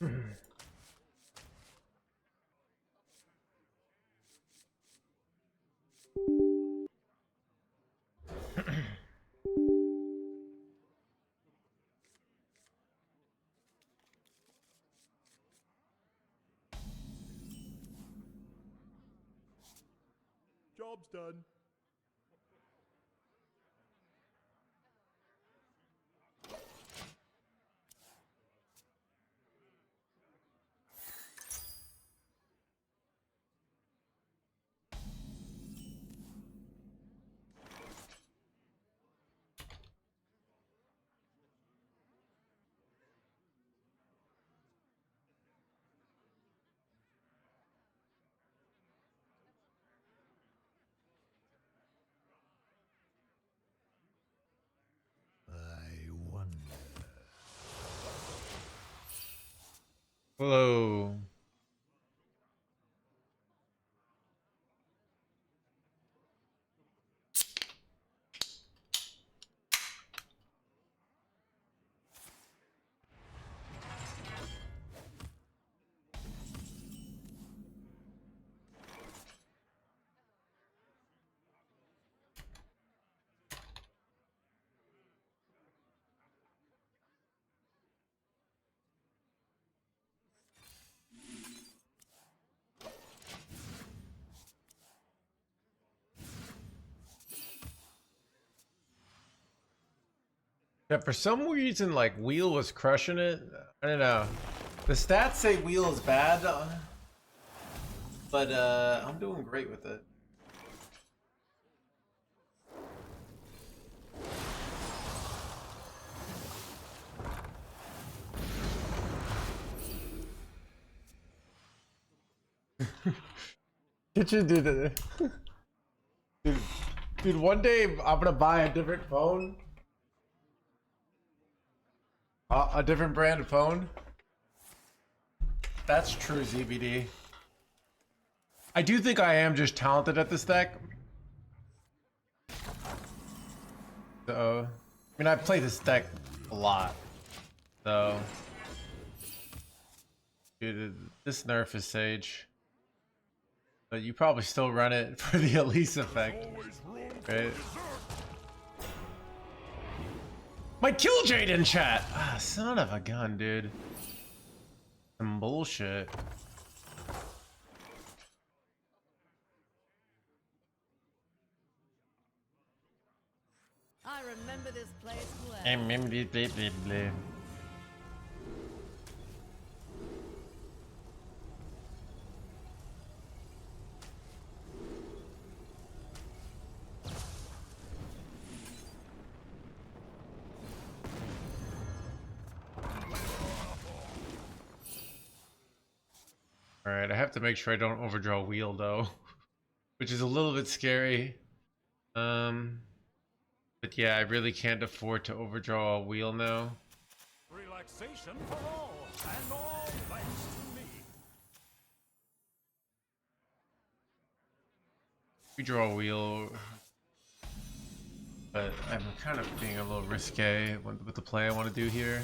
Job's done. Hello. Yeah, for some reason, like, Wheel was crushing it. I don't know. The stats say Wheel is bad, but I'm doing great with it. Kitchen did it. Dude, one day I'm gonna buy a different phone. A different brand of phone. That's true, ZBD. I do think I am just talented at this deck. So, I mean, I've played this deck a lot. So, dude, this nerf is Sage. But you probably still run it for the Elise effect, right? My kill Jade in chat! Ah, son of a gun, dude. Some bullshit. I remember this place well. I remember this place. Alright, I have to make sure I don't overdraw Wheel though, which is a little bit scary. But yeah, I really can't afford to overdraw a Wheel now. Relaxation for all, and all thanks to me. We draw a Wheel, but I'm kind of being a little risque with the play I want to do here.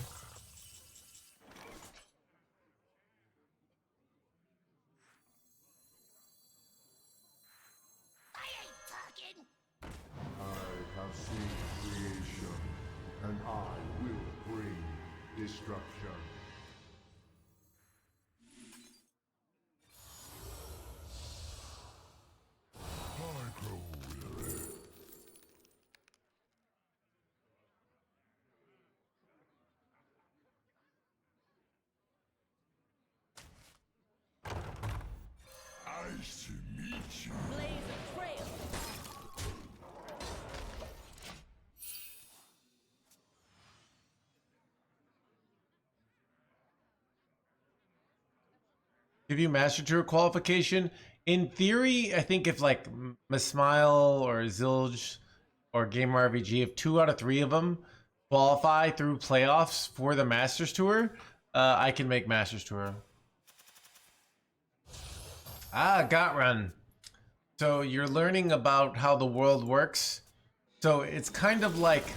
I have seen creation, and I will bring destruction. I grow weary. Nice to meet you. Blaze a trail. Give you Master Tour qualification? In theory, I think if like Smile or Zilge or Gamer RBG, if 2 out of 3 of them qualify through playoffs for the Masters Tour, I can make Masters Tour. Ah, Got Run. So you're learning about how the world works. So it's kind of like,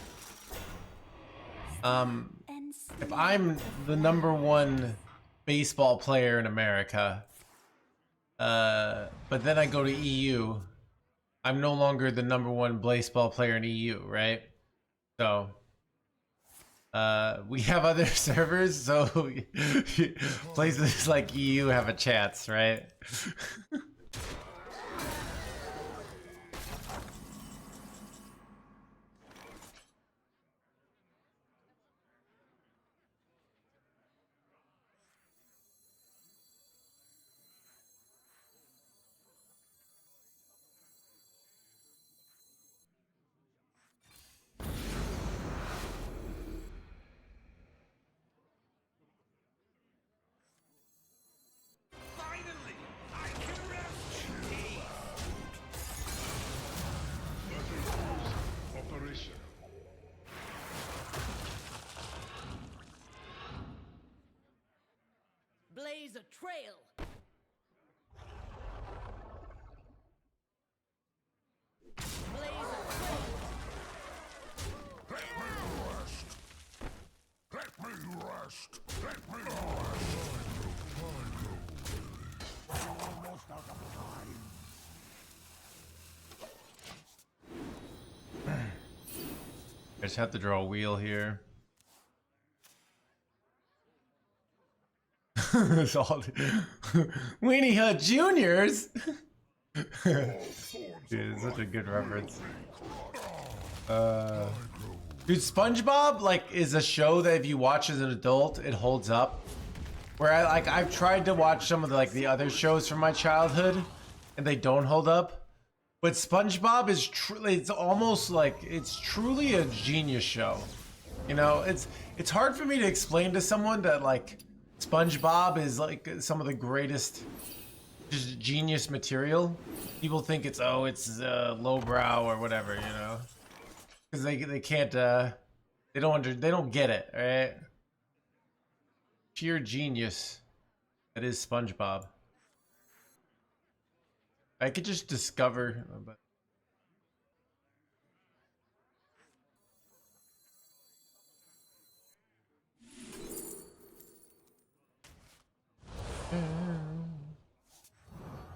if I'm the #1 baseball player in America. But then I go to EU. I'm no longer the #1 baseball player in EU, right? So we have other servers, so places like EU have a chance, right? Blaze a trail. Blaze a trail. Let me rest. Let me rest. I'm almost out of time. I just have to draw a wheel here. It's all Weenie Hut Juniors. Dude, it's such a good reference. Dude, SpongeBob is a show that if you watch as an adult, it holds up. Where I've tried to watch some of the other shows from my childhood, and they don't hold up. But SpongeBob is it's almost it's truly a genius show. You know, it's hard for me to explain to someone that SpongeBob is some of the greatest just genius material. People think it's lowbrow or whatever, you know, because they can't they don't get it, right? Pure genius. That is SpongeBob. I could just discover, but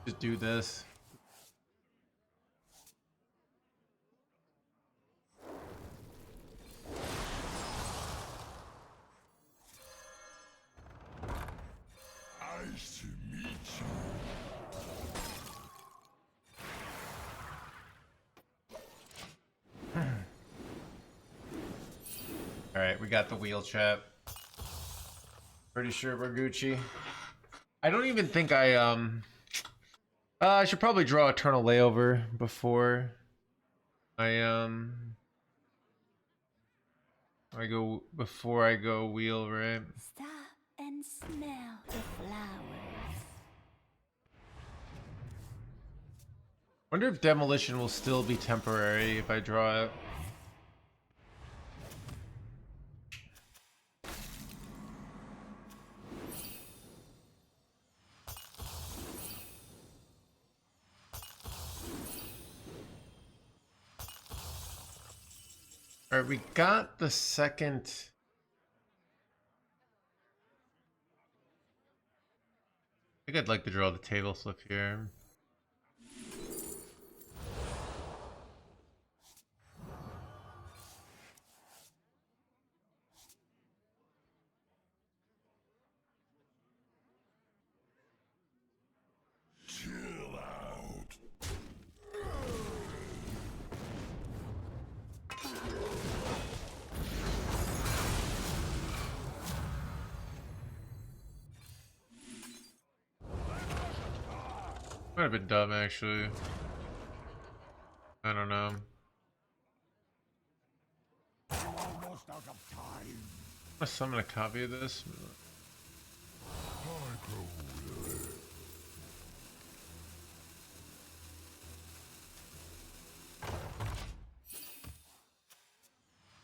just do this. Nice to meet you. All right, we got the wheel chat. Pretty sure we're Gucci. I don't even think I should probably draw Eternal Layover before I go wheel, right? Stop and smell the flowers. Wonder if demolition will still be temporary if I draw it. All right, we got the second. I think I'd like to draw the table flip here. Chill out. Might have been dumb, actually. I don't know. I'm almost out of time. I'm gonna summon a copy of this.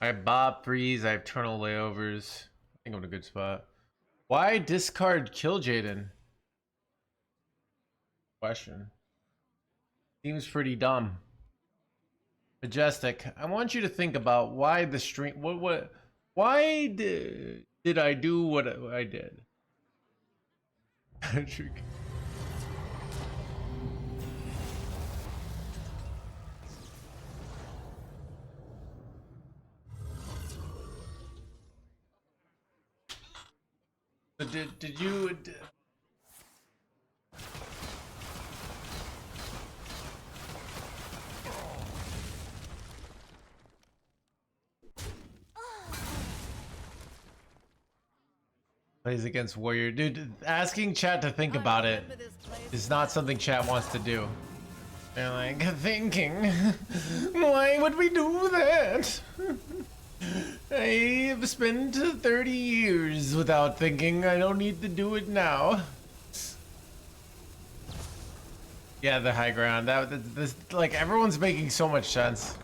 I have Bob Freeze, I have Eternal Layovers. I think I'm in a good spot. Why discard Kill Jaden? Question. Seems pretty dumb. Majestic, I want you to think about why the stream. Why did I do what I did? Patrick. Did you? Plays against Warrior. Dude, asking chat to think about it is not something chat wants to do. They're like, thinking, why would we do that? I've spent 30 years without thinking. I don't need to do it now. Yeah, the high ground. This, like, everyone's making so much sense.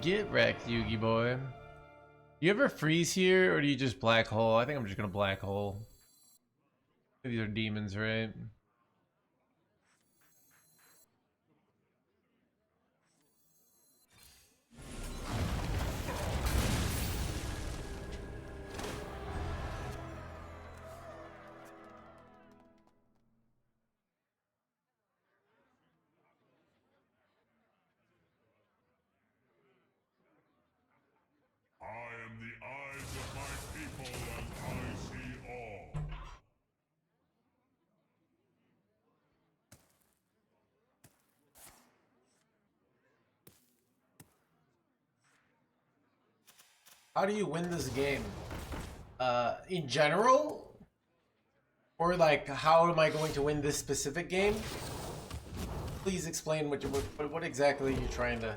Get wrecked, Yugi boy. You ever freeze here, or do you just black hole? I think I'm just gonna black hole. These are demons, right? I am the eyes of my people, and I see all. How do you win this game? In general? Or like, how am I going to win this specific game? Please explain what exactly are you trying to...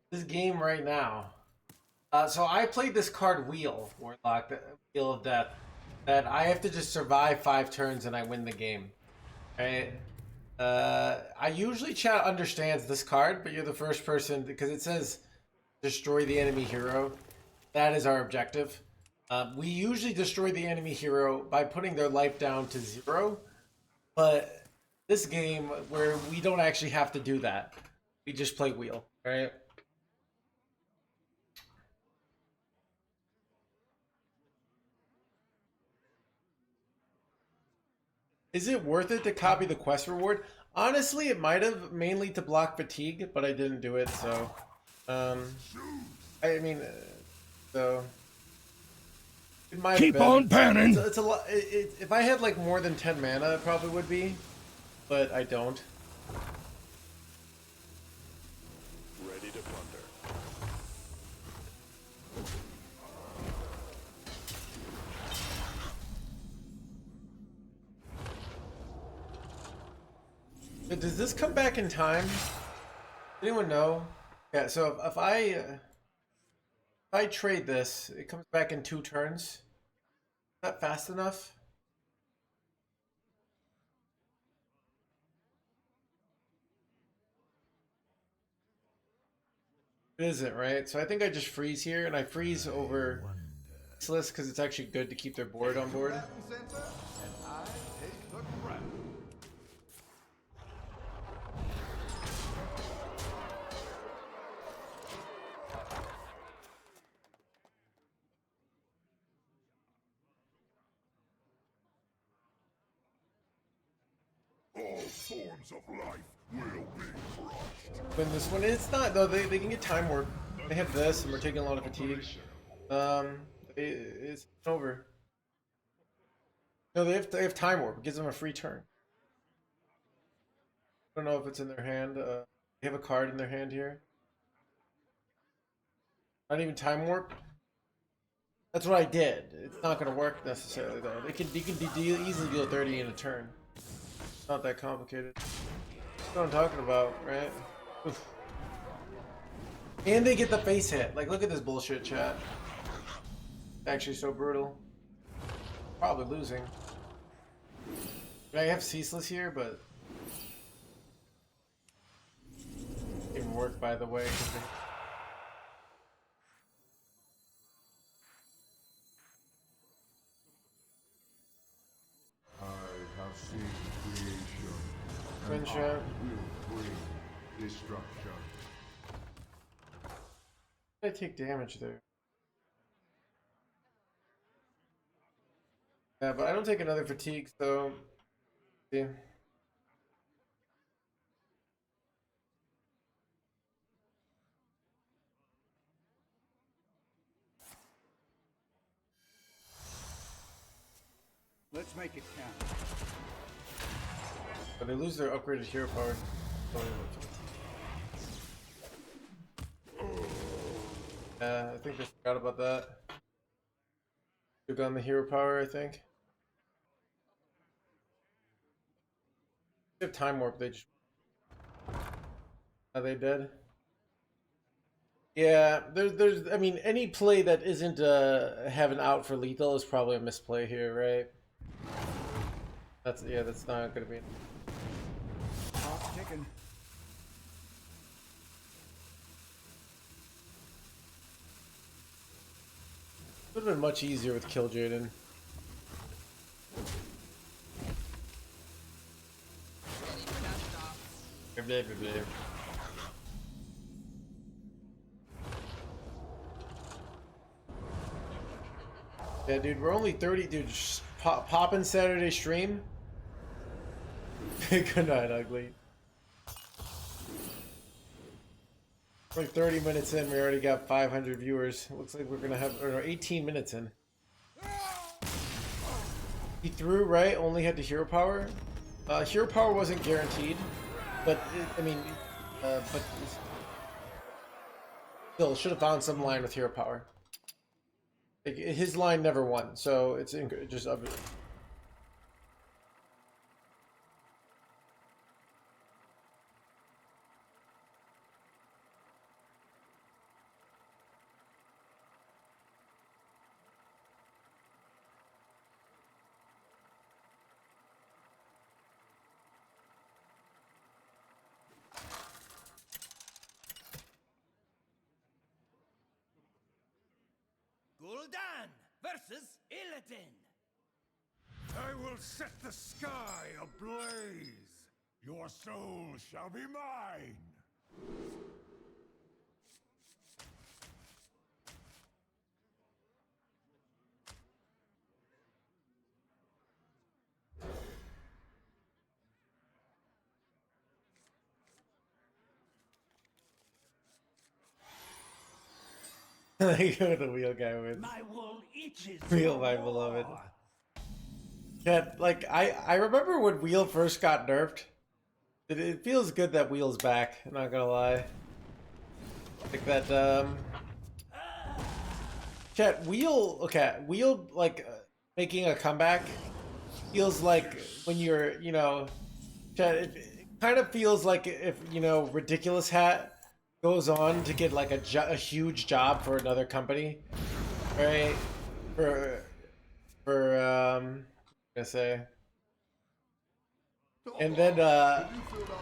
This game right now. So I played this card Wheel, Warlock, the Wheel of Death, that I have to just survive 5 turns and I win the game. Right? I usually chat understands this card, but you're the first person, because it says destroy the enemy hero. That is our objective. We usually destroy the enemy hero by putting their life down to 0, but this game, where we don't actually have to do that, we just play Wheel, right? Is it worth it to copy the quest reward? Honestly, it might have, mainly to block fatigue, but I didn't do it, so... I mean, so... It might Keep have been. on panning! It's a lot. If I had, like, more than 10 mana, it probably would be. But I don't. Ready to plunder. Does this come back in time? Anyone know? Yeah, so if I trade this, it comes back in 2 turns. Is that fast enough? It isn't, right? So I think I just freeze here, and I freeze over this list because it's actually good to keep their board on board. All forms of life Win this one. It's not though. They can get time warp. They have this, and we're taking a lot of fatigue. It's over. No, they have time warp. It gives them a free turn. I don't know if it's in their hand. They have a card in their hand here. Not even time warp. That's what I did. It's not going to work necessarily though. You can easily deal 30 in a turn. It's not that complicated. That's what I'm talking about, right? Oof. And they get the face hit. Like, look at this bullshit, chat. Actually, so brutal. Probably losing. I have ceaseless here, but it didn't work, by the way. I have seen creation, Win and I shot. will bring destruction. I take damage there. Yeah, but I don't take another fatigue, so see. Let's make it count. But they lose their upgraded hero power. I think they forgot about that. Took on the hero power, I think. They have time warp, they just... Are they dead? Yeah, there's I mean, any play that isn't having out for lethal is probably a misplay here, right? That's not gonna be... Clock's ticking. Would have been much easier with Kill Jaden. Blah, blah, blah. Yeah, dude, we're only 30. Dude, just poppin' Saturday stream. Good night, ugly. We're like 30 minutes in, we already got 500 viewers. Looks like we're gonna have, or no, 18 minutes in. He threw, right? Only had the hero power. Hero power wasn't guaranteed, but I mean, but still should have found some line with hero power. Like, his line never won, so it's just obvious. Gul'dan versus Illidan. I will set the sky ablaze. Your soul shall be mine. You're the wheel guy wins. My wool itches. Wheel, my beloved. Yeah, like I remember when Wheel first got nerfed. It feels good that Wheel's back. I'm not gonna lie. Like that. Chat, Wheel. Okay, Wheel like making a comeback feels like when you're, you know, chat. It kind of feels like if, you know, Ridiculous Hat goes on to get like a huge job for another company, right? For I'm gonna say, and then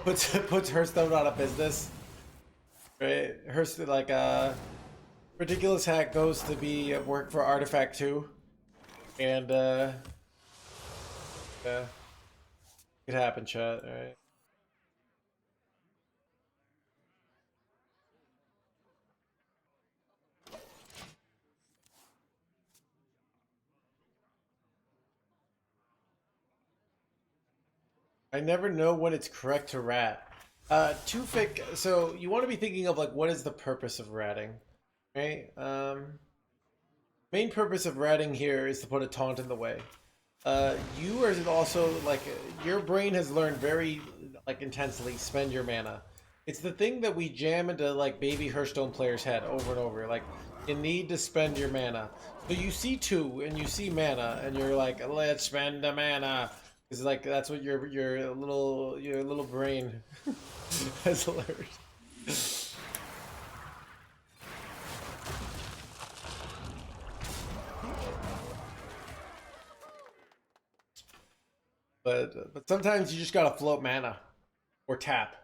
puts Hearthstone out of business, right? Hearthstone, like Ridiculous Hat goes to be work for Artifact 2, and yeah, it happened, chat, right? I never know when it's correct to rat. Tufik, so you want to be thinking of like what is the purpose of ratting, right? Main purpose of ratting here is to put a taunt in the way. You are also like your brain has learned very like intensely spend your mana. It's the thing that we jam into like baby Hearthstone players' head over and over. Like you need to spend your mana. So you see 2 and you see mana and you're like, let's spend the mana. Because like that's what your little brain has learned. But sometimes you just gotta float mana or tap.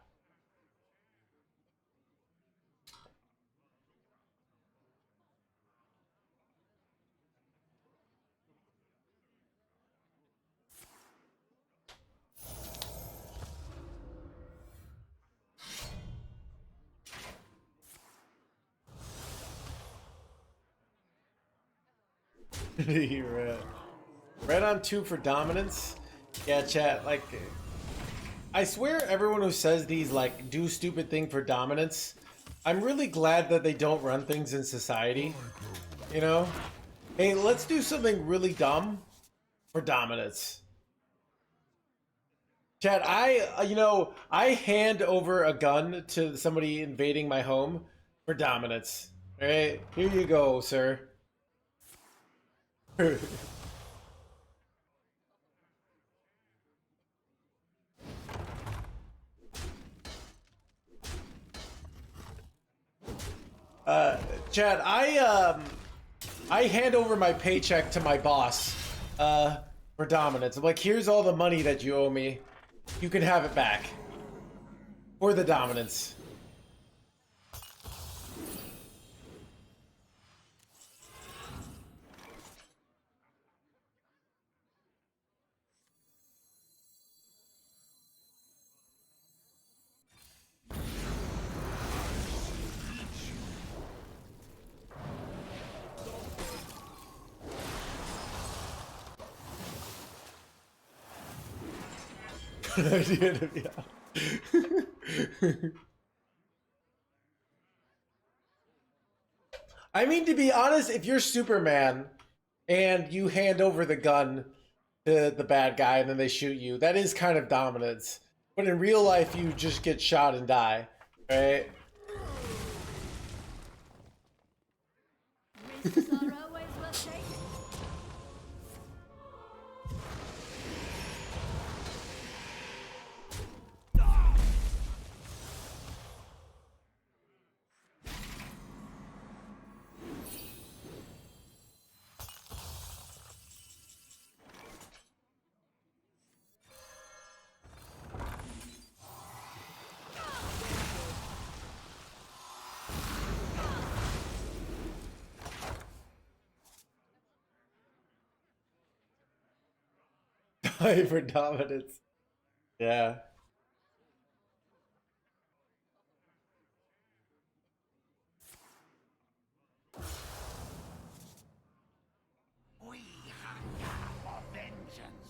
Red on 2 for dominance. Yeah, chat. Like, I swear, everyone who says these like do stupid thing for dominance, I'm really glad that they don't run things in society. You know, hey, let's do something really dumb for dominance. Chat, I hand over a gun to somebody invading my home for dominance. All right, here you go, sir. Chad, I hand over my paycheck to my boss for dominance. I'm like, here's all the money that you owe me. You can have it back for the dominance. I mean, to be honest, if you're Superman and you hand over the gun to the bad guy and then they shoot you, that is kind of dominance. But in real life, you just get shot and die, right? Risks are always worth taking. Die for dominance. Yeah. We hunger for vengeance.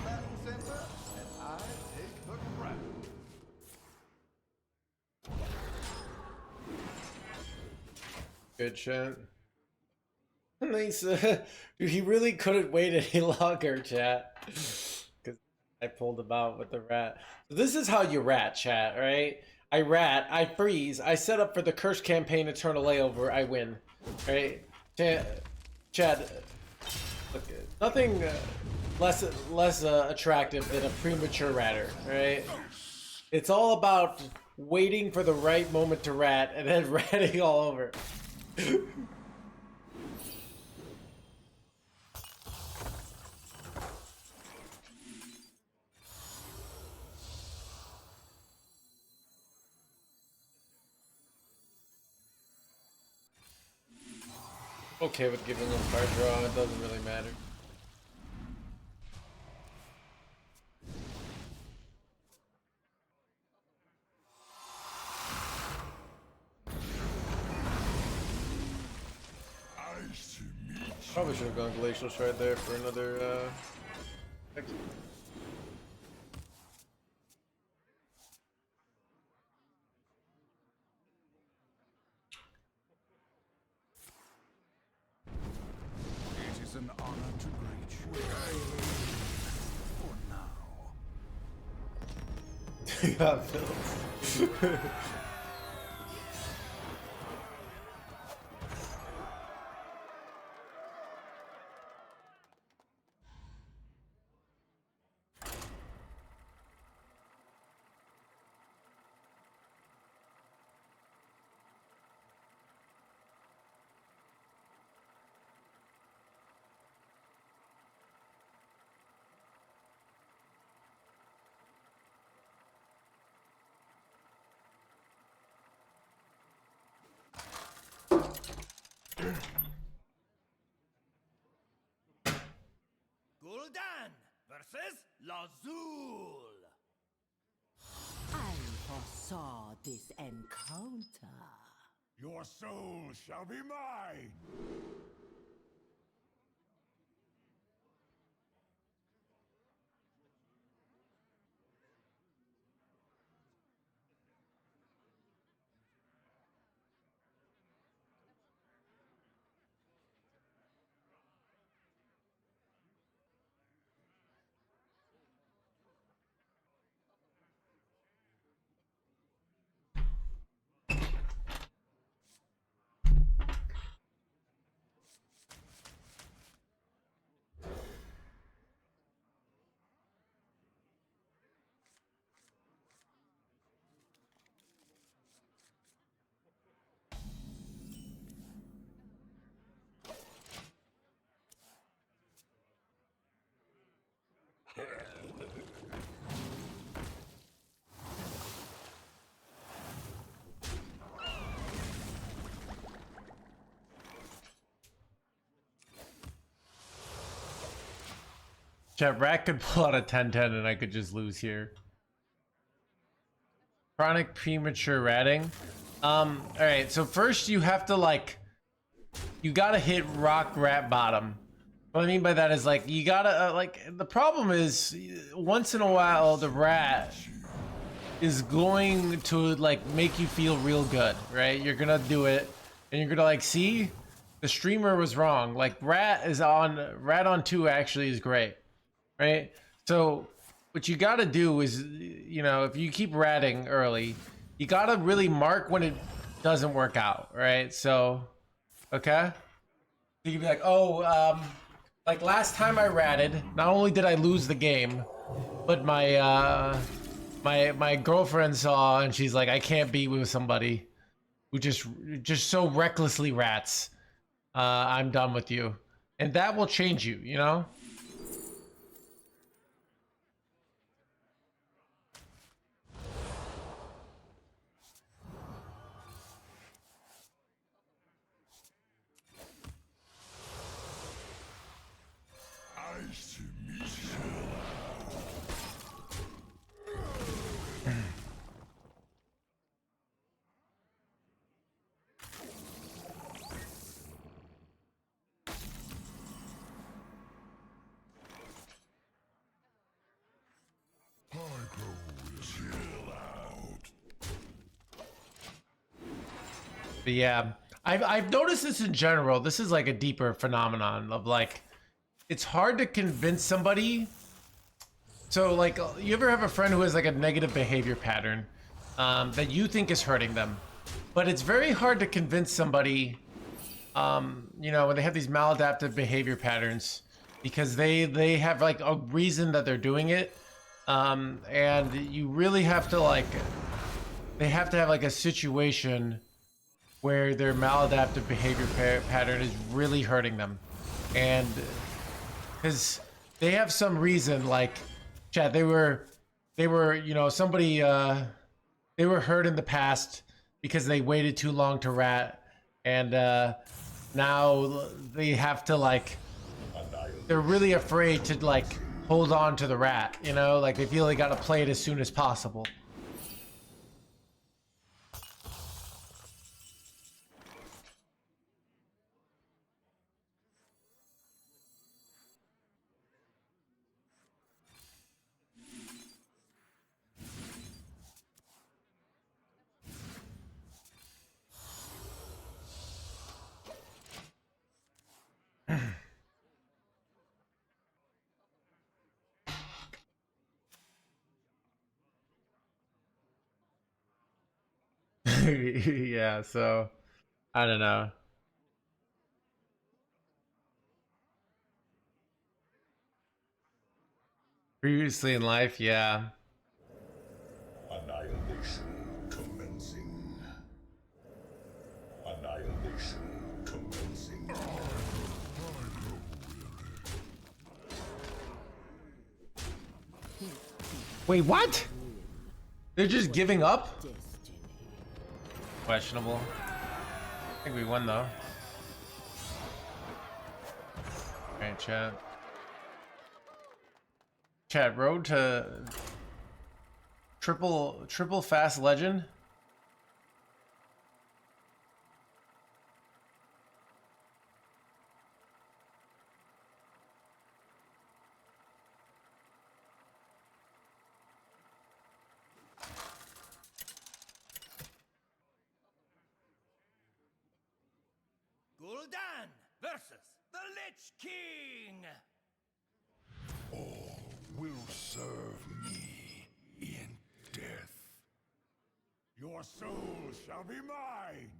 Battle center, and I take the crown. Good shit. Nice. Dude, he really couldn't wait any longer, chat. Because I pulled him out with the rat. So this is how you rat, chat, right? I rat, I freeze, I set up for the curse campaign eternal layover, I win. Right? Chad, look, nothing less attractive than a premature ratter, right? It's all about waiting for the right moment to rat and then ratting all over. Okay with giving them card draw, it doesn't really matter. Probably should have gone Glacial Shard there for another exit. It is an honor to greet you. For now. Got filled. Gul'dan versus Lazul. I foresaw this encounter. Your soul shall be mine. Chat, Rat could pull out a 10-10 and I could just lose here. Chronic premature ratting. Alright, so first you have to like, you gotta hit rock rat bottom. What I mean by that is like, you gotta, like, the problem is, once in a while the rat is going to like make you feel real good, right? You're gonna do it and you're gonna like, see, the streamer was wrong. Like rat on 2 actually is great. Right? So what you got to do is, you know, if you keep ratting early, you got to really mark when it doesn't work out, right? So, okay? You can be like, oh, like last time I ratted, not only did I lose the game, but my my girlfriend saw and she's like, I can't be with somebody who just so recklessly rats. I'm done with you. And that will change you, you know? But yeah, I've noticed this in general. This is like a deeper phenomenon of like, it's hard to convince somebody. So like, you ever have a friend who has like a negative behavior pattern that you think is hurting them, but it's very hard to convince somebody, you know, when they have these maladaptive behavior patterns, because they have like a reason that they're doing it, and you really have to like, they have to have like a situation where their maladaptive behavior pattern is really hurting them. And because they have some reason, like, chat, they were, you know, somebody, they were hurt in the past because they waited too long to rat. And now they have to like, they're really afraid to like hold on to the rat, you know, like they feel they gotta play it as soon as possible. Yeah, so I don't know. Previously in life, yeah. Annihilation commencing. Annihilation commencing. Wait, what? They're just giving up? Destiny. Questionable. I think we won though. Alright, chat. Chat, road to triple fast legend. Gul'dan versus the Lich King. All will serve me in death. Your soul shall be mine.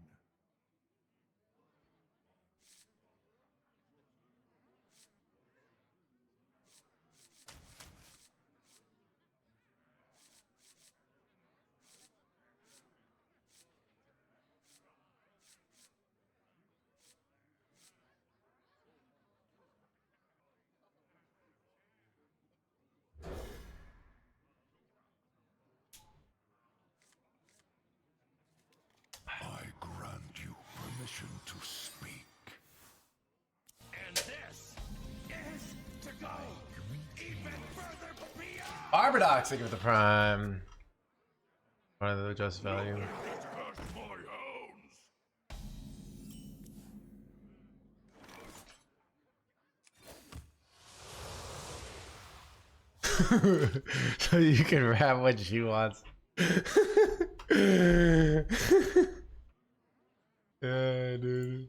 I grant you permission to speak. And this is to go even further beyond. Barbadox, thank you for the prime. One of the just value. Curse my hounds. So you can rap what she wants. Yeah, dude.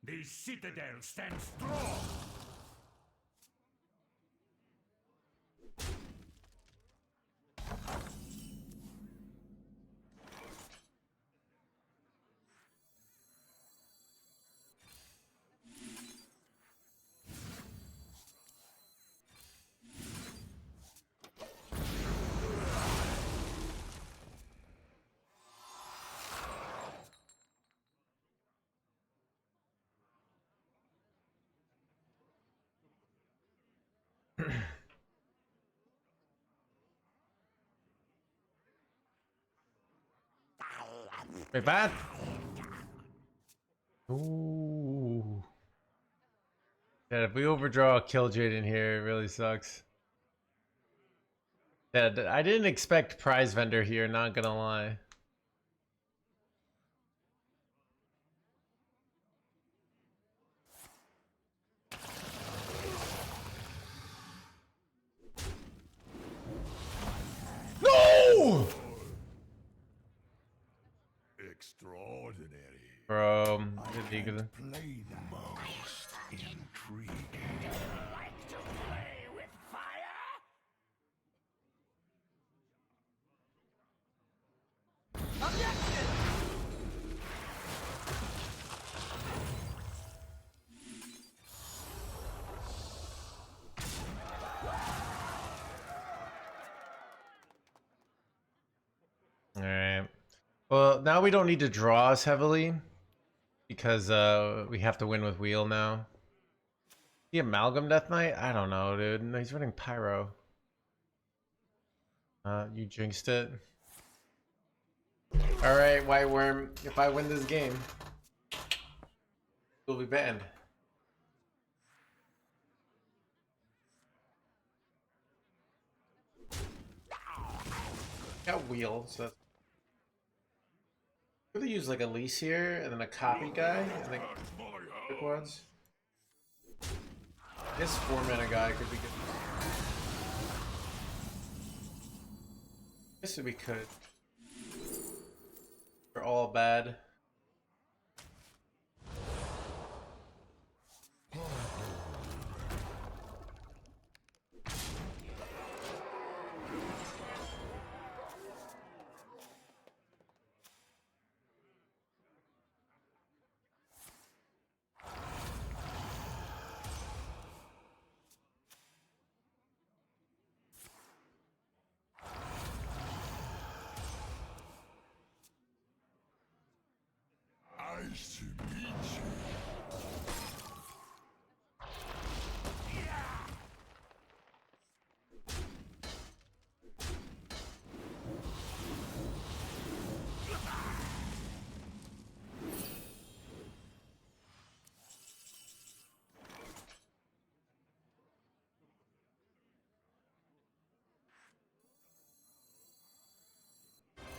The citadel stands strong. Wait, bad. Ooh. Yeah, if we overdraw a kill Jade in here, it really sucks. Yeah, I didn't expect prize vendor here, not gonna lie. No! Extraordinary. Bro, I good. can't play them. Well, now we don't need to draw as heavily because we have to win with wheel now. The Amalgam Death Knight? I don't know, dude. No, he's running Pyro. You jinxed it. Alright, White Worm. If I win this game, you'll be banned. Got wheel, so that's... I'm gonna use like a lease here, and then a copy guy, and then quick ones. This 4-mana guy could be good. I guess we could. We're all bad. Nice to meet you.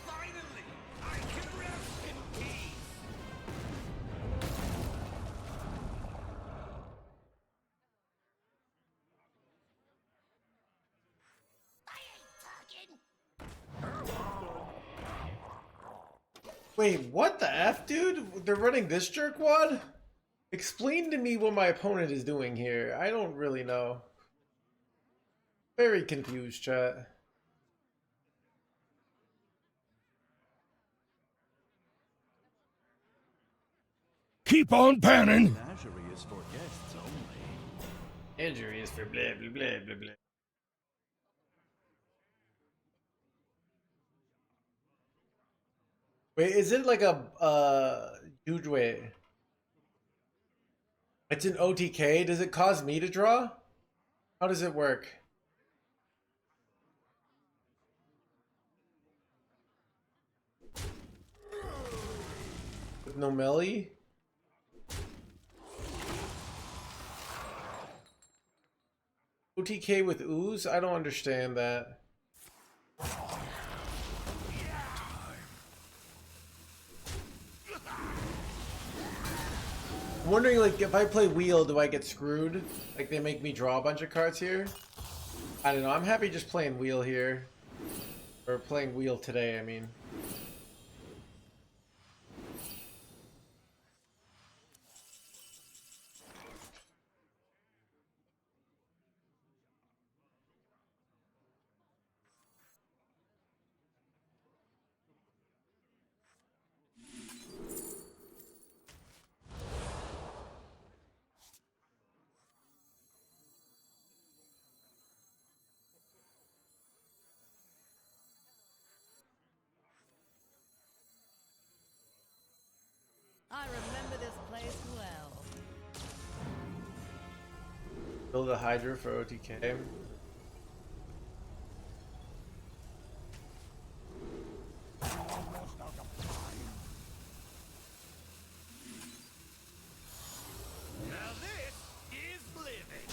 Finally, I can rest in peace. Wait, what the F, dude? They're running this jerkwad? Explain to me what my opponent is doing here. I don't really know. Very confused, chat. Keep on banning. Menagerie is for guests only. Injury is for blah blah blah blah blah. Wait, is it like a huge way? It's an OTK. Does it cause me to draw? How does it work? With no melee? OTK with ooze? I don't understand that. I'm wondering, like, if I play wheel, do I get screwed? Like, they make me draw a bunch of cards here? I don't know. I'm happy just playing wheel here. Or playing wheel today, I mean. I remember this place well. Build a Hydra for OTK. Now this is living.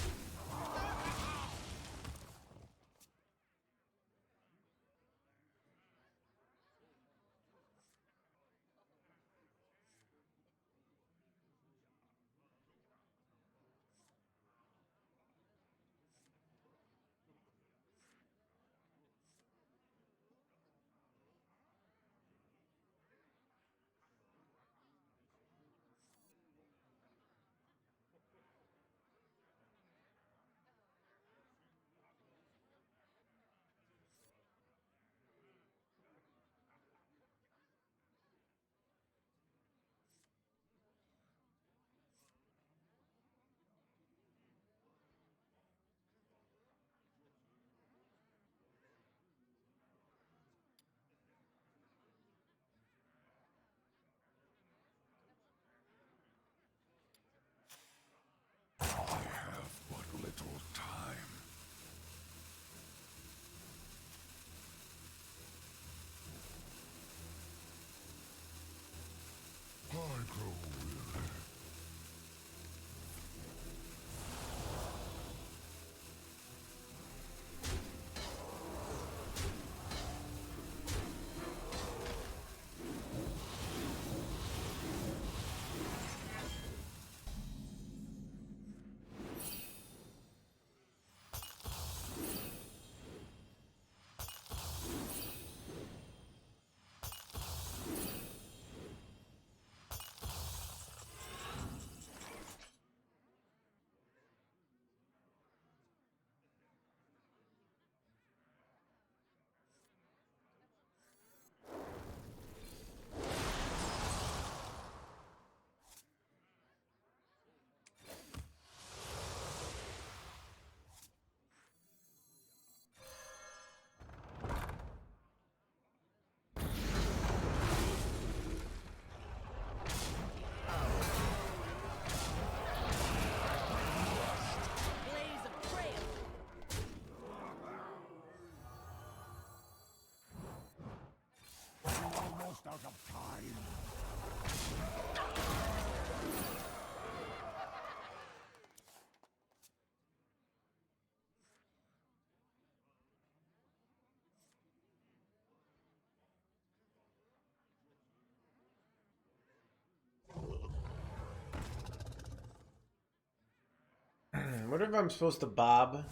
wonder if I'm supposed to bob.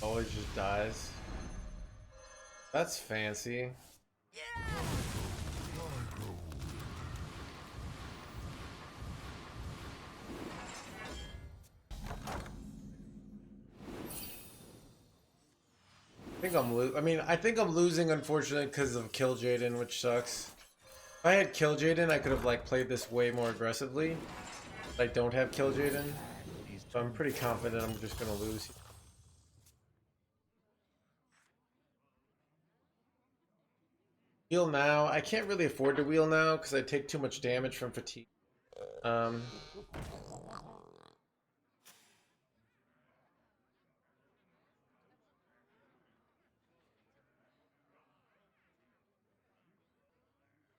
Always just dies. That's fancy. I think I'm losing, unfortunately, because of Kill Jaden, which sucks. If I had Kill Jaden, I could have like played this way more aggressively. But I don't have Kill Jaden, so I'm pretty confident I'm just gonna lose. Wheel now. I can't really afford to wheel now because I take too much damage from fatigue.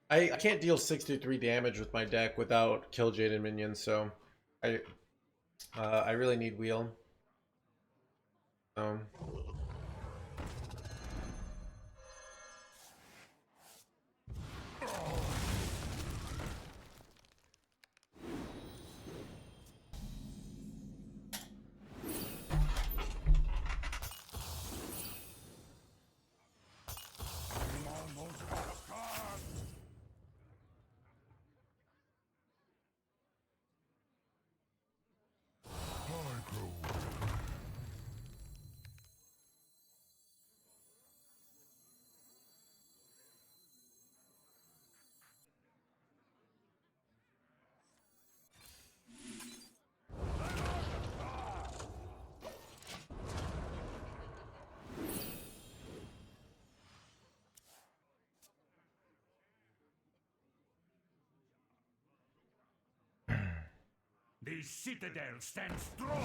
I can't deal 63 damage with my deck without Kill Jaden minions, so I really need wheel. The citadel stands strong.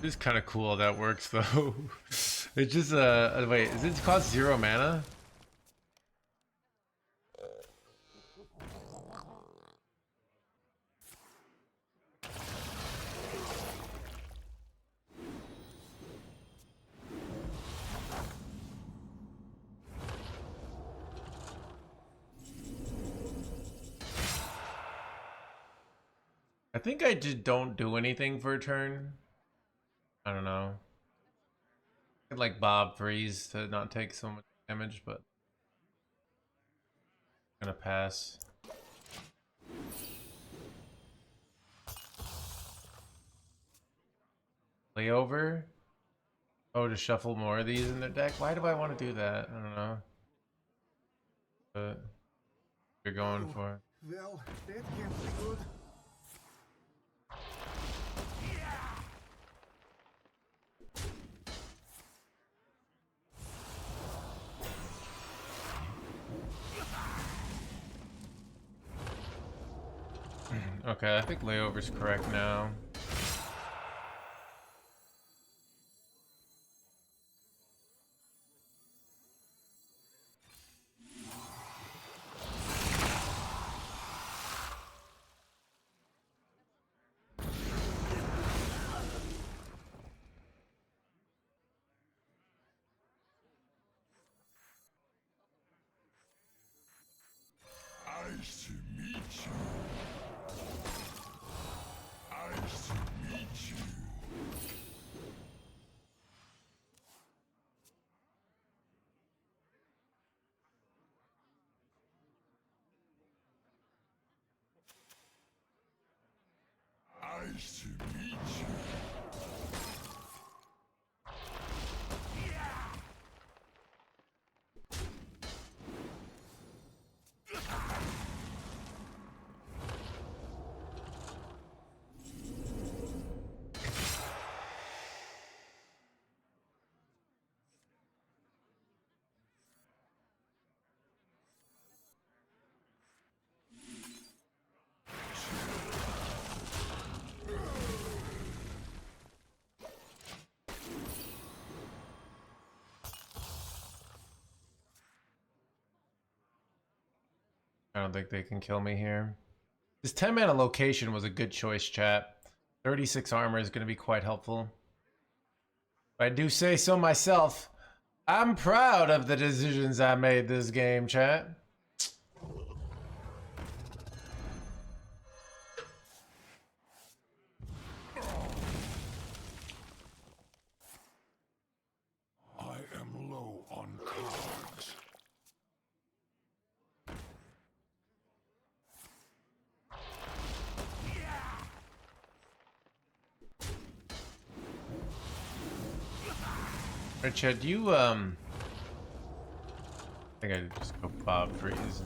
It's kind of cool how that works though. It's just wait, is it cost 0 mana? I think I just don't do anything for a turn. I don't know. I could like Bob freeze to not take so much damage, but I'm gonna pass. Layover? Oh, to shuffle more of these in their deck? Why do I want to do that? I don't know. But you're going for. Well, that can't be good. Okay, I think layover's correct now. Nice to meet you. Nice to meet you. Nice to meet you. I don't think they can kill me here. This 10 mana location was a good choice, chat. 36 armor is going to be quite helpful. If I do say so myself, I'm proud of the decisions I made this game, chat. I am low on cards. Alright, Chad, do you, I think I'd just go Bob Freeze.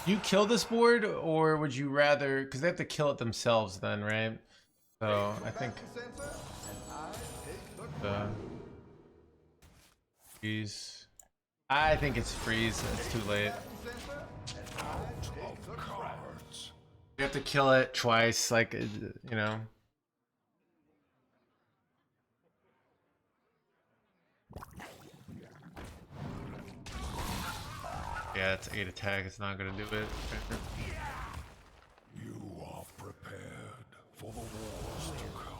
Do you kill this board, or would you rather, because they have to kill it themselves then, right? So, I think, freeze. I think it's freeze, it's too late. Cards. You have to kill it twice, like, you know. Yeah, it's 8 attack, it's not gonna do it. You are prepared for the wars to come.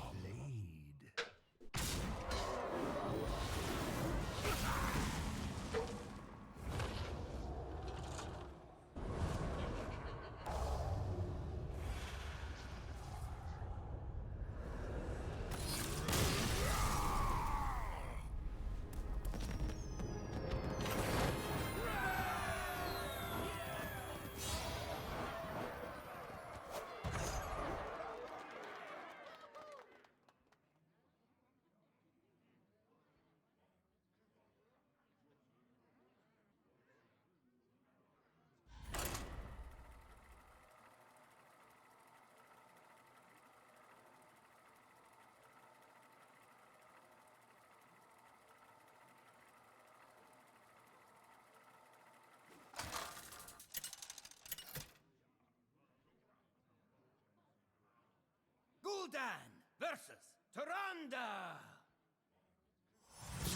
Gul'dan versus Tyrande.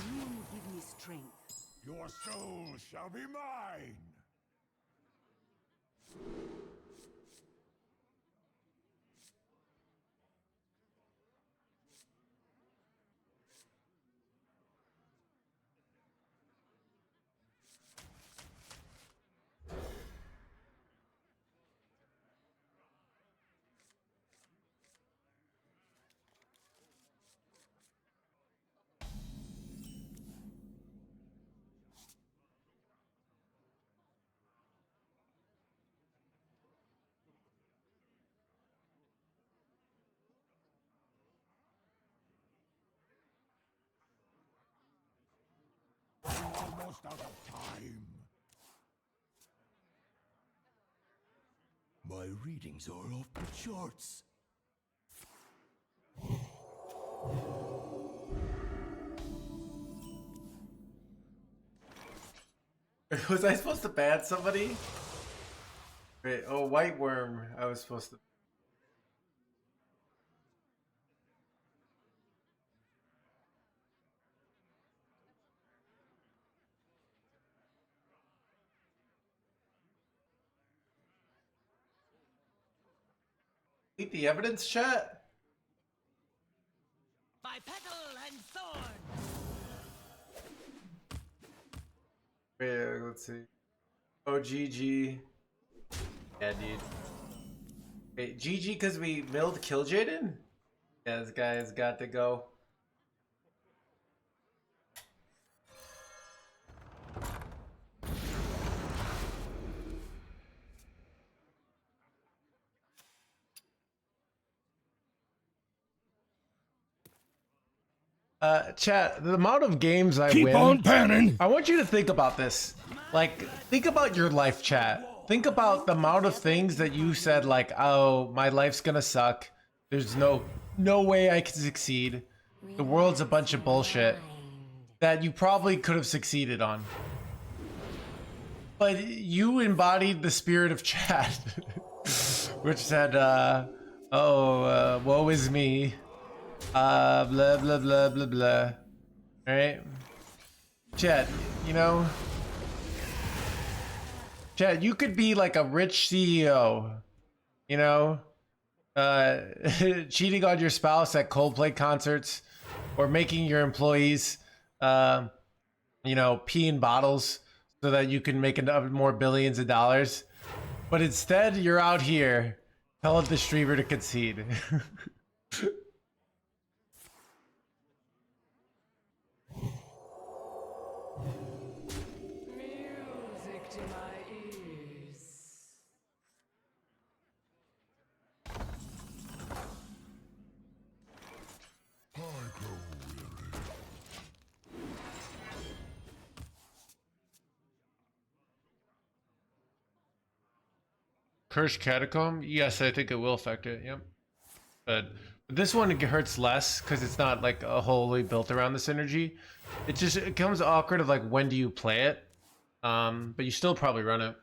You give me strength. Your soul shall be mine. Almost out of time. My readings are off the charts. Was I supposed to ban somebody? Wait, oh, White Worm, I was supposed to. Eat the evidence, chat? By petal and thorn. Wait, let's see. Oh, GG. Yeah, dude. Wait, GG because we milled Kill Jaden? Yeah, this guy has got to go. Chat, the amount of games I Keep win, on panning. I want you to think about this. Like, think about your life, chat. Think about the amount of things that you said, like, oh, my life's gonna suck. There's no way I can succeed. The world's a bunch of bullshit. That you probably could have succeeded on. But you embodied the spirit of chat. Which said, woe is me. Blah, blah, blah, blah, blah. Alright? Chat, you know? Chat, you could be like a rich CEO. You know? cheating on your spouse at Coldplay concerts, or making your employees, you know, pee in bottles so that you can make more billions of dollars. But instead, you're out here telling the streamer to concede. Music to my ears. I grow weary. Cursed Catacomb? Yes, I think it will affect it, yep. But this one it hurts less because it's not like a wholly built around the synergy. It becomes awkward of like when do you play it? But you still probably run it.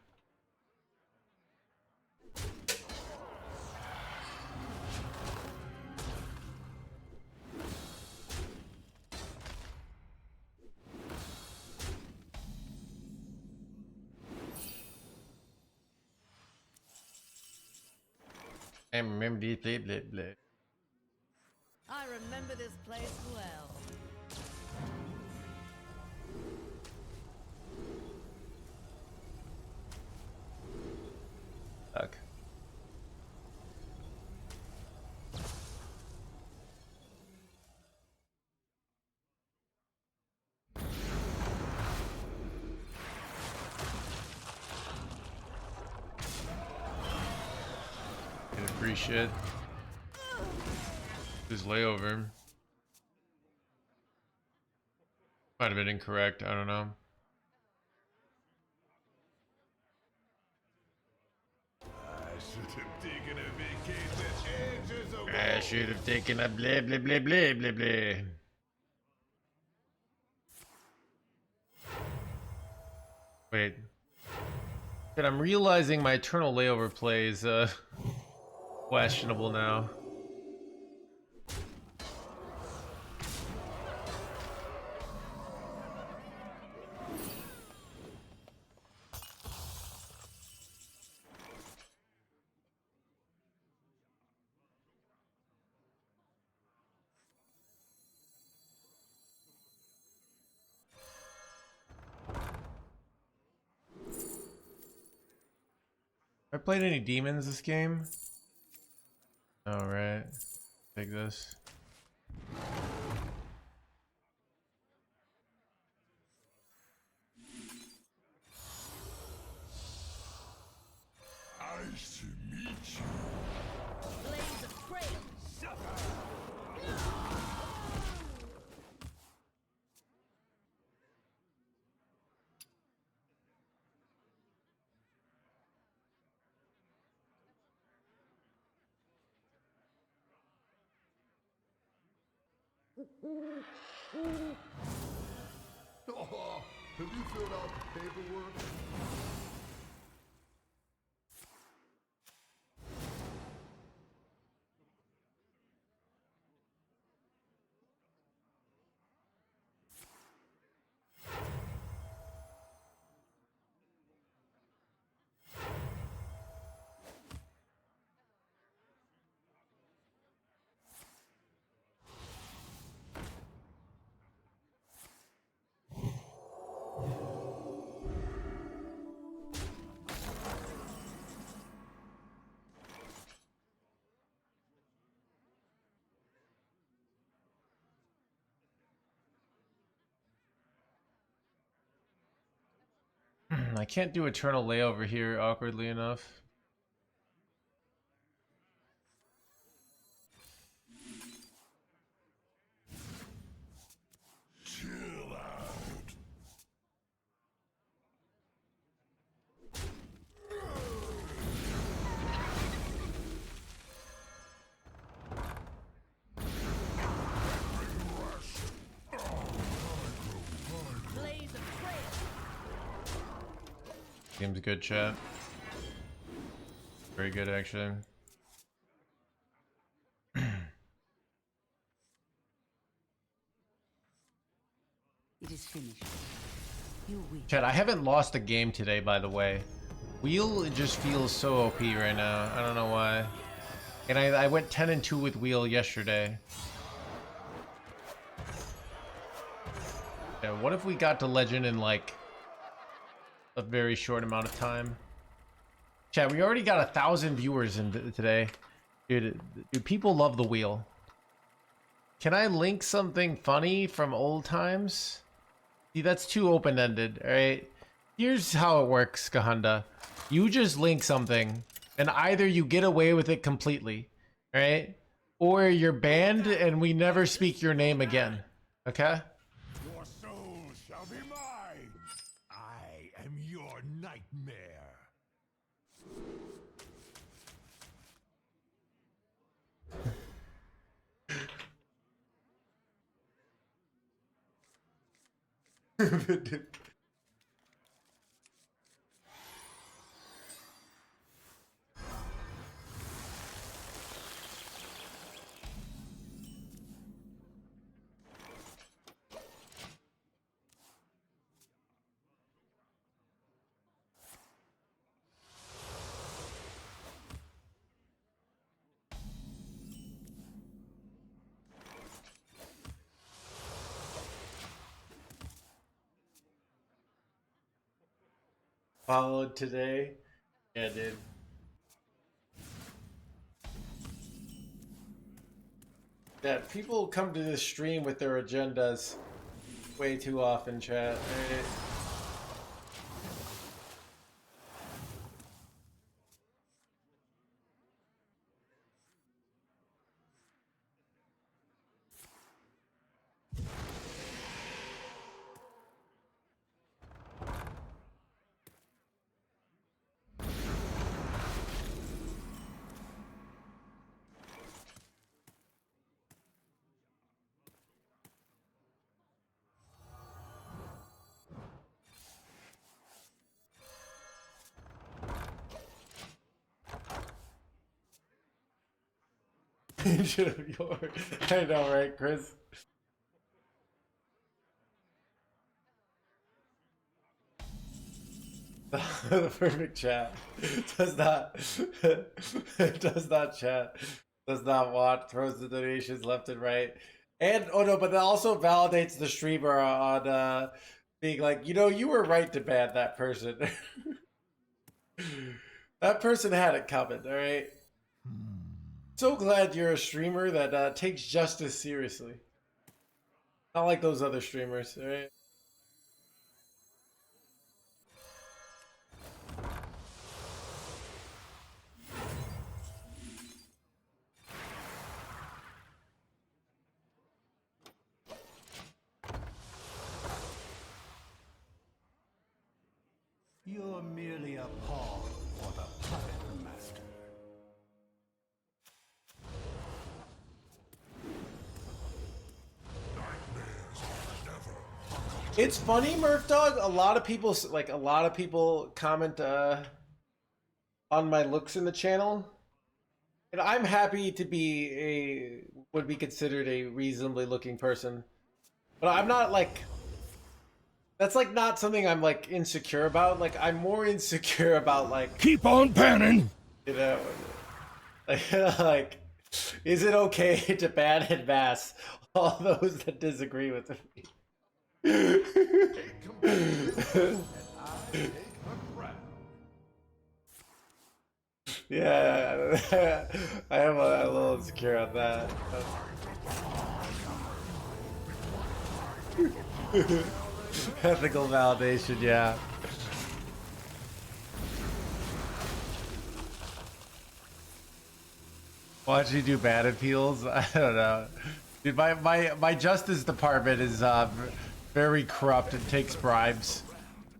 I remember these blah. I remember this place well. Fuck. Get a free shit. His layover. Might have been incorrect, I don't know. I should have taken a vacation ages ago. I should have taken a blah. Wait. But I'm realizing my eternal layover play is questionable now. I played any demons this game? Alright. Take this. Nice to meet you. Blaze of trail. Oh, have you filled out the paperwork? I can't do eternal layover here, awkwardly enough. Chill out. Blaze of trail. Game's good, chat. Very good, actually. It is finished. You win. Chat, I haven't lost a game today, by the way. Wheel just feels so OP right now. I don't know why. And I went 10-2 with wheel yesterday. Yeah, what if we got to legend in like a very short amount of time? Chat, we already got 1,000 viewers in today. Dude, people love the wheel. Can I link something funny from old times? See, that's too open-ended, alright? Here's how it works, Kahunda. You just link something, and either you get away with it completely, alright? Or you're banned and we never speak your name again, okay? Your soul shall be mine. I am your nightmare. Followed today? Yeah, dude. Yeah, people come to this stream with their agendas way too often, chat. Right? I know, right, Chris? The perfect chat does not does not chat, does not want, throws the donations left and right, and oh no, but that also validates the streamer on being like, you know, you were right to ban that person. That person had it coming. All right. So glad you're a streamer that takes justice seriously. Not like those other streamers, alright? You're merely a pawn for the puppet master. It's funny, Murph Dog. A lot of people comment on my looks in the channel. And I'm happy to be would be considered a reasonably looking person. But I'm not like, that's like not something I'm like insecure about. Like I'm more insecure about like, Keep on banning. you know, like is it okay to ban and mass all those that disagree with me? Yeah, I am a little insecure on that. Ethical validation, yeah. Watch you do bad appeals? I don't know. Dude, my justice department is very corrupt and takes bribes.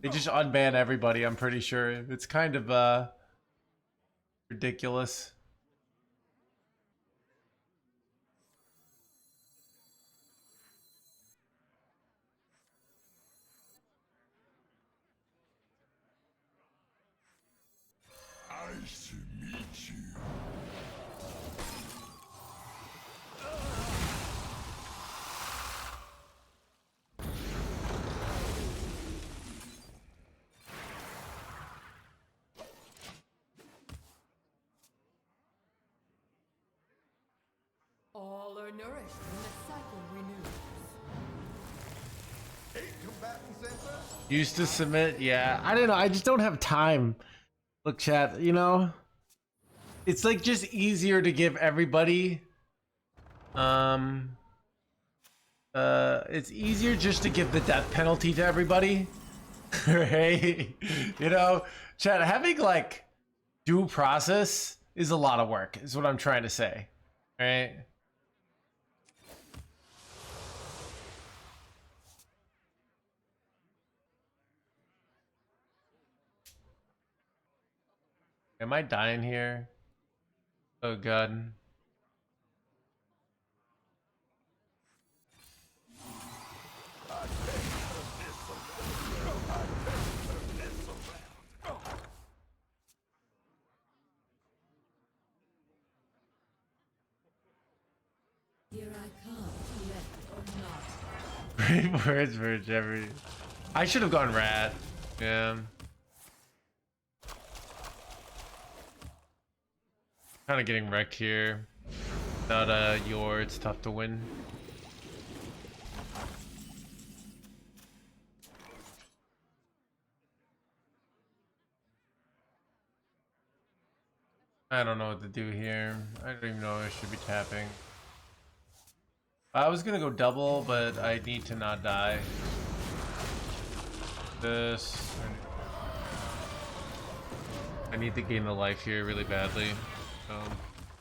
They just unban everybody, I'm pretty sure. It's kind of ridiculous. Nice to meet you. All are nourished when the cycle renews. Eight combatant center. Used to submit, yeah. I don't know. I just don't have time. Look, chat. You know, it's like just easier to give everybody. It's easier just to give the death penalty to everybody, right? You know, chat. Having like due process is a lot of work. Is what I'm trying to say, right? Am I dying here? Oh god. Here I come, left or not. Brave words for Jeffrey. I should have gone rat. Yeah. Kind of getting wrecked here. Without Yor, it's tough to win. I don't know what to do here. I don't even know if I should be tapping. I was gonna go double, but I need to not die. This. I need to gain the life here really badly.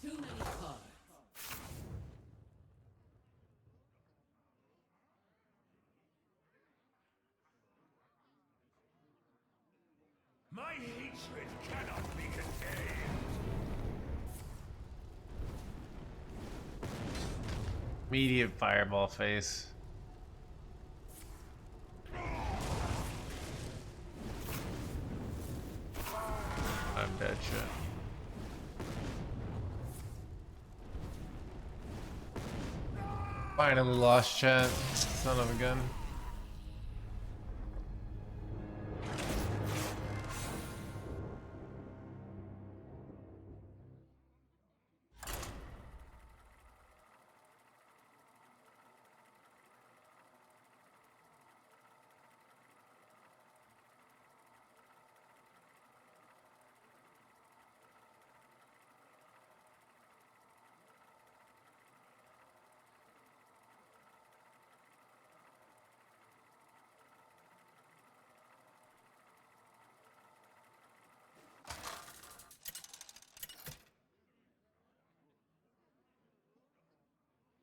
Too many cards. My hatred cannot be contained. Immediate fireball face. I'm dead shit. Finally lost chat. Son of a gun.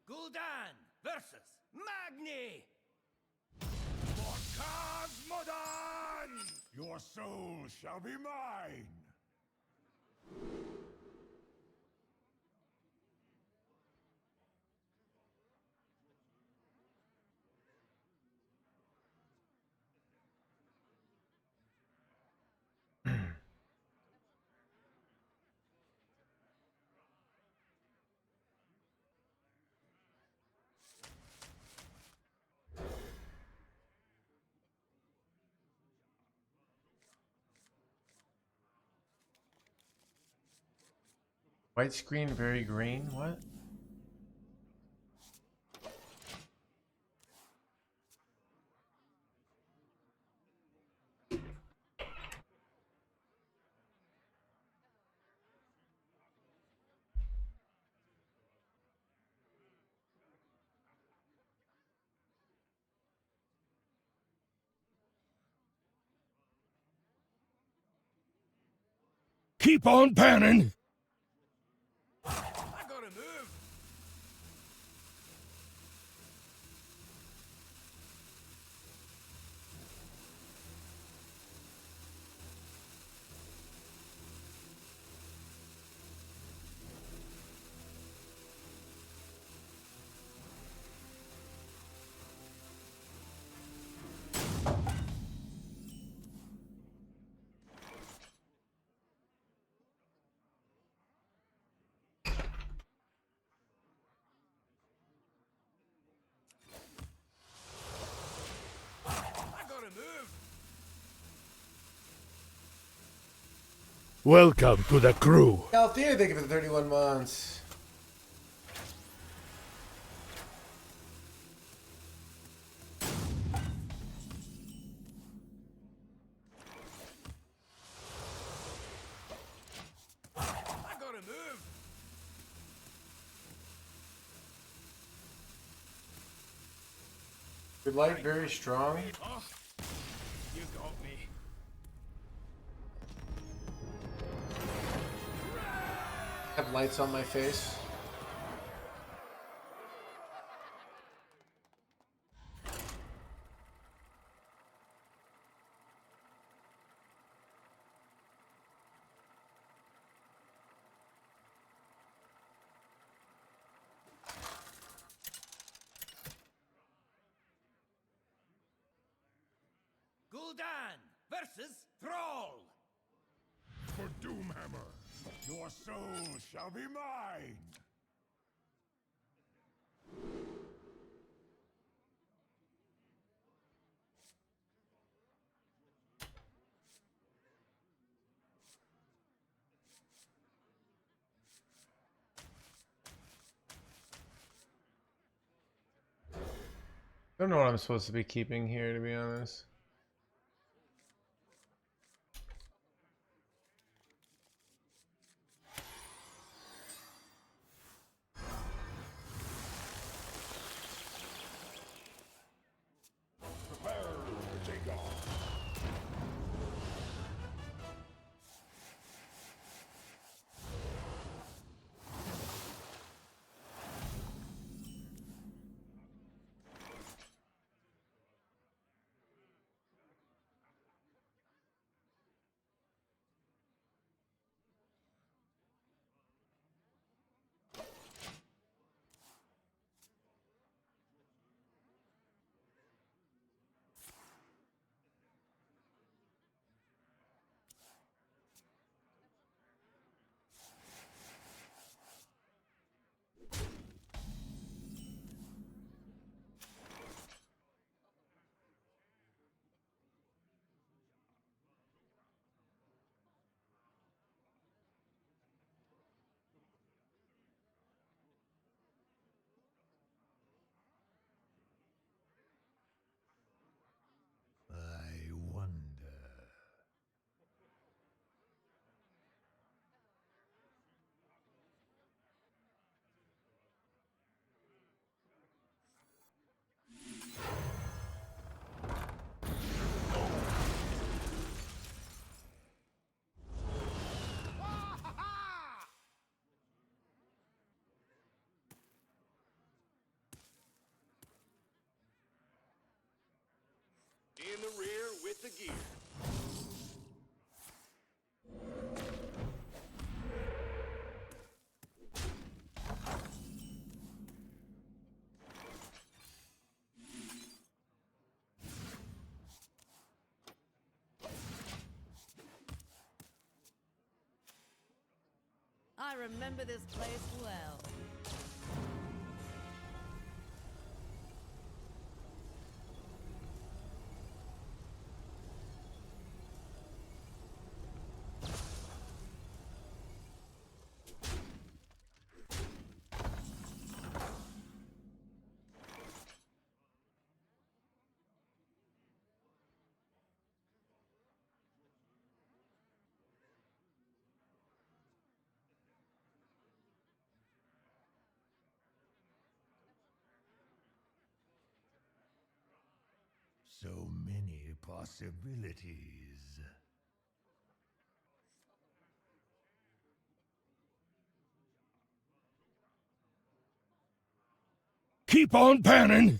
Gul'dan versus Magni. For Cosmodan! Your soul shall be mine. White screen, very green. What? Keep on panning. I gotta move. Welcome to the crew. Althea, thank you for the 31 months. Your light very strong. Oh, you got me. Have lights on my face. Gul'dan versus Thrall. For Doomhammer. Your soul shall be mine. I don't know what I'm supposed to be keeping here, to be honest. Prepare to take off. I wonder. In the rear with the gear. I remember this place well. So many possibilities. Keep on panning!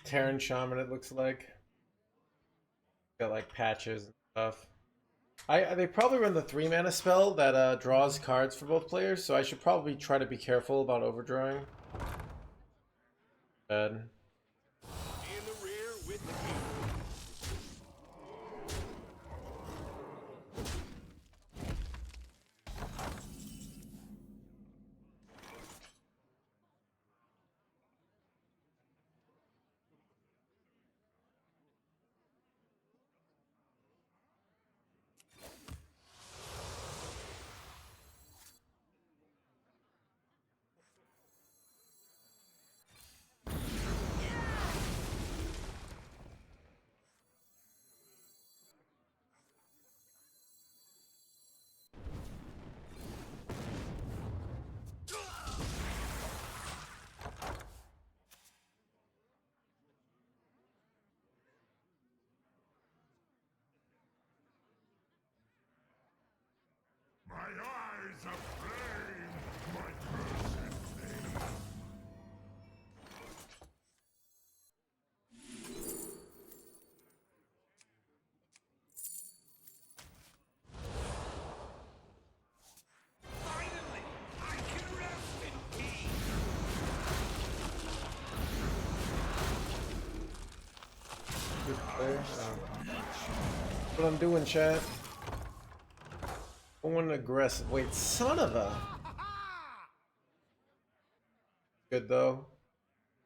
Terran Shaman, it looks like. Got like patches and stuff. They probably run the 3-mana spell that draws cards for both players, so I should probably try to be careful about overdrawing. Bad. In the rear with the gear. a flame, my cursed thing. Finally, I can rest in peace. Good player. What I'm doing, chat. Going aggressive. Wait, son of a. Good though.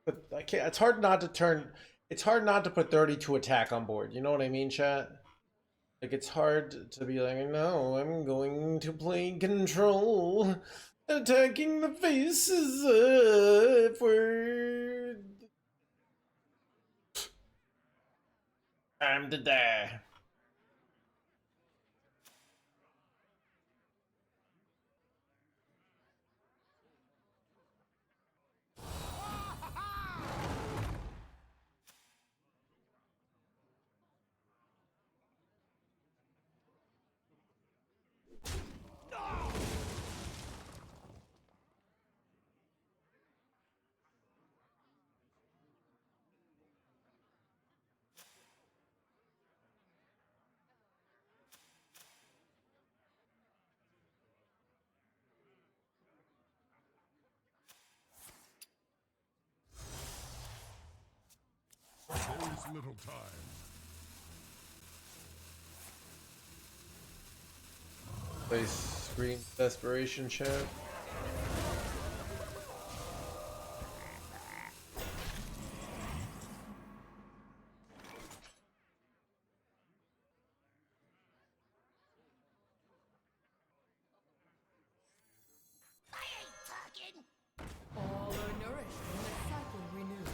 But I can't. It's hard not to turn. It's hard not to put 32 attack on board. You know what I mean, chat? Like it's hard to be like, no, I'm going to play control, attacking the faces for time to die. There is little time. Play screen desperation, chat. All are nourished when the cycle renews.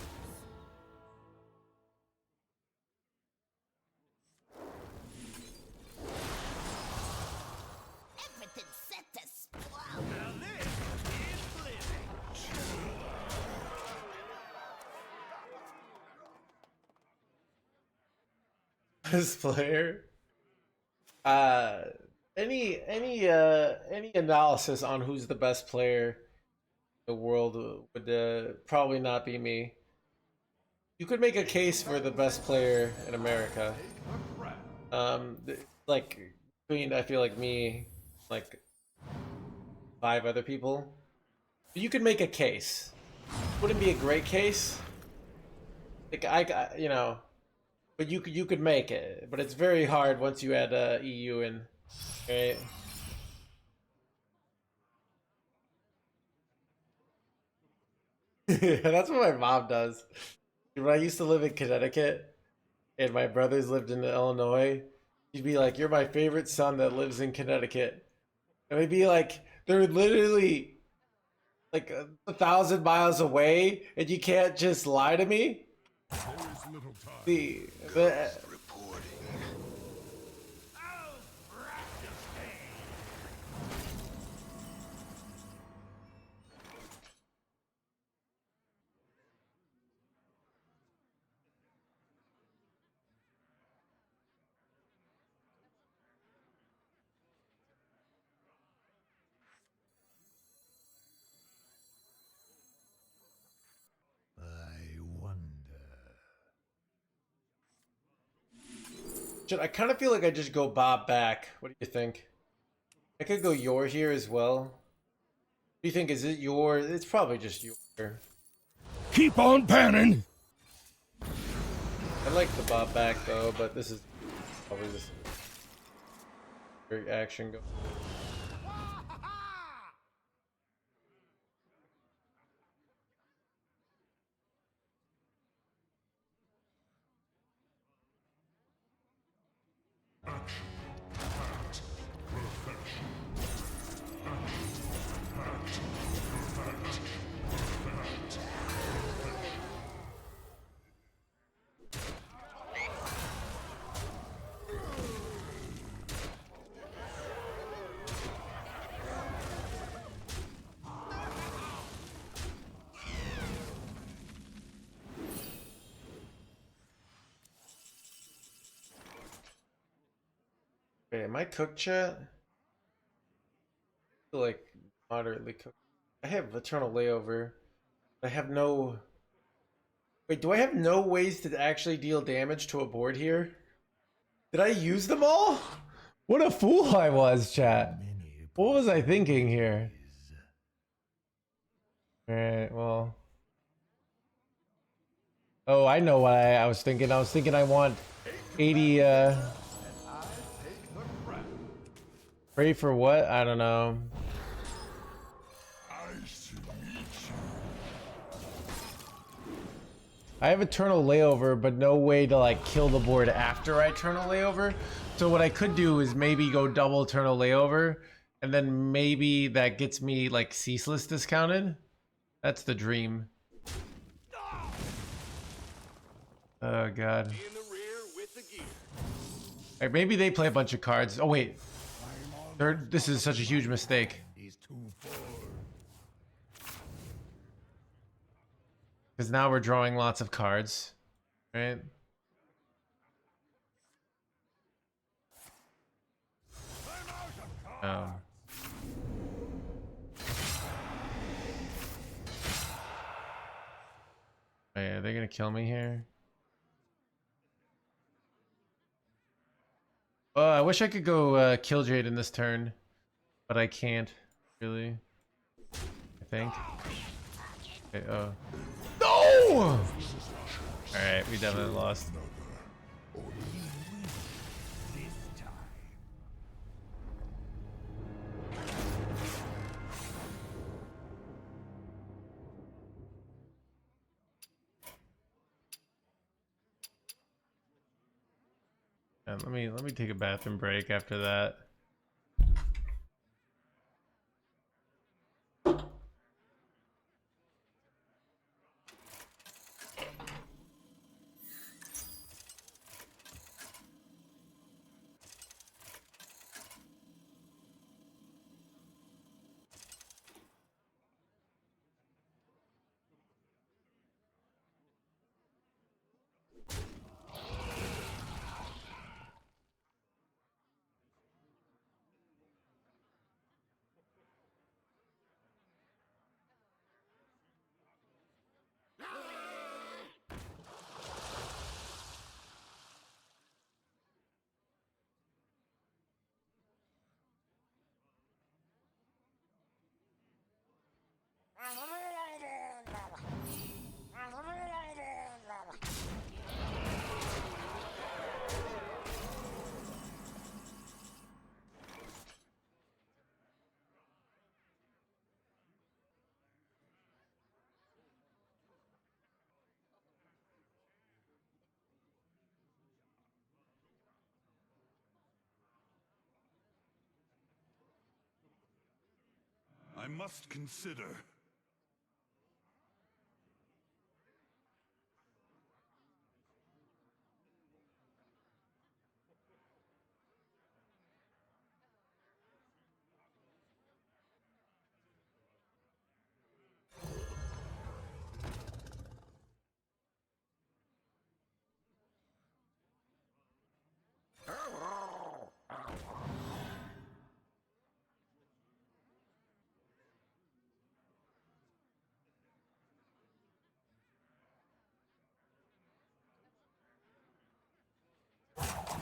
Everything's set to explode. Now this is living. This player. Any analysis on who's the best player in the world would probably not be me. You could make a case for the best player in America. Like between I feel like me, like 5 other people. But you could make a case. Wouldn't be a great case. Like you know, but you could make it. But it's very hard once you add EU in. Right? Yeah, that's what my mom does. When I used to live in Connecticut and my brothers lived in Illinois, she'd be like, "You're my favorite son that lives in Connecticut." And we'd be like, they're literally like 1,000 miles away, and you can't just lie to me. There is little time. The Oh, practice day. I wonder. I kind of feel like I just go Bob back. What do you think? I could go your here as well. What do you think? Is it your? It's probably just your. Keep on panning. I like the Bob back though, but this is probably just very action go. Wait, am I cooked, chat? feel like moderately cooked. I have eternal layover. I have no. Wait, do I have no ways to actually deal damage to a board here? Did I use them all? What a fool I was, chat. What was I thinking here? Alright, well. Oh, I know what I was thinking. I was thinking I want 80, Pray for what? I don't know. I have eternal layover, but no way to like kill the board after I eternal layover. So what I could do is maybe go double eternal layover, and then maybe that gets me like ceaseless discounted. That's the dream. Oh god. Alright, maybe they play a bunch of cards. Oh wait. This is such a huge mistake. He's too full. Because now we're drawing lots of cards. Right? Oh. Oh yeah, they're gonna kill me here. Oh, I wish I could go kill Jade in this turn, but I can't really. I think. Okay, oh. No! All right, we definitely lost. And let me take a bathroom break after that. I must consider.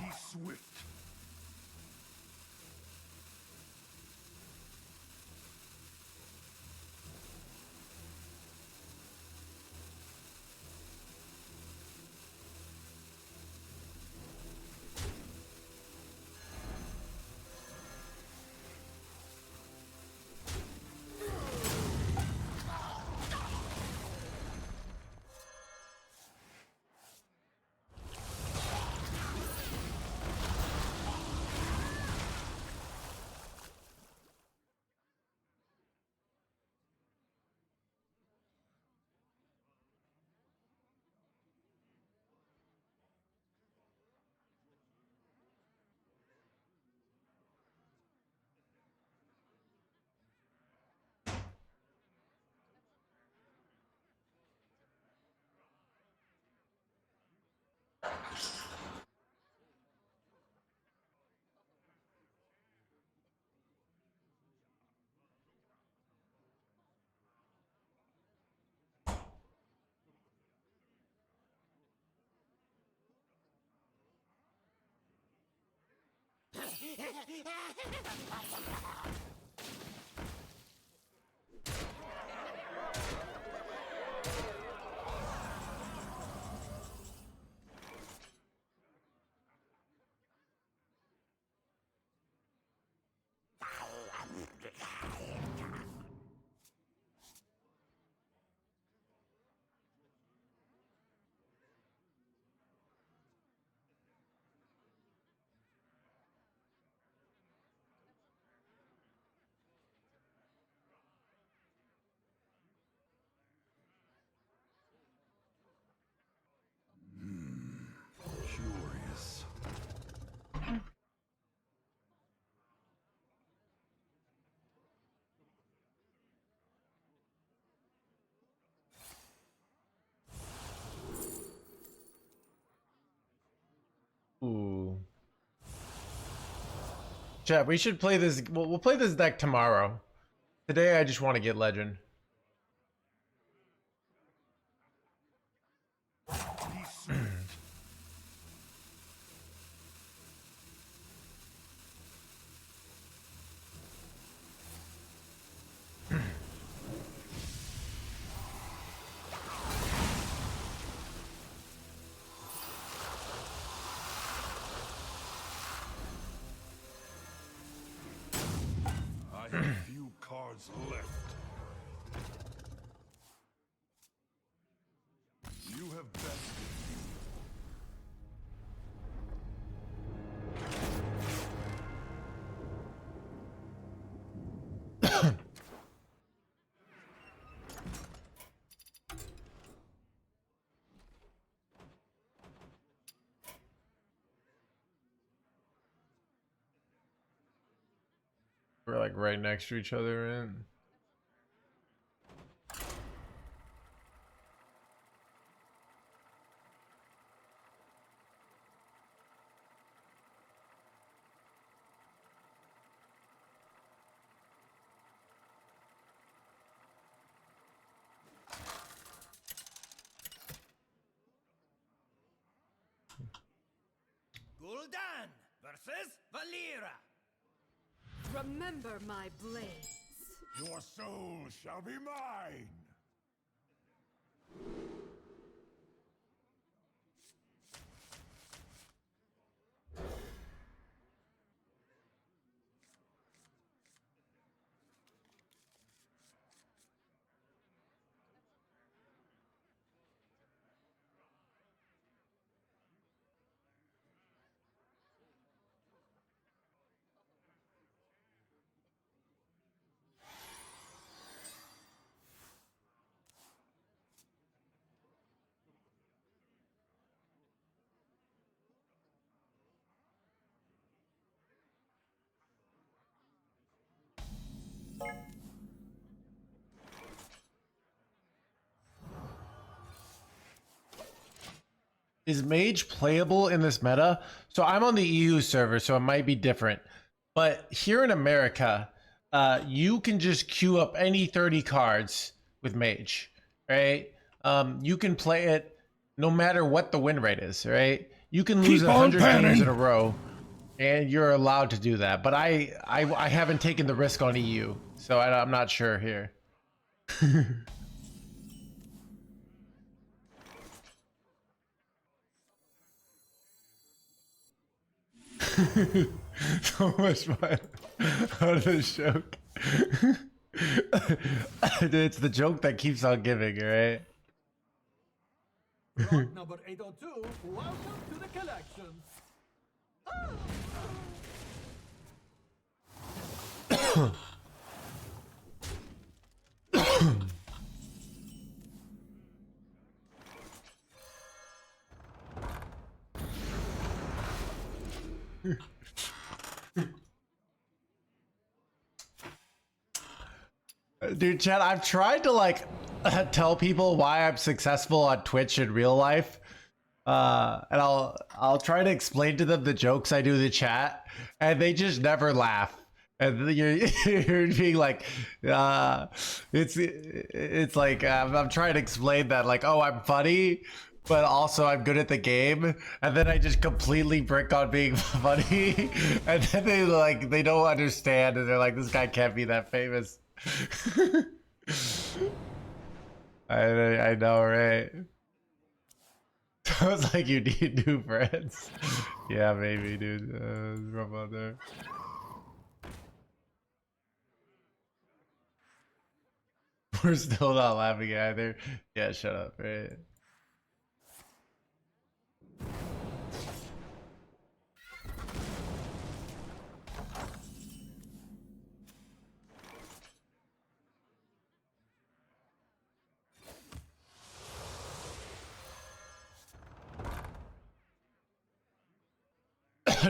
Be swift. Curious. Ooh. Chat, we should play this. We'll play this deck tomorrow. Today, I just want to get legend. Be swift. I have few cards left. You have bested me. We're like right next to each other, and Gul'dan versus Valera. Remember my blades. Your soul shall be mine. is Mage playable in this meta? So I'm on the EU server, so it might be different. But here in America, you can just queue up any 30 cards with Mage, right? You can play it no matter what the win rate is, right? You can lose Keep on 100 games panning. in a row, and you're allowed to do that. But I haven't taken the risk on EU, so I'm not sure here. So much fun out of this joke. It's the joke that keeps on giving, right? Rock number 802, welcome to the collection. Dude, Chad, I've tried to like tell people why I'm successful on Twitch in real life. And I'll try to explain to them the jokes I do in the chat, and they just never laugh. And you're being like, it's like I'm trying to explain that like, oh, I'm funny, but also I'm good at the game, and then I just completely brick on being funny, and then they don't understand, and they're like, this guy can't be that famous. I know, right? So it's like you need new friends. Yeah, maybe, dude. It's rough out there. We're still not laughing either. Yeah, shut up, right?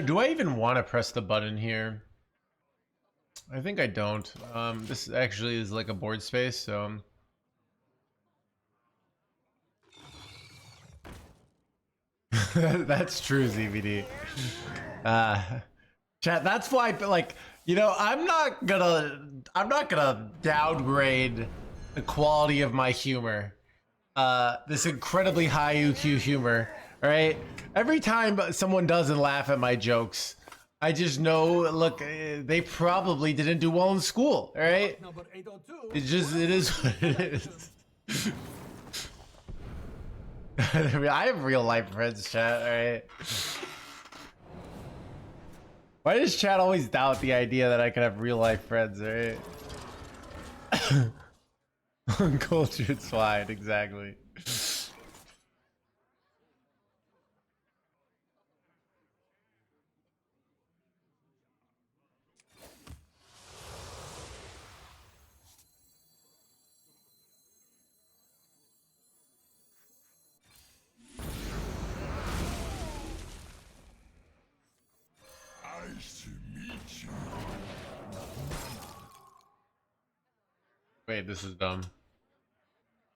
Do I even want to press the button here? I think I don't. This actually is like a board space, so... That's true, ZVD. Chat, that's why, like, you know, I'm not gonna downgrade the quality of my humor. This incredibly high UQ humor, right? Every time someone doesn't laugh at my jokes, I just know, look, they probably didn't do well in school, all right? Number 802. It is what it is. I mean, I have real life friends, chat, alright? Why does chat always doubt the idea that I can have real life friends, alright? Uncultured swine, exactly. Nice to meet you. Wait, this is dumb.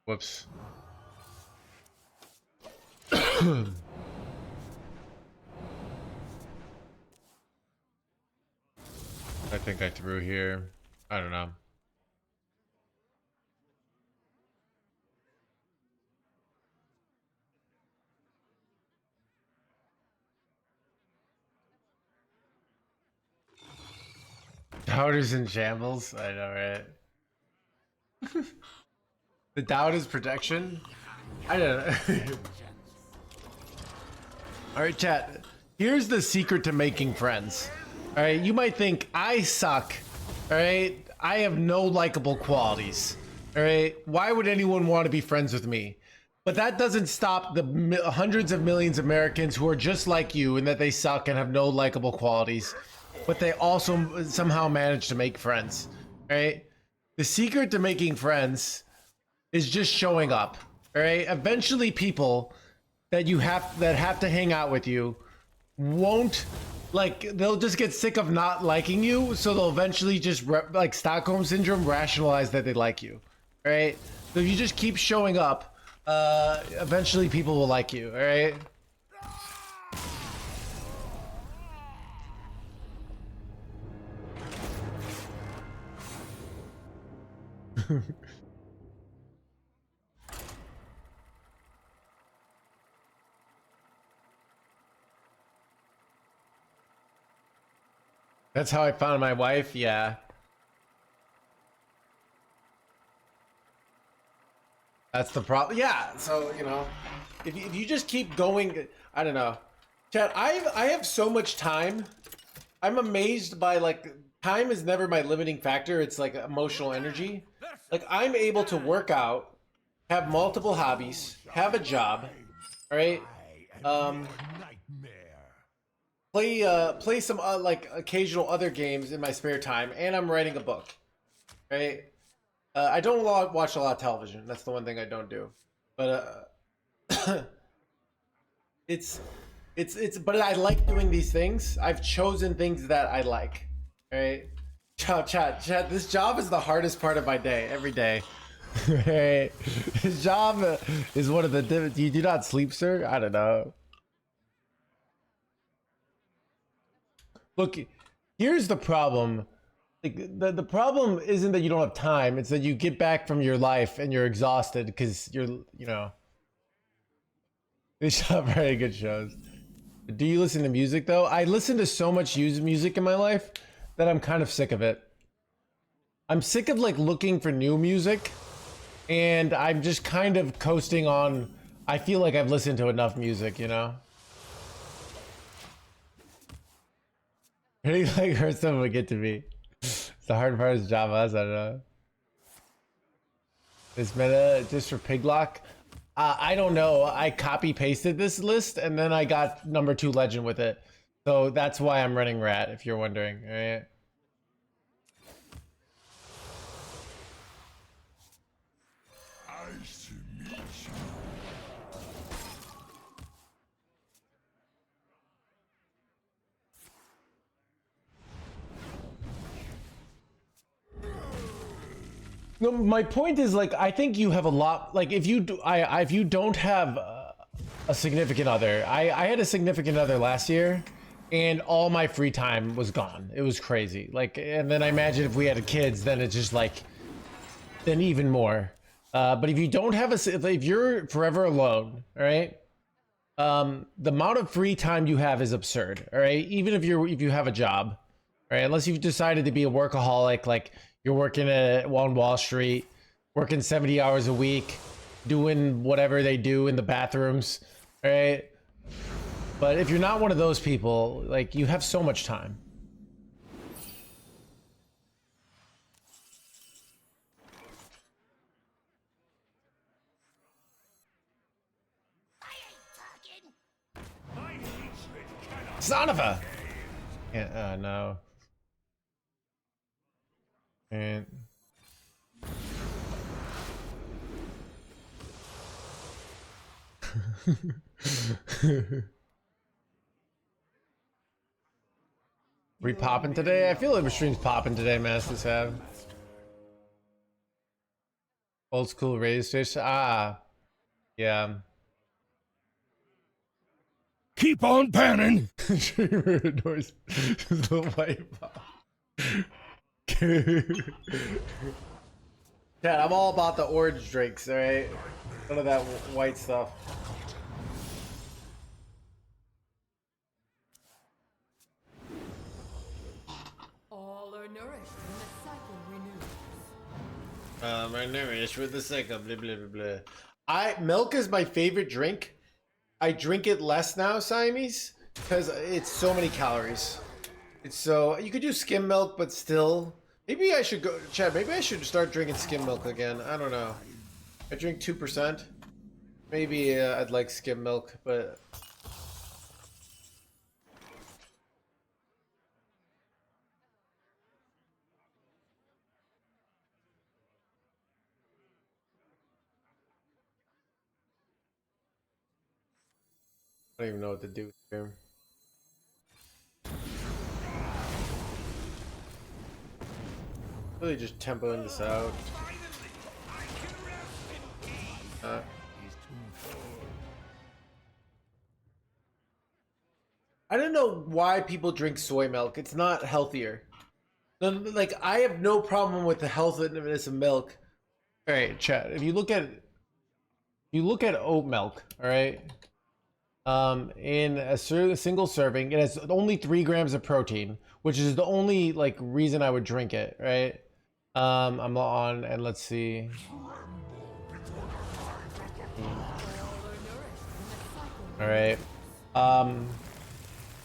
Whoops. I think I threw here. I don't know. Doubters in shambles? I know, right? The doubt is protection? I don't know. Alright, chat. Here's the secret to making friends. Alright, you might think, I suck. Alright? I have no likable qualities. Alright? Why would anyone want to be friends with me? But that doesn't stop the hundreds of millions of Americans who are just like you in that they suck and have no likable qualities. But they also somehow manage to make friends. Alright? The secret to making friends is just showing up. Alright? Eventually people that have to hang out with you won't, like, they'll just get sick of not liking you, so they'll eventually just like Stockholm syndrome rationalize that they like you. Alright? So if you just keep showing up, eventually people will like you, alright? That's how I found my wife, yeah. That's the problem. Yeah, so, you know, if you just keep going, I don't know. Chat, I have so much time. I'm amazed by, like, time is never my limiting factor. It's like emotional energy. Like, I'm able to work out, have multiple hobbies, have a job, all right? Nightmare. Play some like occasional other games in my spare time, and I'm writing a book, right? I don't watch a lot of television. That's the one thing I don't do. But it's but I like doing these things. I've chosen things that I like. Right? Chat. This job is the hardest part of my day every day. Right? This job is one of the. Do you do not sleep, sir? I don't know. Look, here's the problem. Like, the problem isn't that you don't have time. It's that you get back from your life and you're exhausted because you're, you know. It's not very good shows. Do you listen to music though? I listen to so much music in my life that I'm kind of sick of it. I'm sick of like looking for new music, and I'm just kind of coasting on. I feel like I've listened to enough music, you know. Pretty like Hearthstone would get to me. The hard part is Java. I don't know. Is meta just for Piglock? I don't know. I copy pasted this list and then I got number 2 legend with it. So that's why I'm running rat, if you're wondering. All right. Nice to meet you. No, my point is like I think you have a lot. Like if you do, if you don't have a significant other, I had a significant other last year, and all my free time was gone. It was crazy. Like, and then I imagine if we had kids, then it's just like, then even more. But if you don't have if you're forever alone, all right, the amount of free time you have is absurd. All right, even if you have a job, all right, unless you've decided to be a workaholic, like. You're working at Wall Street, working 70 hours a week, doing whatever they do in the bathrooms, right? But if you're not one of those people, like you have so much time. My hatred cannot Son of a! Yeah, no. And we popping today? I feel like our stream's popping today, Masters have. Old school radio station. Ah. Yeah. keep on panning. Dreamer adores the white pop. Chat, I'm all about the orange drinks, alright? None of that white stuff. All are nourished when the cycle renews. I'm nourished with the cycle, blah blah blah blah. Milk is my favorite drink. I drink it less now, Siamese, because it's so many calories. It's so you could do skim milk, but still. Maybe I should go, Chad. Maybe I should start drinking skim milk again. I don't know. I drink 2%. Maybe I'd like skim milk, but I don't even know what to do here. Really just tempoing this out. I don't know why people drink soy milk. It's not healthier. Like I have no problem with the healthiness of milk. All right, chat. If you look at oat milk, all right, in a single serving, it has only 3 grams of protein, which is the only like reason I would drink it, right? I'm on, and let's see. All right.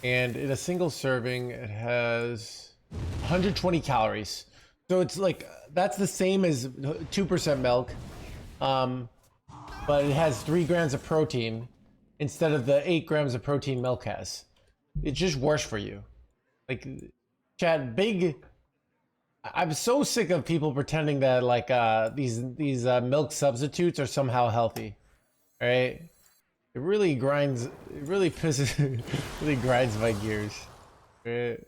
And in a single serving, it has 120 calories. So it's like, that's the same as 2% milk. But it has 3 grams of protein instead of the 8 grams of protein milk has. It's just worse for you. Like, Chad, I'm so sick of people pretending that like these milk substitutes are somehow healthy. All right? It really grinds. It really pisses. Really grinds my gears. Right?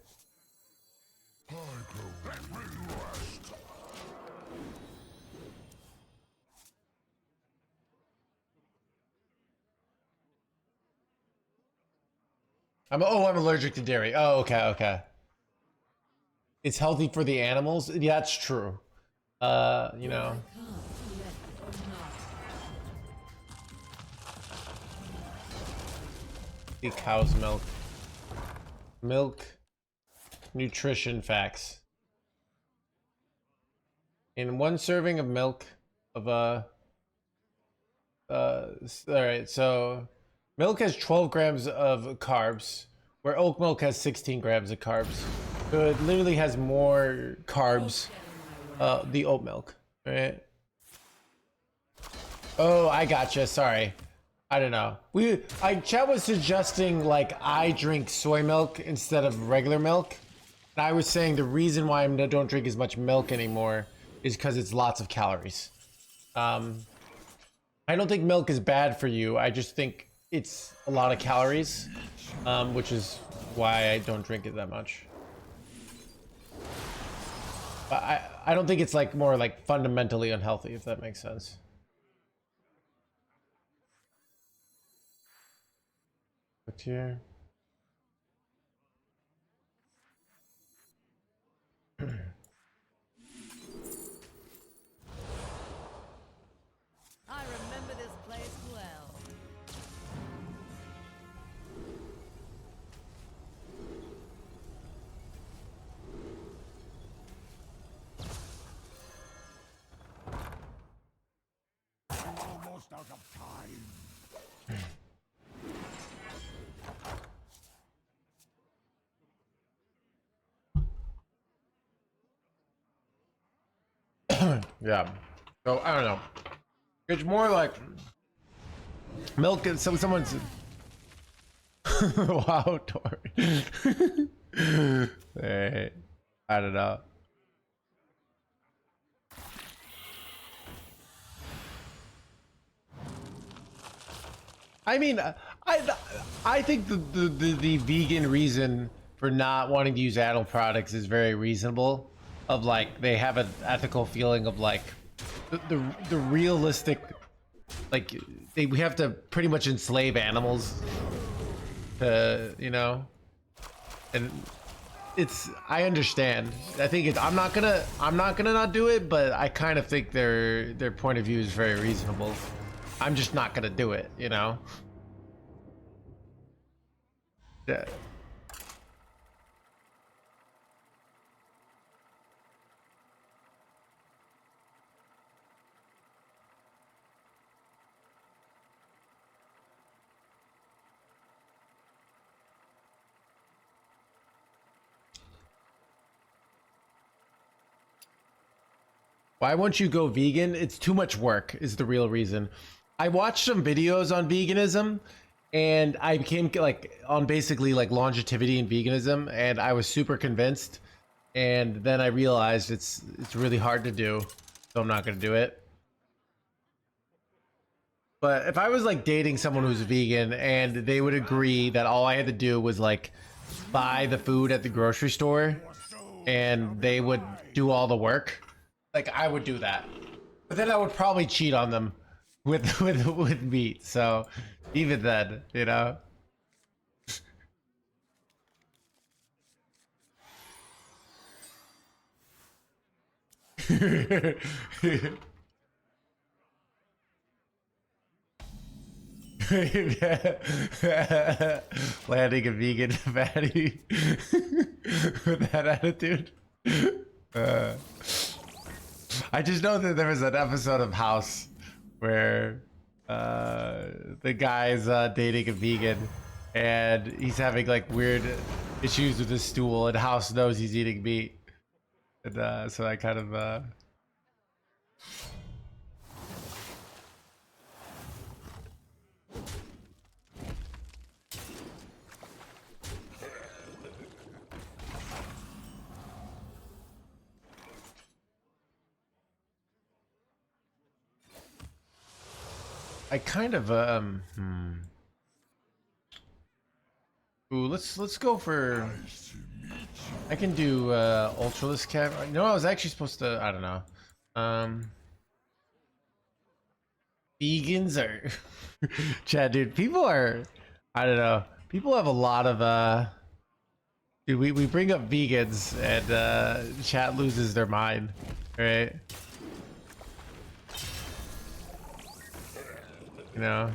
I'm allergic to dairy. Oh, okay. It's healthy for the animals. Yeah, that's true. You know. The cow's milk. Milk nutrition facts. In one serving of milk of all right, so milk has 12 grams of carbs, where oat milk has 16 grams of carbs. So it literally has more carbs, the oat milk, right? Oh, I gotcha. Sorry. I don't know. Chat was suggesting like I drink soy milk instead of regular milk. And I was saying the reason why I don't drink as much milk anymore is because it's lots of calories. I don't think milk is bad for you. I just think it's a lot of calories, which is why I don't drink it that much. But I don't think it's like more like fundamentally unhealthy, if that makes sense. What's here? I remember this place well. Almost out of time. Yeah. So I don't know. It's more like milk and someone's wow, Tori. Hey, I don't know. I mean, I think the vegan reason for not wanting to use animal products is very reasonable. Of like they have an ethical feeling of like the realistic, like we have to pretty much enslave animals to, you know, and it's, I understand. I think it's, I'm not gonna not do it, but I kind of think their point of view is very reasonable. I'm just not gonna do it, you know. Yeah. Why won't you go vegan? It's too much work is the real reason. I watched some videos on veganism and I became like on basically like longevity and veganism, and I was super convinced, and then I realized it's really hard to do, so I'm not gonna do it. But if I was like dating someone who's vegan and they would agree that all I had to do was like buy the food at the grocery store and they would do all the work, like I would do that. But then I would probably cheat on them with meat. So even then, you know. Landing a vegan fatty with that attitude. I just know that there was an episode of House where the guy's dating a vegan and he's having like weird issues with his stool, and House knows he's eating meat, and so I kind of Ooh, let's go for, I can do ultraless cap. No, I was actually supposed to, I don't know. Vegans are Chad, dude, people are, I don't know. People have a lot of dude, we bring up vegans and chat loses their mind, right? You know.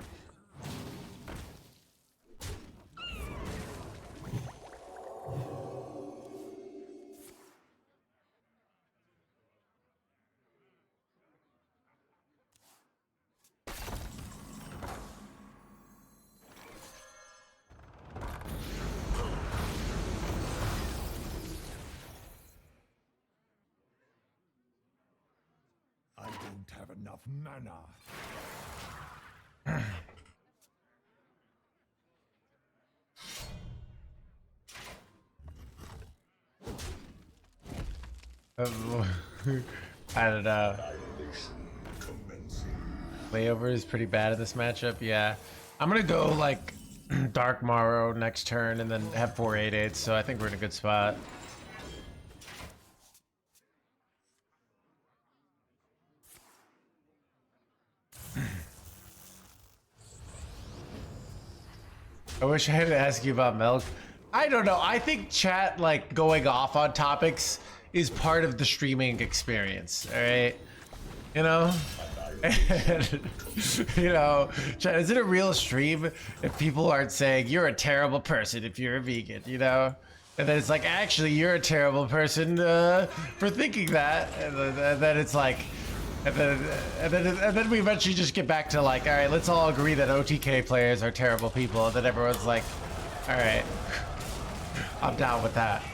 enough mana. I don't know. Layover is pretty bad in this matchup. Yeah, I'm gonna go like Dark Morrow next turn and then have 4/8/8. So I think we're in a good spot. I wish I had to ask you about milk. I don't know. I think chat like going off on topics is part of the streaming experience. All right, you know. And, you know, chat, is it a real stream if people aren't saying you're a terrible person if you're a vegan? You know, and then it's like actually you're a terrible person for thinking that, and then it's like. And then we eventually just get back to like, all right, let's all agree that OTK players are terrible people. And then everyone's like, all right, I'm down with that.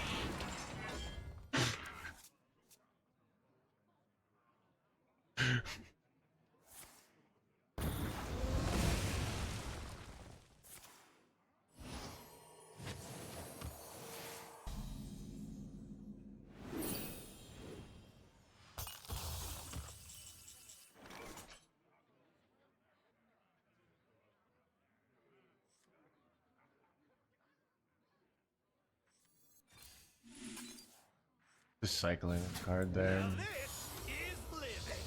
Just cycling a card there. This is living.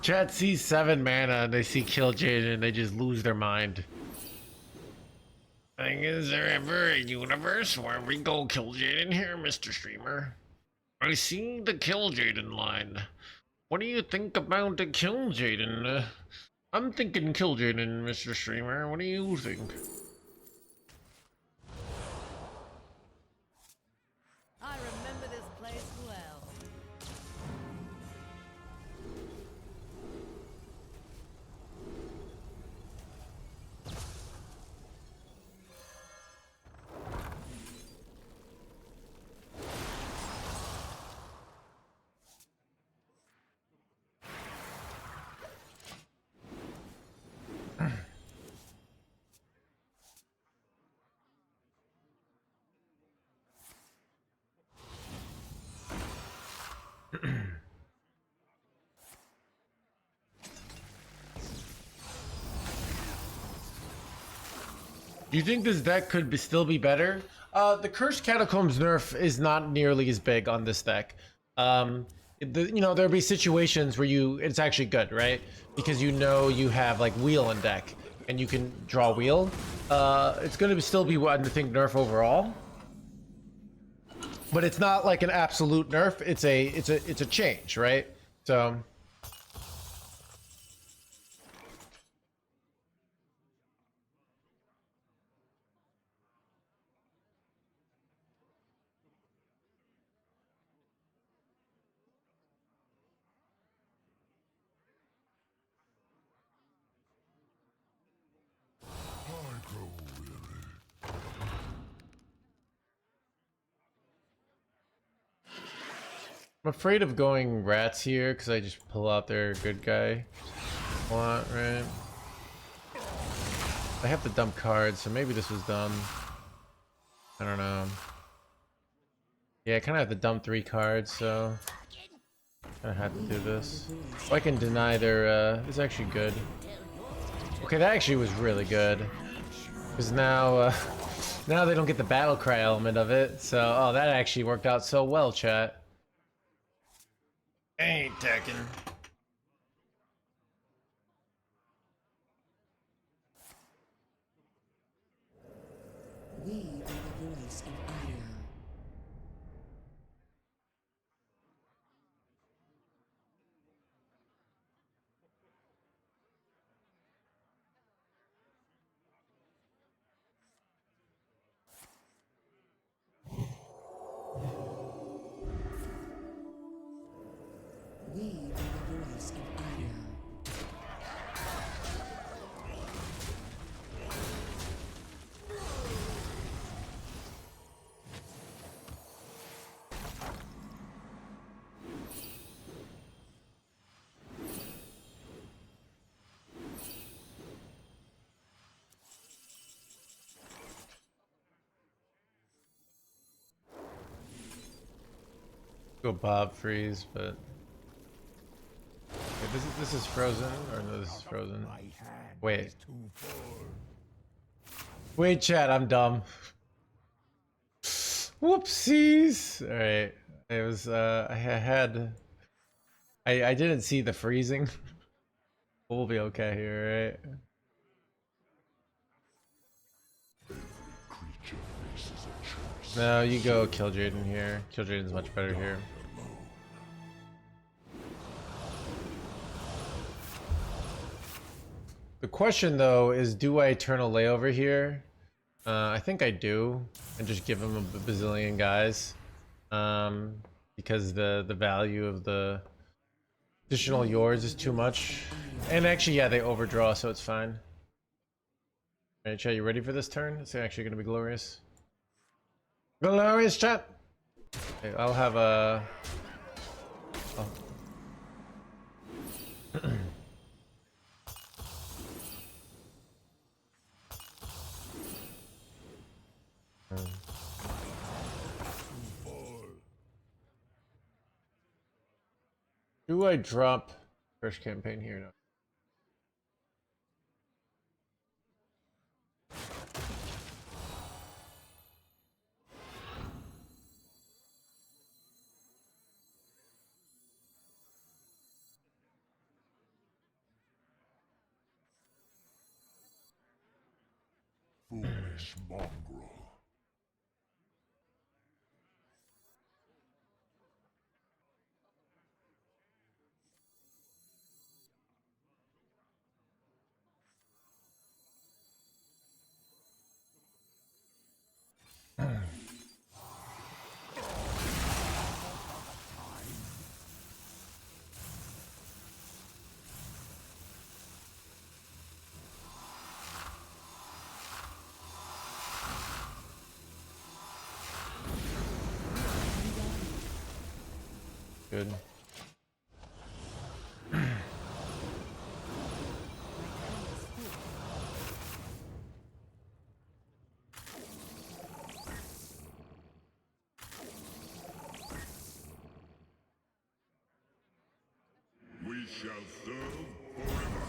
Chat sees 7 mana and they see Kill Jaden and they just lose their mind. Is there ever a universe where we go Kill Jaden here, Mr. Streamer? I see the Kill Jaden line. What do you think about the Kill Jaden? I'm thinking Kill Jaden, Mr. Streamer. What do you think? I remember this place well. Do you think this deck could still be better? The Cursed Catacombs nerf is not nearly as big on this deck. You know, there'll be situations where it's actually good, right? Because you know you have like wheel in deck and you can draw wheel. It's going to still be, I think, nerf overall. But it's not like an absolute nerf. It's a change, right? So. I'm afraid of going rats here because I just pull out their good guy a lot, right? I have to dump cards, so maybe this was dumb. I don't know. Yeah, I kind of have to dump 3 cards, so I have to do this. Oh, I can deny their. It's actually good. Okay, that actually was really good because now, now they don't get the battle cry element of it. So, oh, that actually worked out so well, chat. Ain't teching. We are voice of Aya. We are the voice of Aya. Go Bob freeze, but wait, this is frozen, or no, this is frozen. My hand Wait. is too full. Wait, chat, I'm dumb. Whoopsies. All right, it was I didn't see the freezing. We'll be okay here, right? Creature faces a choice. No, you go kill Jaden here. Kill Jaden's much better here. The question though is, do I Eternal Layover here? I think I do, and just give him a bazillion guys, because the value of the additional yours is too much. And actually, yeah, they overdraw, so it's fine. Alright, chat, you ready for this turn? It's actually gonna be glorious. Glorious, chat! Okay, I'll have a... Oh. Do I drop first campaign here? No. Foolish mongrel. Good. We shall serve forever.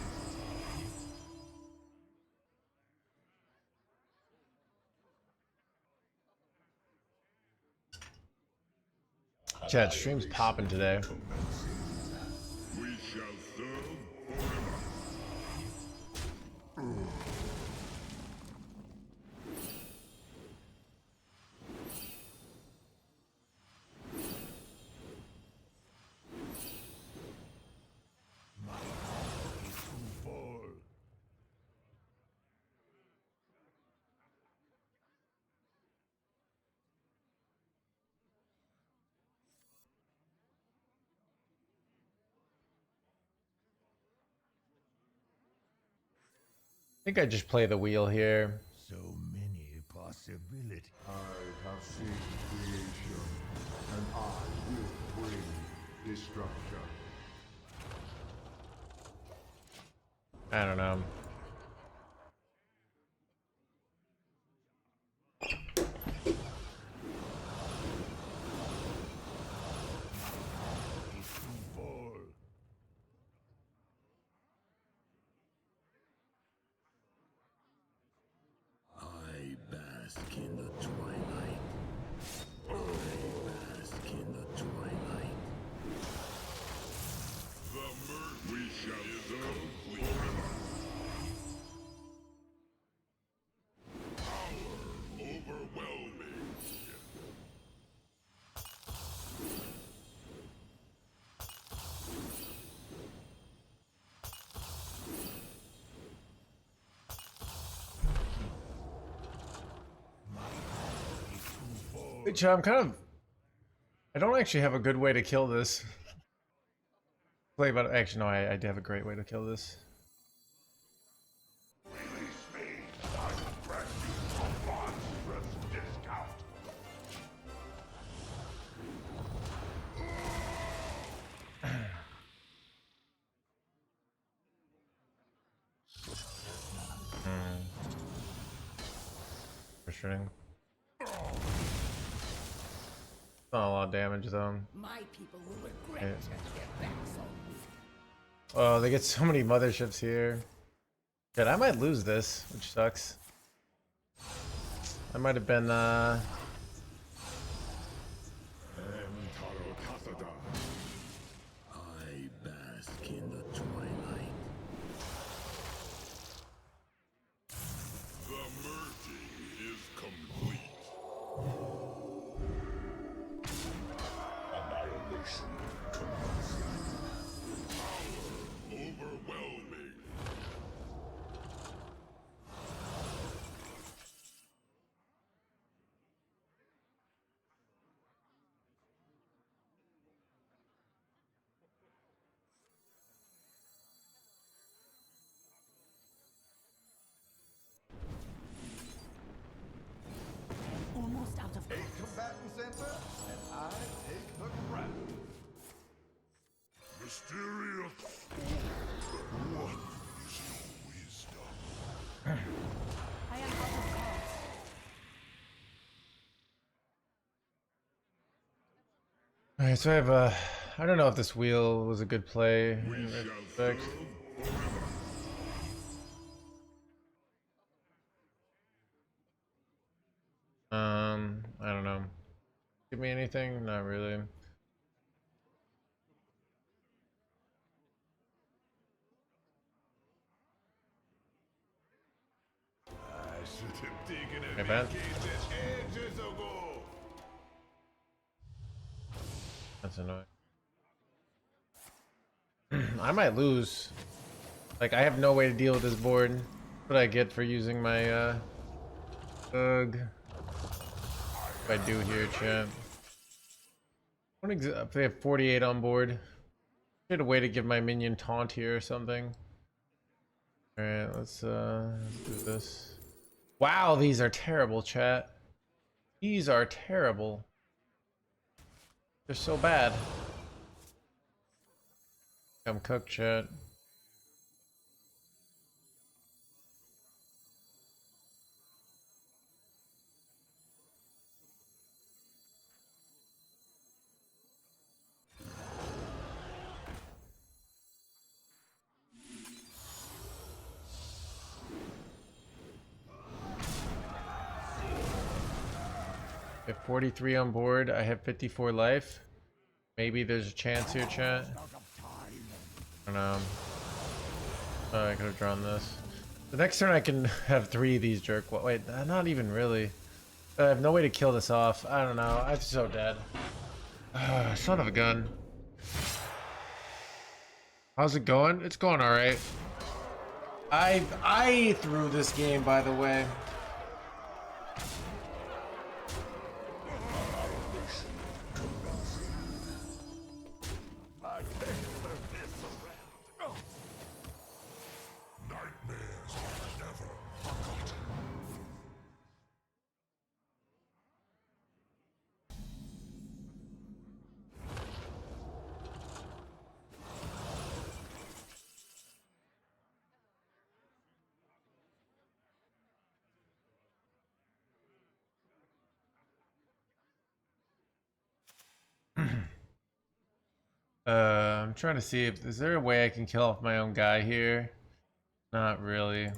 Chat, stream's popping today. We shall serve forever. My hand is too full. I think I just play the wheel here. So many possibilities. I have seen creation, and I will bring destruction. I don't know. Is too full. I bask in the twilight. I bask in the twilight. The mirth we shall serve forever. Which I'm kind of. I don't actually have a good way to kill this. Play, but actually, no, I do have a great way to kill this. Release me. I will grant you a monstrous discount. Frustrating. Not a lot of damage though. My people will regret Yeah. their backs on me. Oh, they get so many motherships here. Shit, I might lose this, which sucks. I might have been I bask in the twilight. The merging is complete. Annihilation commences. Power overwhelming. Almost out of Combatant center, and I take the ground. Mysterious. What is your wisdom? I am out of cards. Alright, so I have I don't know if this wheel was a good play in retrospect. I don't know. Give me anything? Not really. I should have taken a Hey, man. vacation ages ago. That's annoying. I might lose. Like, I have no way to deal with this board. That's what I get for using my, Ugh. If I do here, chat. If they have 48 on board. Get a way to give my minion taunt here or something. Alright, let's do this. Wow, these are terrible, chat. These are terrible. They're so bad. I'm cooked, chat. I have 43 on board. I have 54 life. Maybe there's a chance here, chat. I don't know. I could have drawn this. The next turn I can have 3 of these jerk. Wait, not even really. I have no way to kill this off. I don't know. I'm so dead. Son of a gun. How's it going? It's going all right. I threw this game, by the way. Nightmares are never forgotten. I'm trying to see if is there a way I can kill off my own guy here. Not really. I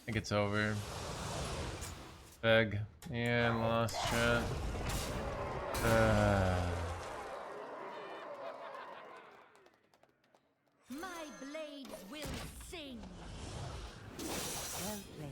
think it's over. Beg. And lost chat. My blade will sing. Well played.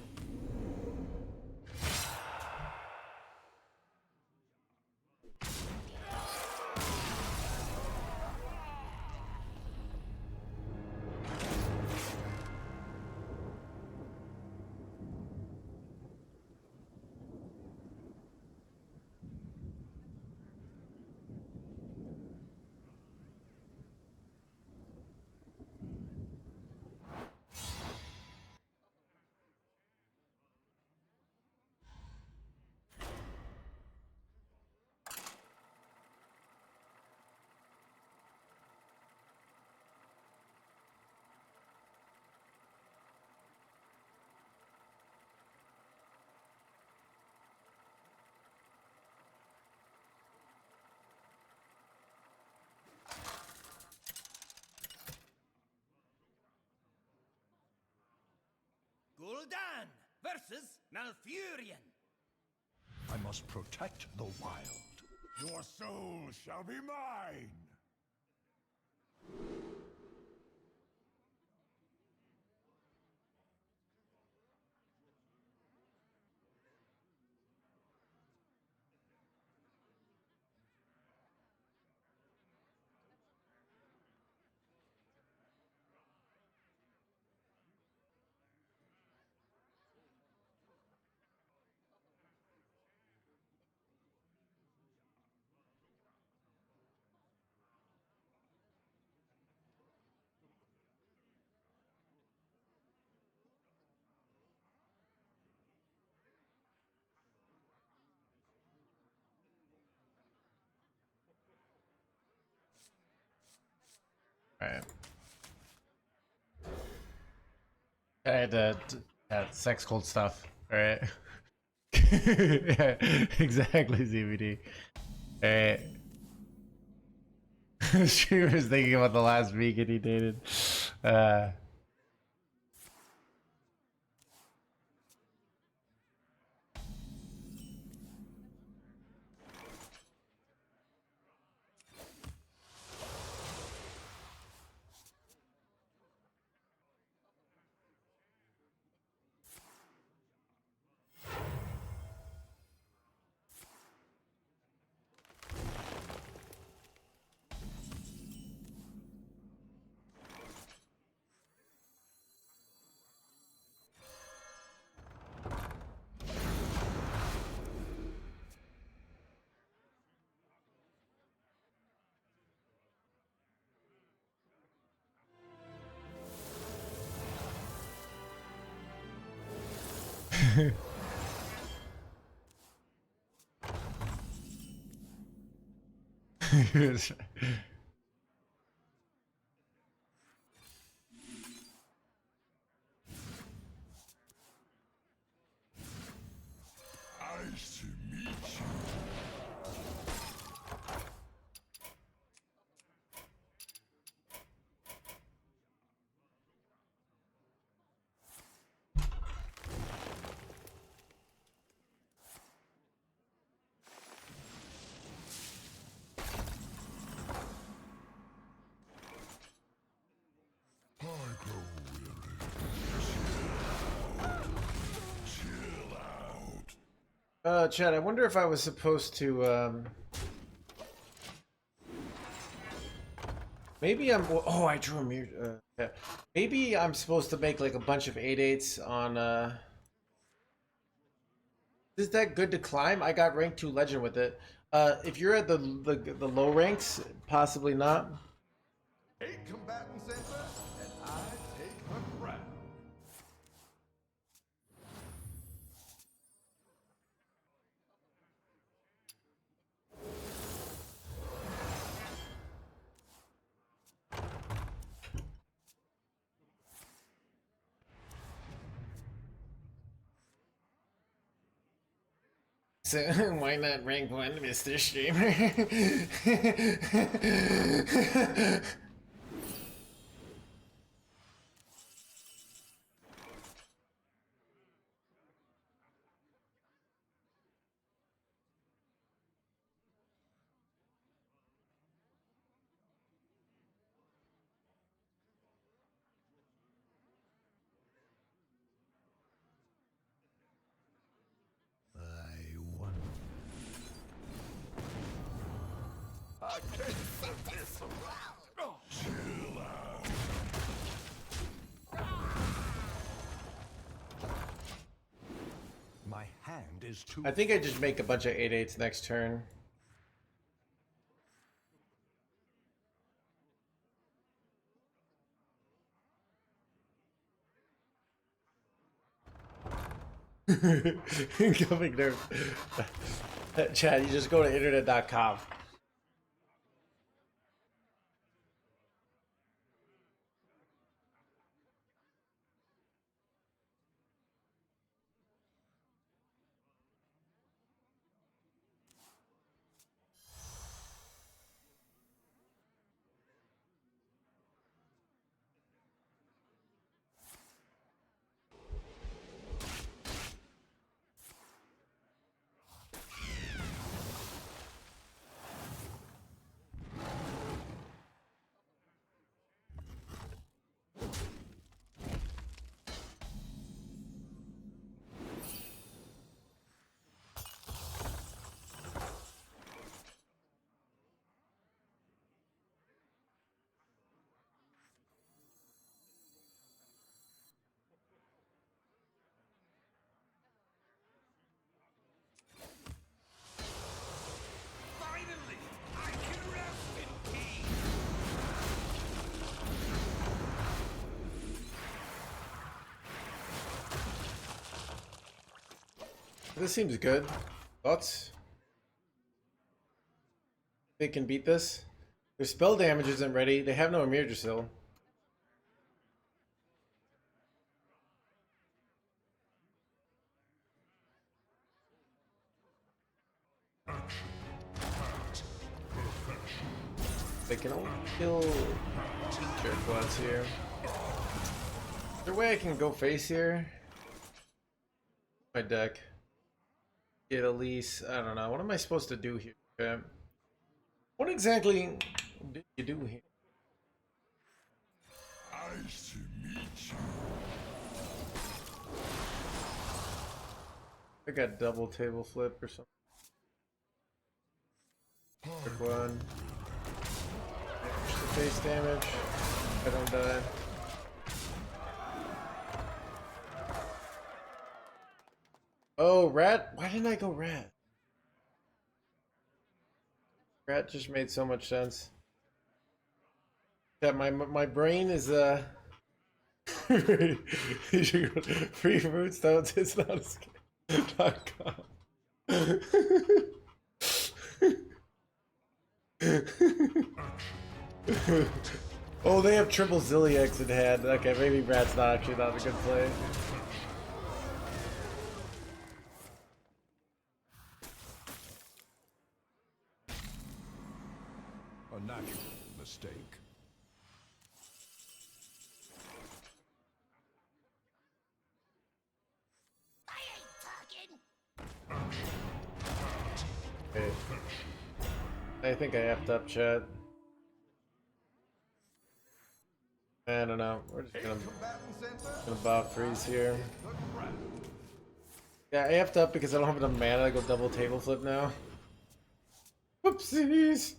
versus Malfurion. I must protect the wild. Your soul shall be mine. Alright. I had to sex cult stuff. Alright. Yeah, exactly, CBD. Alright. Streamer's thinking about the last vegan he dated. Nice to meet you. I grow weary. Chill out. Chad, I wonder if I was supposed to, maybe I'm, oh, I drew a mirror, yeah. Maybe I'm supposed to make like a bunch of 8/8s on, is that good to climb? I got rank 2 legend with it. If you're at the low ranks, possibly not. 8 combatants enter, and I take the crown. So, why not rank 1, Mr. Streamer? I wonder. I can't set this around. Chill out. My hand is too. I think I just make a bunch of 8/8s next turn. Coming there. Chad, you just go to internet.com. This seems good. Thoughts? They can beat this. Their spell damage isn't ready. They have no Emir still. They can only kill jerkwads here. Is there a way I can go face here? My deck. Get at least, I don't know. What am I supposed to do here? Okay. What exactly do you do here? Nice to meet you. I got double table flip or something. Quick one. Push the face damage. I don't die. Oh, rat? Why didn't I go rat? Rat just made so much sense. Yeah, my brain is free fruits. Don't. It's not a scam.com. Oh, they have triple Zilliax in hand. Okay, maybe rat's not actually not a good play. A natural mistake. I ain't talking. Okay. I think I effed up, chat. I don't know. We're just gonna bot freeze here. Yeah, I effed up because I don't have enough mana to go double table flip now. Whoopsies!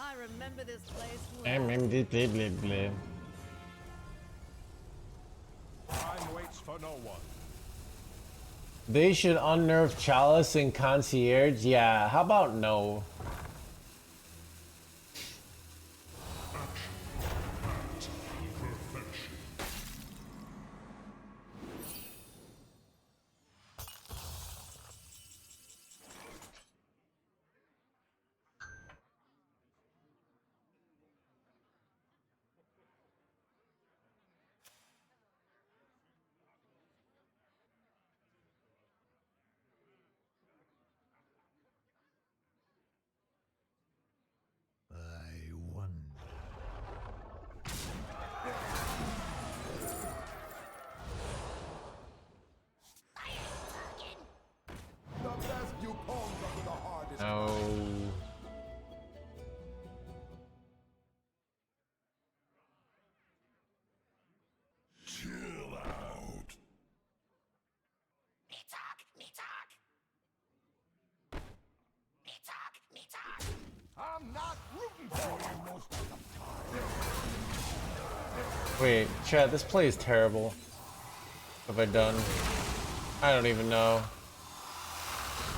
I remember this place well. Time waits for no one. They should unnerf Chalice and Concierge. Yeah, how about no? I wonder. The best you comes under the hardest. No. Chill out. Me talk, me talk. Me talk, me talk. I'm not rooting for you most of the time. Wait, chat, this play is terrible. What have I done? I don't even know.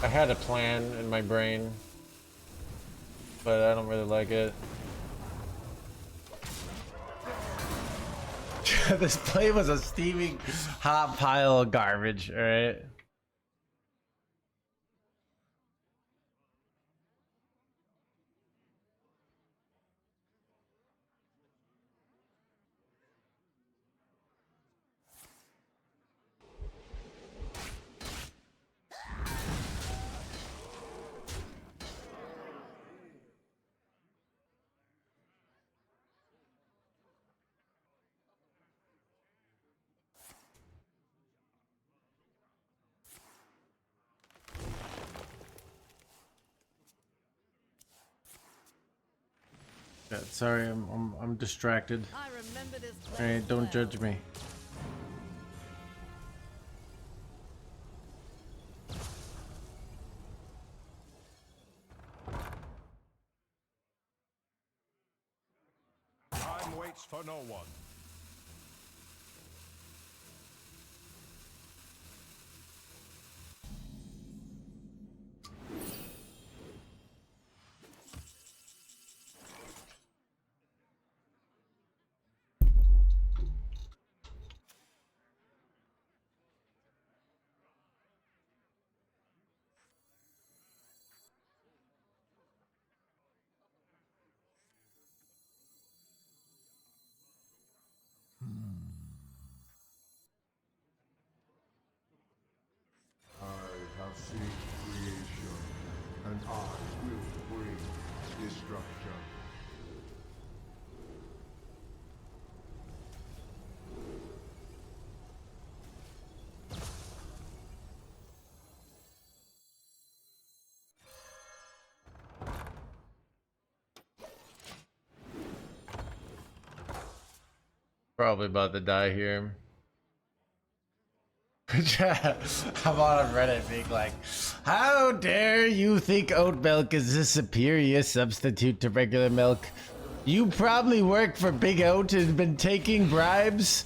I had a plan in my brain, but I don't really like it. This play was a steaming hot pile of garbage, alright? Yeah, sorry, I'm distracted. I remember this All place right, don't well. judge me. Time waits for no one. I have seen creation, and I will bring destruction. Probably about to die here. I'm on Reddit being like, how dare you think oat milk is a superior substitute to regular milk? You probably work for Big Oat and been taking bribes,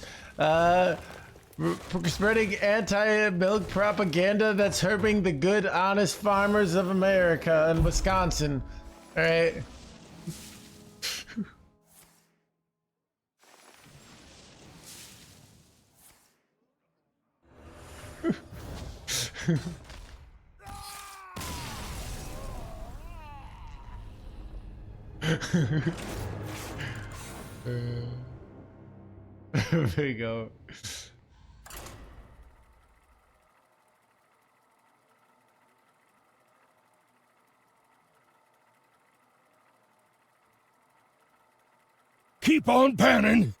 spreading anti-milk propaganda that's hurting the good, honest farmers of America and Wisconsin. All right. There you go. Keep on panning.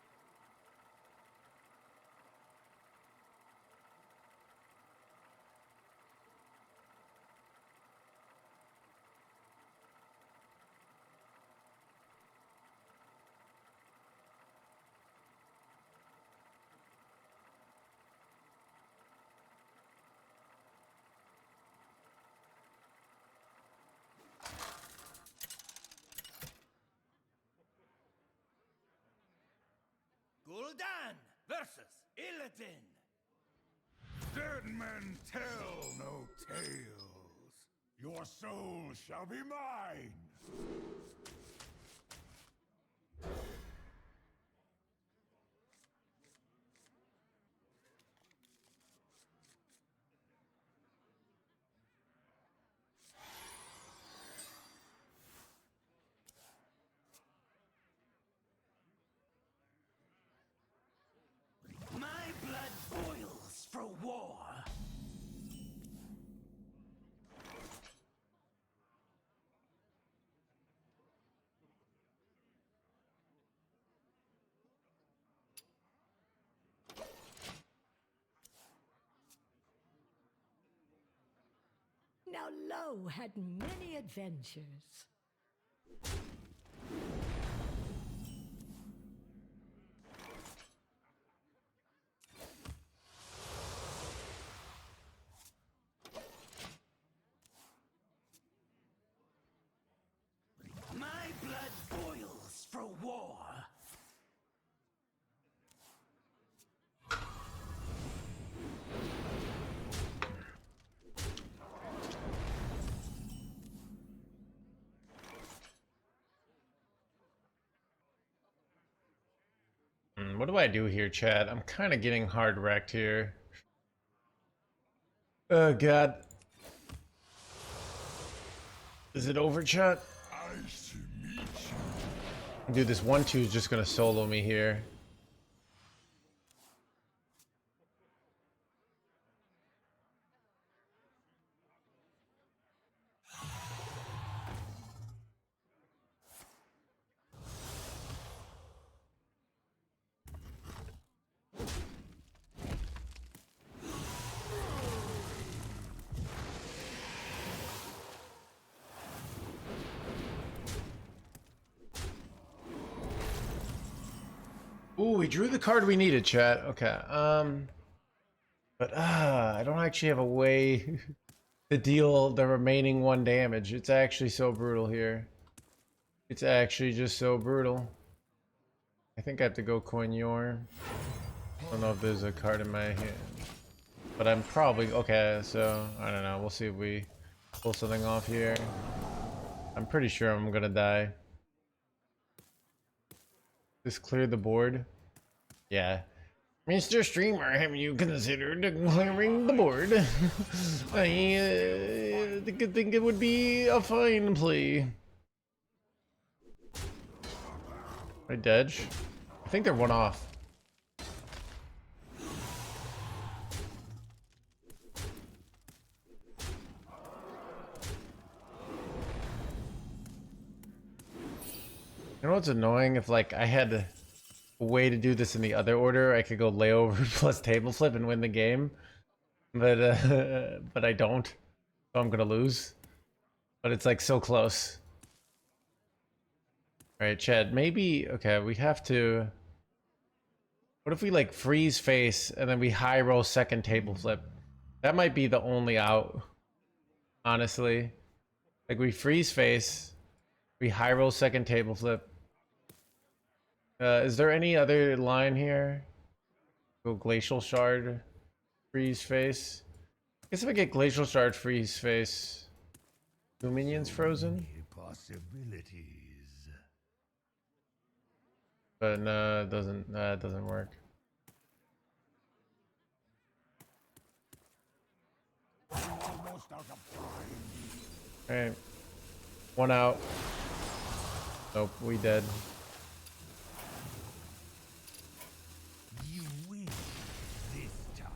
Gul'dan versus Illidan. Dead men tell no tales. Your soul shall be mine. My blood boils for war. Now Lo had many adventures. My blood boils for war. What do I do here, Chad? I'm kind of getting hard wrecked here. Oh, God. Is it over, chat? Nice to meet you. Dude, this 1-2 is just gonna solo me here. Ooh, we drew the card we needed, chat. Okay. But I don't actually have a way to deal the remaining 1 damage. It's actually so brutal here. It's actually just so brutal. I think I have to go Coignor. I don't know if there's a card in my hand. But I'm probably okay, so I don't know. We'll see if we pull something off here. I'm pretty sure I'm gonna die. Just clear the board. Yeah. Mr. Streamer, have you considered clearing the board? I think it would be a fine play. Right, Dedge? I think they're 1 off. You know what's annoying? If like I had a way to do this in the other order, I could go layover plus table flip and win the game. But but I don't. So I'm gonna lose. But it's like so close. Alright, Chad, maybe okay, we have to. What if we like freeze face and then we high roll second table flip? That might be the only out. Honestly. Like we freeze face, we high roll second table flip. Is there any other line here? Go glacial shard, freeze face. I guess if I get glacial shard, freeze face, 2 minions frozen. Possibilities. But no, it doesn't. It doesn't work. Almost out of time. All right, 1 out. Nope, we dead. You win this time.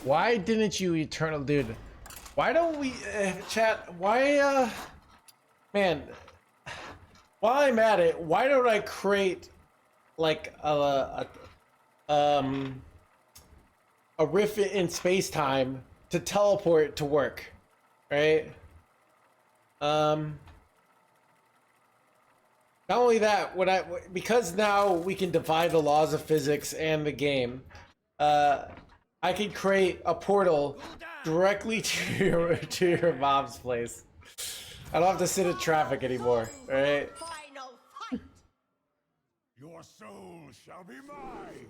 Why didn't you eternal, dude? Why don't we chat? Why man? While I'm at it, why don't I create like a riff in space time to teleport to work, right? Not only that, because now we can defy the laws of physics and the game, I could create a portal directly to your mom's place. I don't have to sit in traffic anymore, right? Final fight! Your soul shall be mine.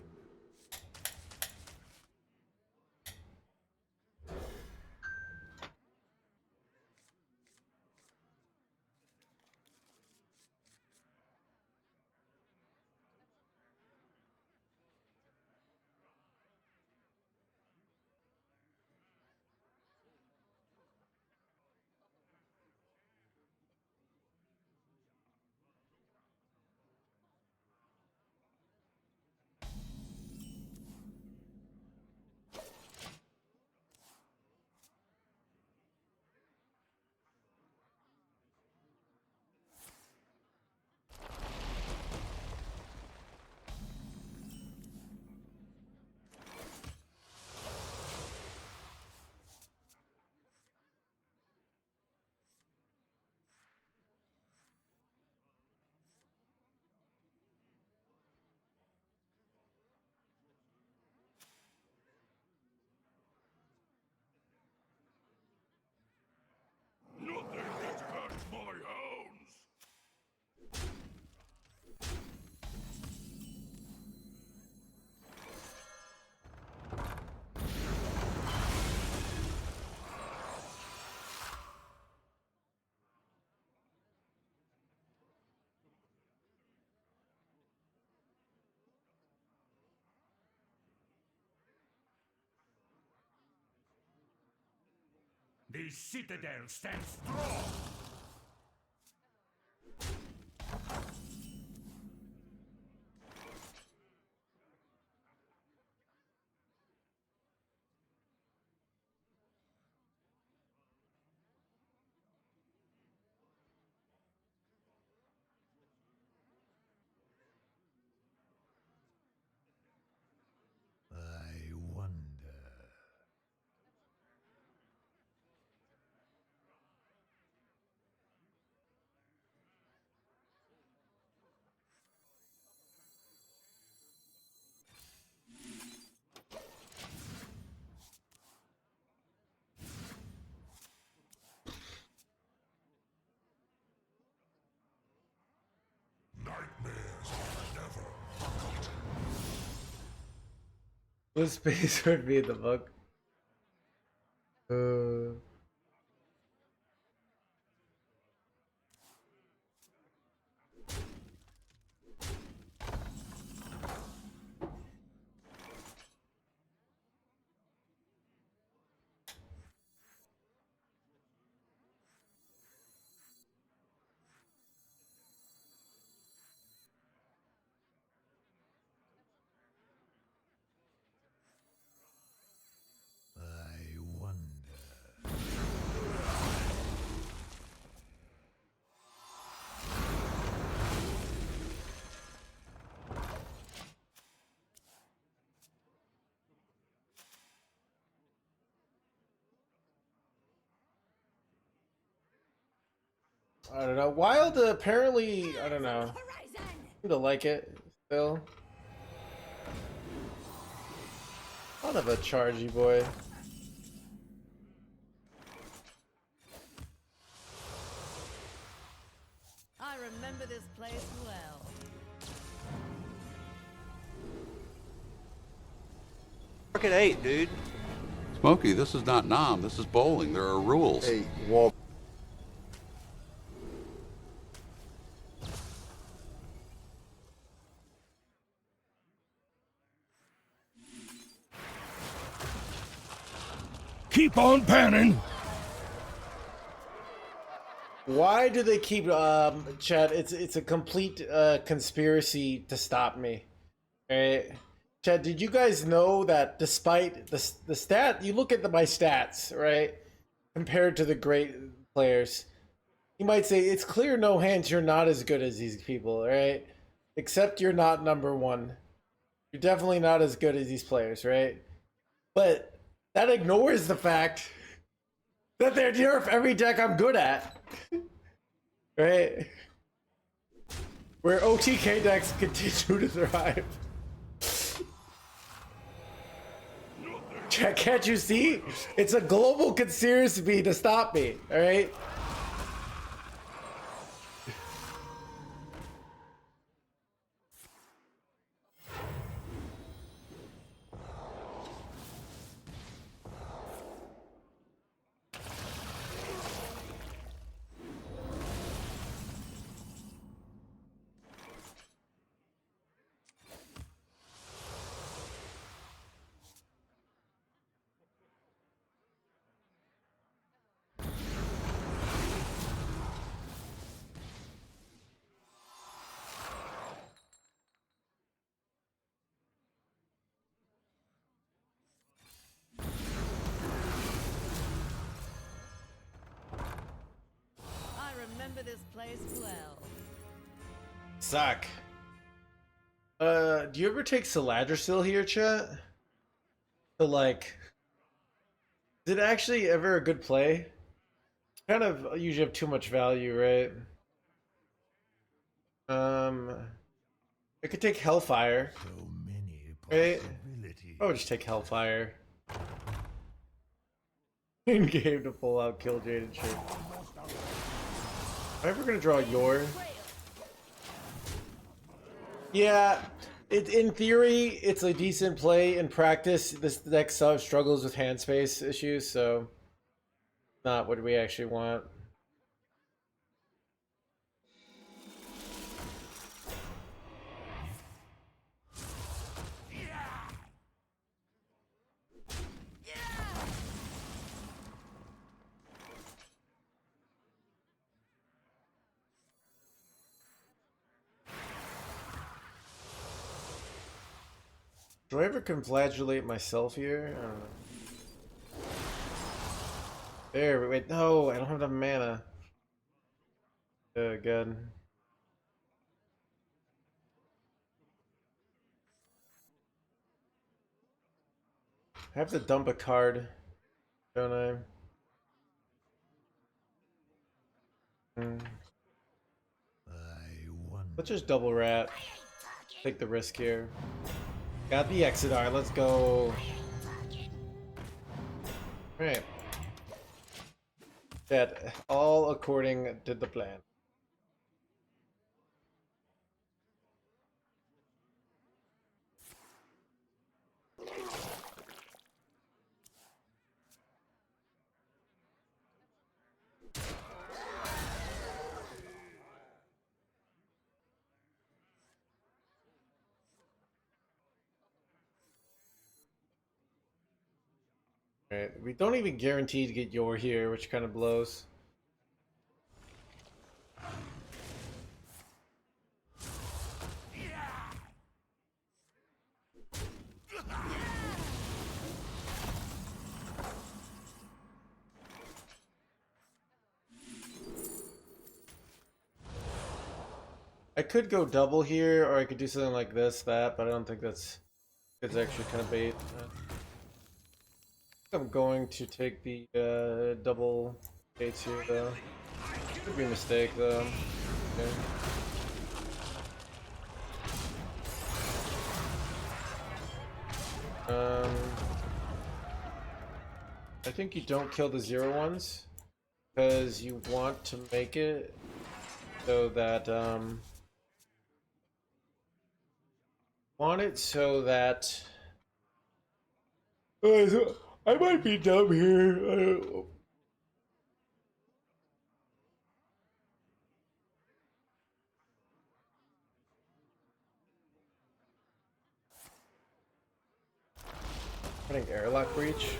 Nothing gets past my hounds. The citadel stands strong. I wonder. What space would be in the book? I wonder. I don't know. Wild apparently, I don't know. Seem to like it still. Son of a chargy boy. I remember this place well. Market 8, dude. Smokey, this is not Nom. This is bowling. There are rules. Hey, Walt. Keep on panning. Why do they keep Chad? It's a complete conspiracy to stop me. Right? Chad, did you guys know that despite the stat, you look at my stats, right? Compared to the great players, you might say it's clear no hands you're not as good as these people, right? Except you're not number one. You're definitely not as good as these players, right? But that ignores the fact that they nerf every deck I'm good at. Right? Where OTK decks continue to thrive. Can't you see? It's a global conspiracy to stop me, alright? I remember this place well. Suck. Do you ever take Saladrisil here, chat? So like, is it actually ever a good play? Kind of usually have too much value, right? I could take Hellfire. So many Right. possibilities. I would just take Hellfire. In game to pull out Kill Jade and shit. Am I ever gonna draw Yor? Yeah, in theory, it's a decent play. In practice, this deck struggles with hand space issues, so not what we actually want. Do I ever congratulate myself here? I don't know. There, wait, no, I don't have the mana. Good. I have to dump a card, don't I? I wonder. Let's just double rat. Take the risk here. Got the Exodar, let's go. Alright. That all according to the plan. Right, we don't even guarantee to get your here, which kind of blows. I could go double here, or I could do something like this, that, but I don't think that's it's actually kind of bait. I'm going to take the double baits here, though. Could be a mistake, though. Okay. I think you don't kill the 0-1s because you want to make it so that I might be dumb here. I don't know. Getting airlock breach.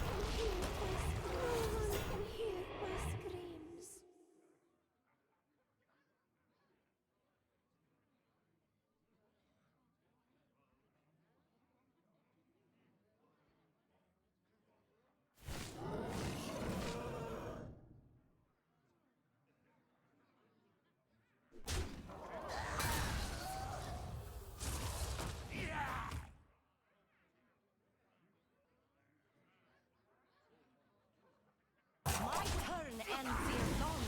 My turn ends here long.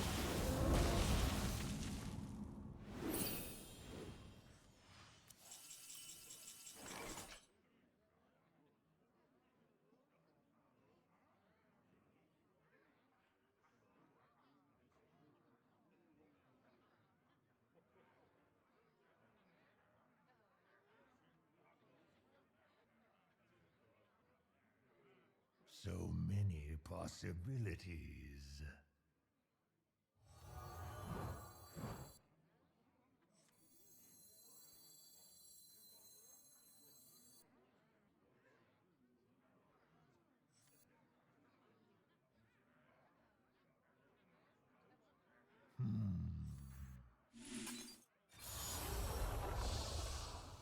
So many possibilities.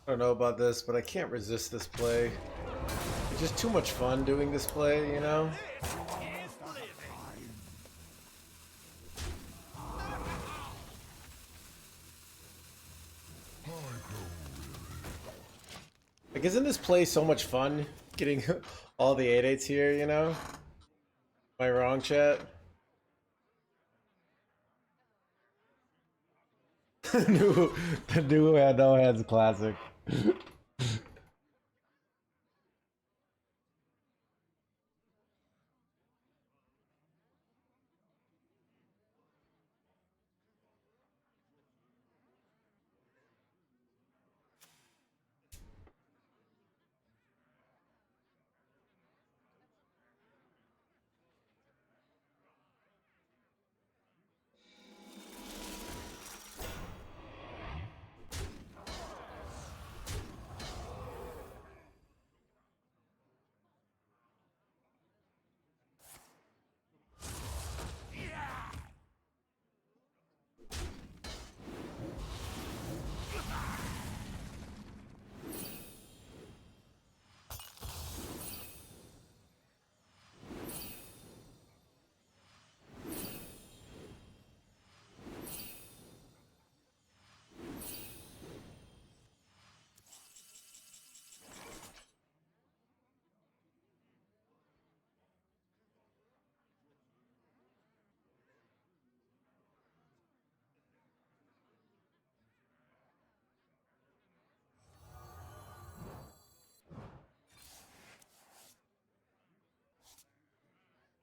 I don't know about this, but I can't resist this play. It's just too much fun doing this play, you know? Like, isn't this play so much fun? Getting all the 8/8s here, you know? Am I wrong, chat? the new No Hands classic.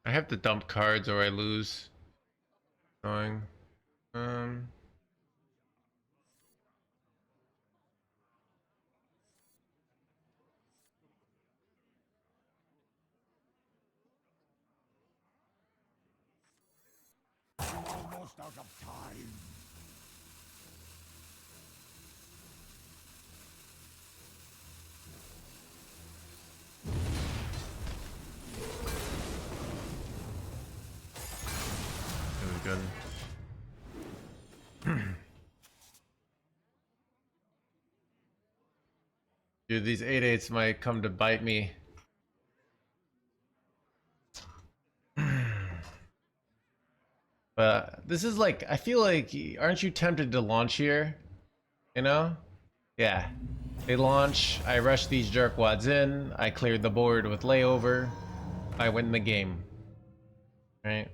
I have to dump cards or I lose. Going. Almost out of time. Dude, these 8/8s might come to bite me. But this is like, I feel like, aren't you tempted to launch here? You know? Yeah. They launch, I rush these jerkwads in, I cleared the board with layover, I win the game. Right?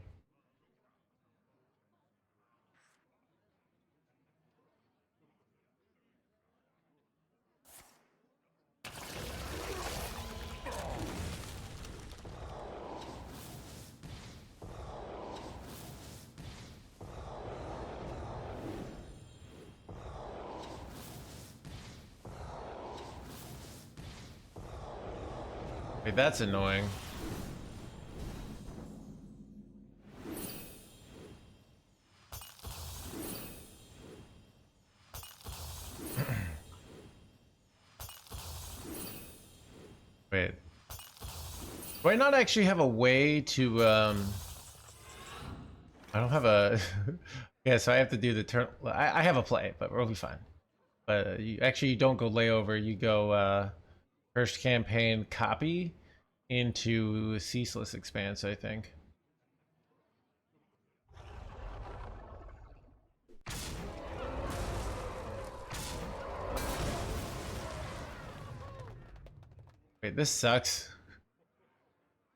Wait, that's annoying. Wait. Do I not actually have a way to, I don't have a... Yeah, so I have to do the turn... I have a play, but we'll be fine. But you don't go layover, you go, first campaign copy into Ceaseless Expanse, I think. Wait, this sucks.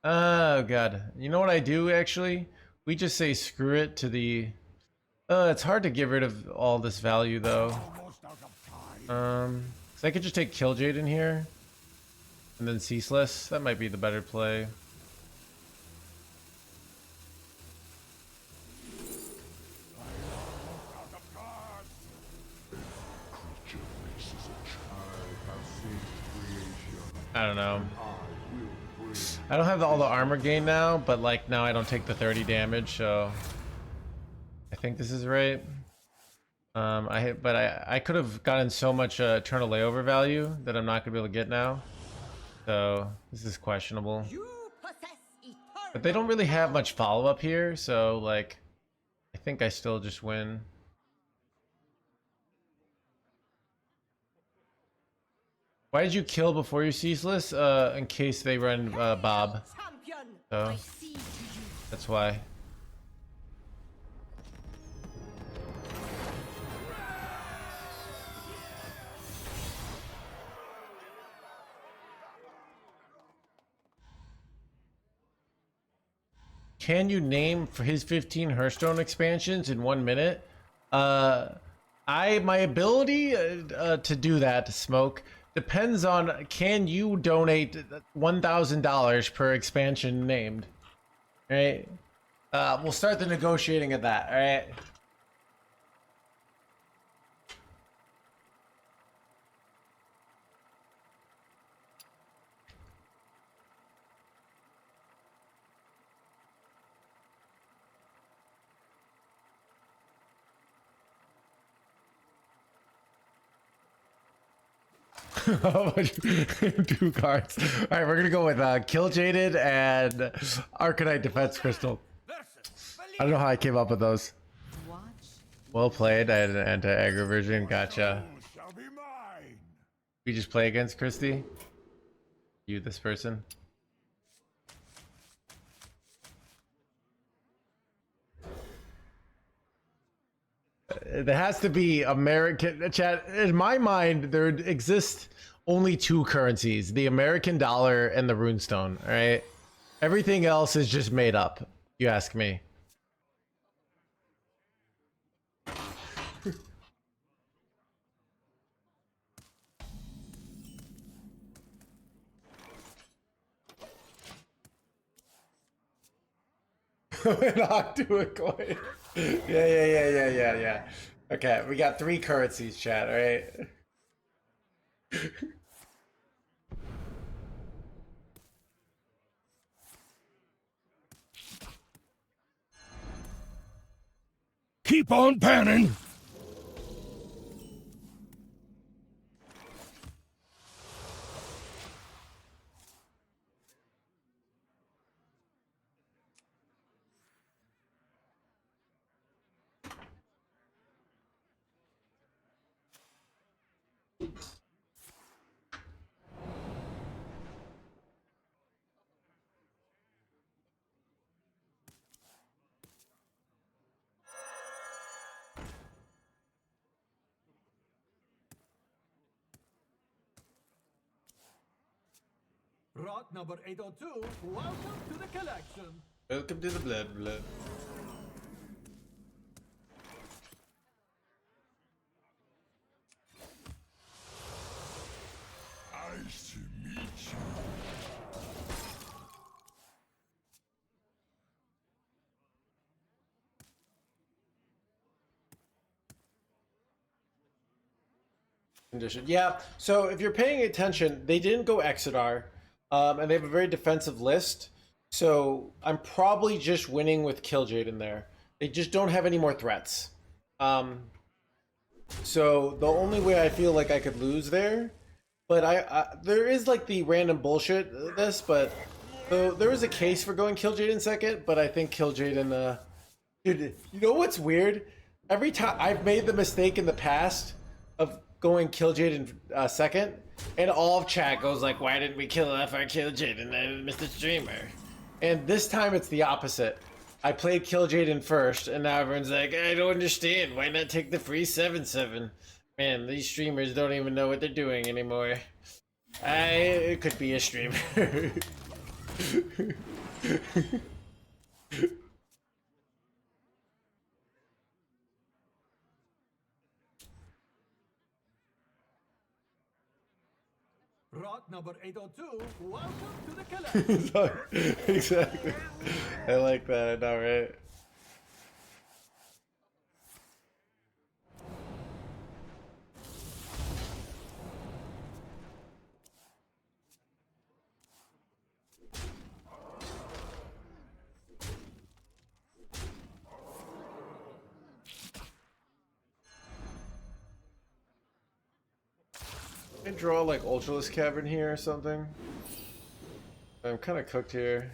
Oh god. You know what I do actually? We just say screw it to the... it's hard to get rid of all this value though. So I could just take Killjade in here. And then Ceaseless. That might be the better play. I don't know. I don't have all the armor gain now, but like now I don't take the 30 damage, so I think this is right. I could have gotten so much eternal layover value that I'm not gonna be able to get now. So this is questionable. But they don't really have much follow-up here, so like I think I still just win. Why did you kill before you Ceaseless? In case they run Bob. So that's why. Can you name for his 15 Hearthstone expansions in 1 minute? My ability to do that, Smoke, depends on can you donate $1,000 per expansion named. All right? We'll start the negotiating of that. All right. Two cards. All right, we're gonna go with Kill Jaded and Arcanite Defense Crystal. I don't know how I came up with those. Well played. I had an anti-aggro version. Gotcha. We just play against Christy. You, this person. There has to be American chat. In my mind, there exist only two currencies: the American dollar and the runestone. All right, everything else is just made up. You ask me. Knock to a coin. Yeah. Okay, we got 3 currencies, chat. All right. Keep on panning. Rock number 802, welcome to the collection. Welcome to the blood. Nice to meet you. Condition. Yeah. So if you're paying attention, they didn't go Exodar, and they have a very defensive list. So I'm probably just winning with Killjade in there. They just don't have any more threats. So the only way I feel like I could lose there, but there is like the random bullshit this, but there is a case for going Killjade in second. But I think Killjade in dude, you know what's weird? Every time I've made the mistake in the past of going Killjade in second, and all of chat goes like, "Why didn't we kill FR Killjade and then Mr. Streamer?" And this time it's the opposite. I played Killjade in first, and now everyone's like, "I don't understand. Why not take the free 7/7?" Man, these streamers don't even know what they're doing anymore. It could be a streamer. Rock number 802, welcome to the collection. Exactly. I like that. I know, right? I draw like Ultraless Cavern here or something. I'm kind of cooked here.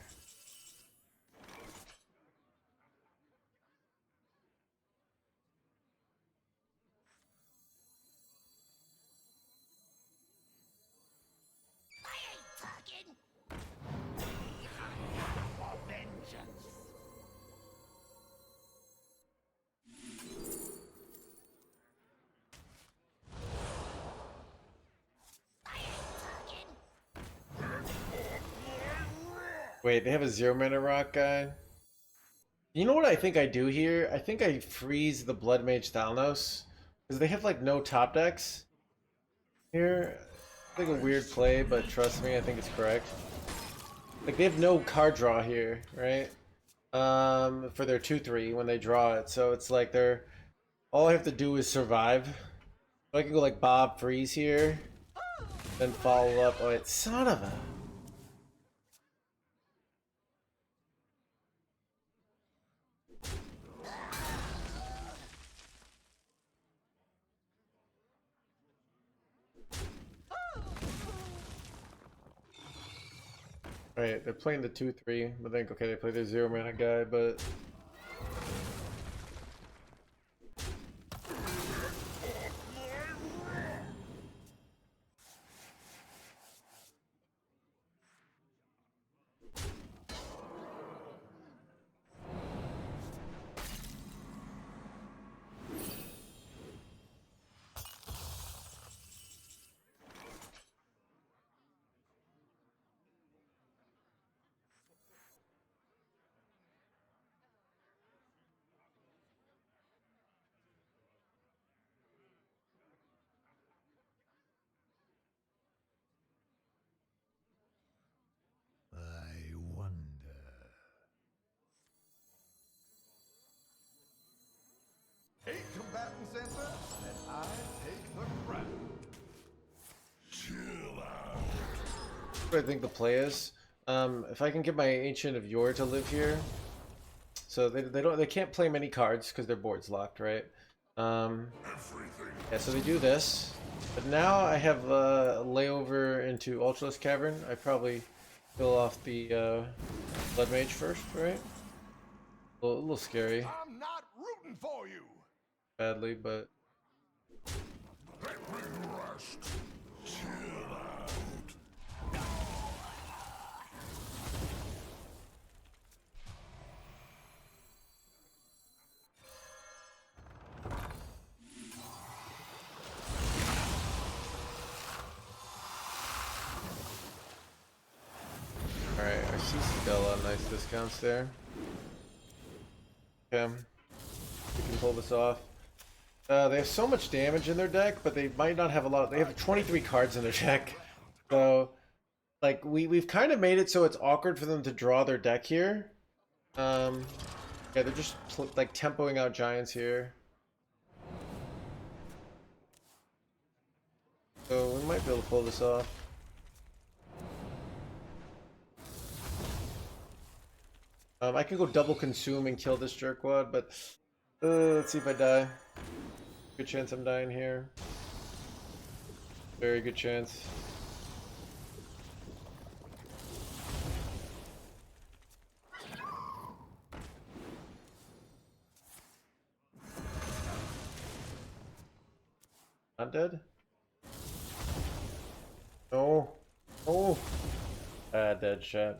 Wait, they have a 0-mana rock guy? You know what I think I do here? I think I freeze the Blood Mage Thalnos. Because they have like no top decks here. It's like a weird play, but trust me, I think it's correct. Like they have no card draw here, right? For their 2/3 when they draw it. So it's like they're all I have to do is survive. So I can go like Bob freeze here. Then follow up. Oh, it's son of a. Right, they're playing the 2/3. I think okay, they play their 0-mana guy, but I wonder. Eight combatant center, and I take the crown. Chill out. what I think the play is. If I can get my Ancient of Yore to live here, so they can't play many cards because their board's locked, right? Yeah, so they do this, but now I have a layover into Ultraless Cavern. I probably fill off the Blood Mage first, right? A little scary, I'm not rooting for you. badly, but Let me rest. Chill out. boxes. Got a lot of nice discounts there. Okay. We can pull this off. They have so much damage in their deck, but they might not have a lot. They have 23 cards in their deck. So, like, we've kind of made it so it's awkward for them to draw their deck here. Yeah, they're just like tempoing out giants here. So we might be able to pull this off. I can go double consume and kill this jerkwad, but let's see if I die. Good chance I'm dying here. Very good chance. Not dead? No. Oh. Dead shot.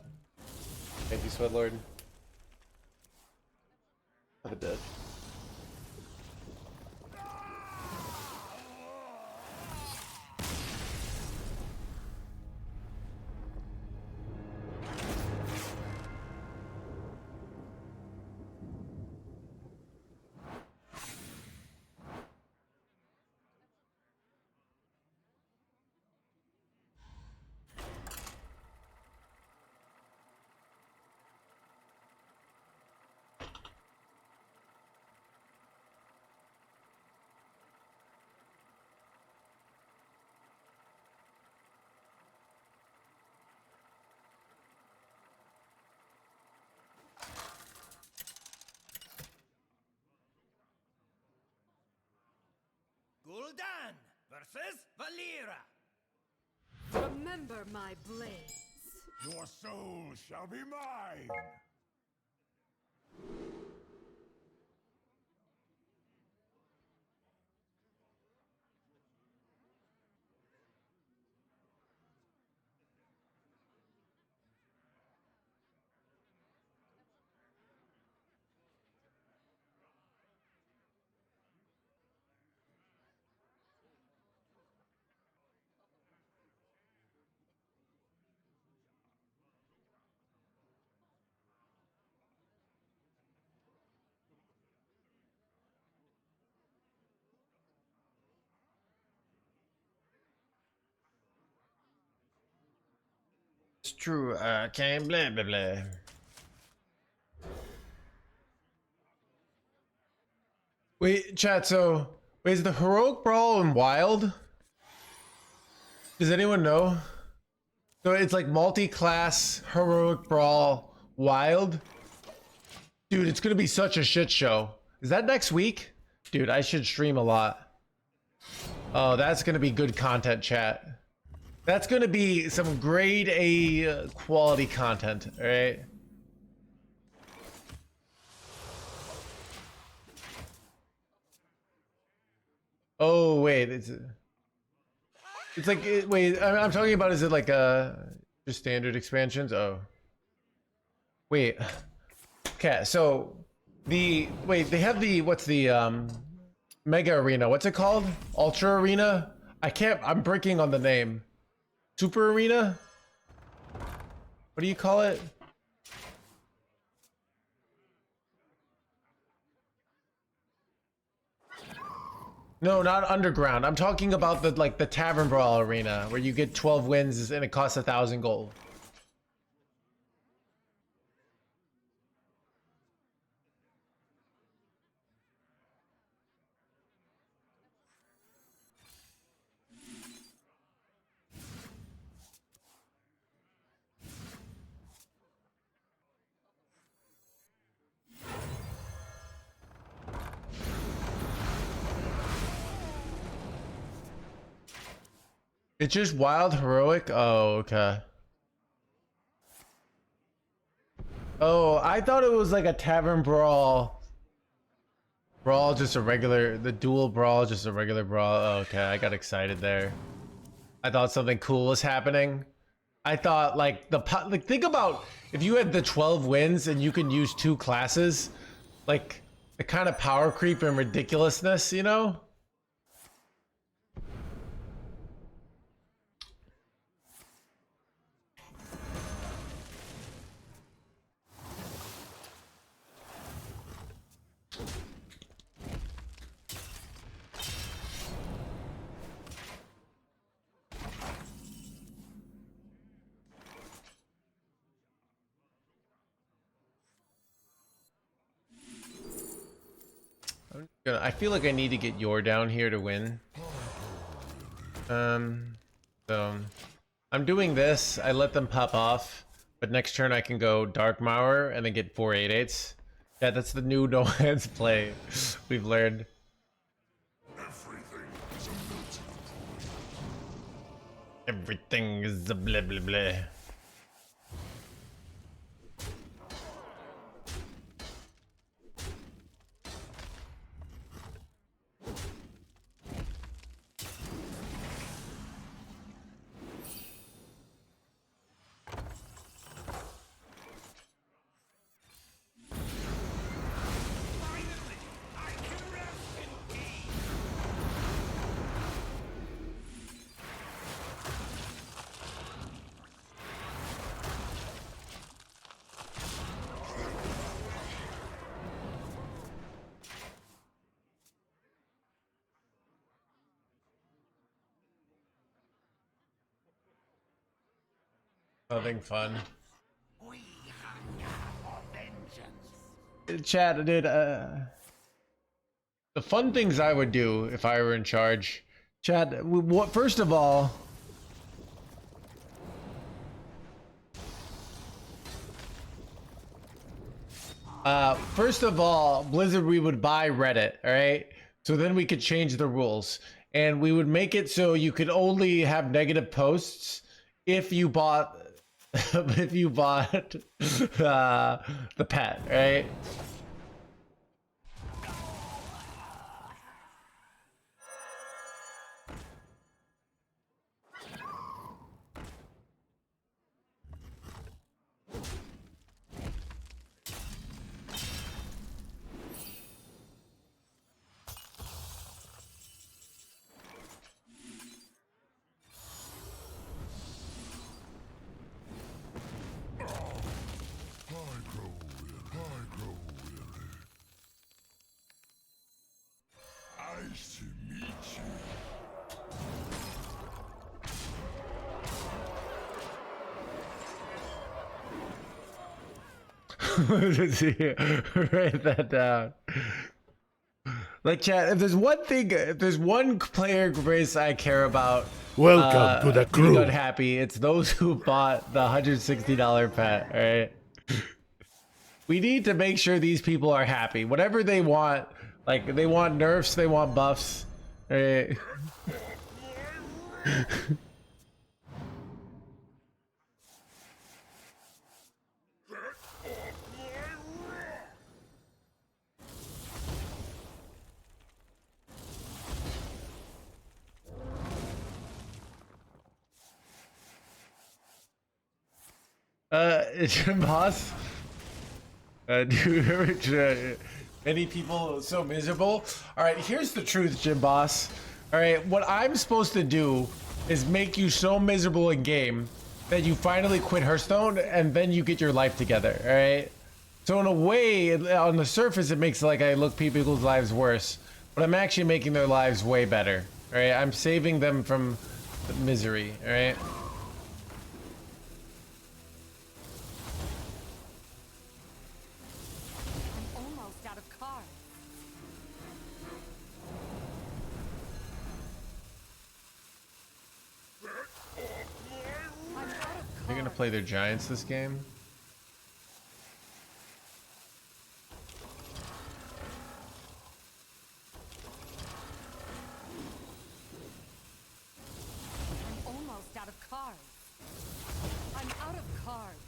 Thank you, Sweatlord. I'm dead. Gul'dan versus Valera. Remember my blades. Your soul shall be mine. It's true, can't blah blah blah. Wait, chat, so wait, is the heroic brawl in wild? Does anyone know? So it's like multi-class heroic brawl wild? Dude, it's gonna be such a shit show. Is that next week? Dude, I should stream a lot. Oh, that's gonna be good content, chat. That's gonna be some grade A quality content, alright? Oh, wait, it's like, wait, I'm talking about, is it like just standard expansions? Oh. Wait. Okay, so wait, they have what's the Mega Arena, what's it called? Ultra Arena? I'm breaking on the name. Super Arena? What do you call it? No, not underground. I'm talking about the Tavern Brawl Arena where you get 12 wins and it costs 1,000 gold. It's just wild heroic? Oh, okay. Oh, I thought it was like a Tavern Brawl. Brawl, just a regular, the dual brawl, just a regular brawl. Oh, okay, I got excited there. I thought something cool was happening. I thought like think about if you had the 12 wins and you can use 2 classes, like the kind of power creep and ridiculousness, you know? I feel like I need to get Yor down here to win. So I'm doing this. I let them pop off, but next turn I can go Dark Mauer and then get 4 8/8s. Yeah, that's the new no hands play we've learned. Everything is a blah blah blah. Nothing fun. Chat, dude, the fun things I would do if I were in charge. Chat, what, first of all, Blizzard, we would buy Reddit, all right? So then we could change the rules. And we would make it so you could only have negative posts if you bought the pet, right? Nice to meet you. Write that down. Like, chat, if there's one player race I care about, Welcome to the crew. being unhappy, it's those who bought the $160 pet, alright? We need to make sure these people are happy. Whatever they want, like, they want nerfs, they want buffs, right? Jim Boss, do you ever many people so miserable? All right, here's the truth, Jim Boss. All right, what I'm supposed to do is make you so miserable in game that you finally quit Hearthstone and then you get your life together. All right. So in a way, on the surface, it makes like I look people's lives worse, but I'm actually making their lives way better. All right, I'm saving them from misery. All right. They're gonna play their giants this game. I'm almost out of cards. I'm out of cards.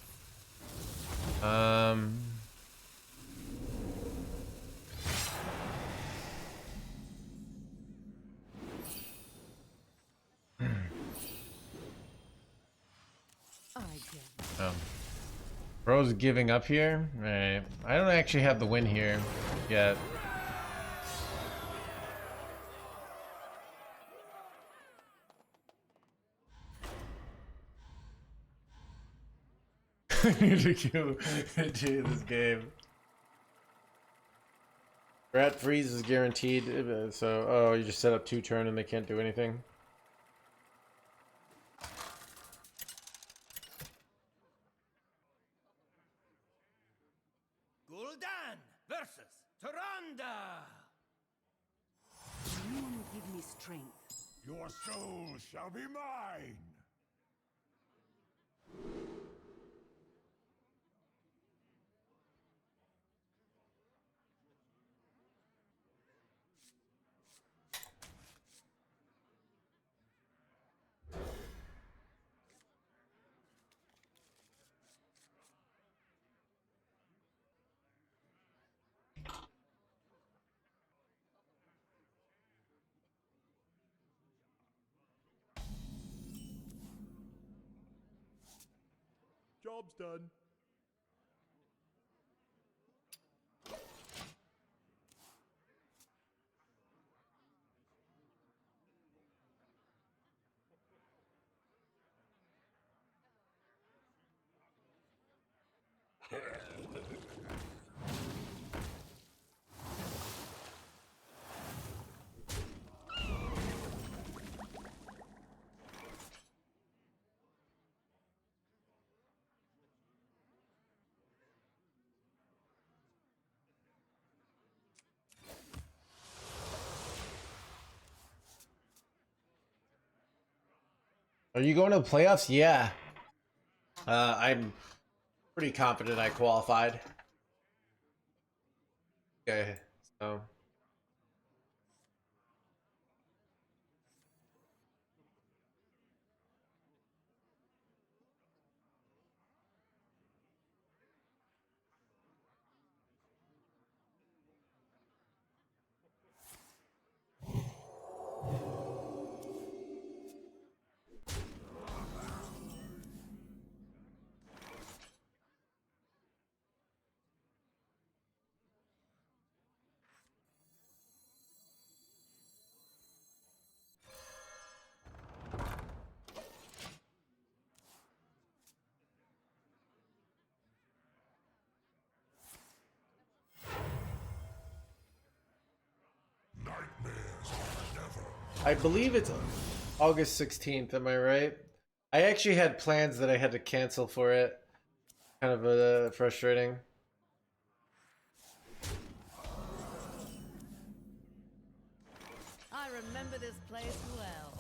Bro's giving up here. Right. I don't actually have the win here yet. To kill into this game. Rat freeze is guaranteed. So, oh, you just set up 2 turn and they can't do anything. Gul'dan versus Tyrande. give me strength. Your soul shall be mine. Job's done. Are you going to the playoffs? Yeah. I'm pretty confident I qualified. Okay, so. I believe it's August 16th, am I right? I actually had plans that I had to cancel for it. Kind of frustrating. I remember this place well.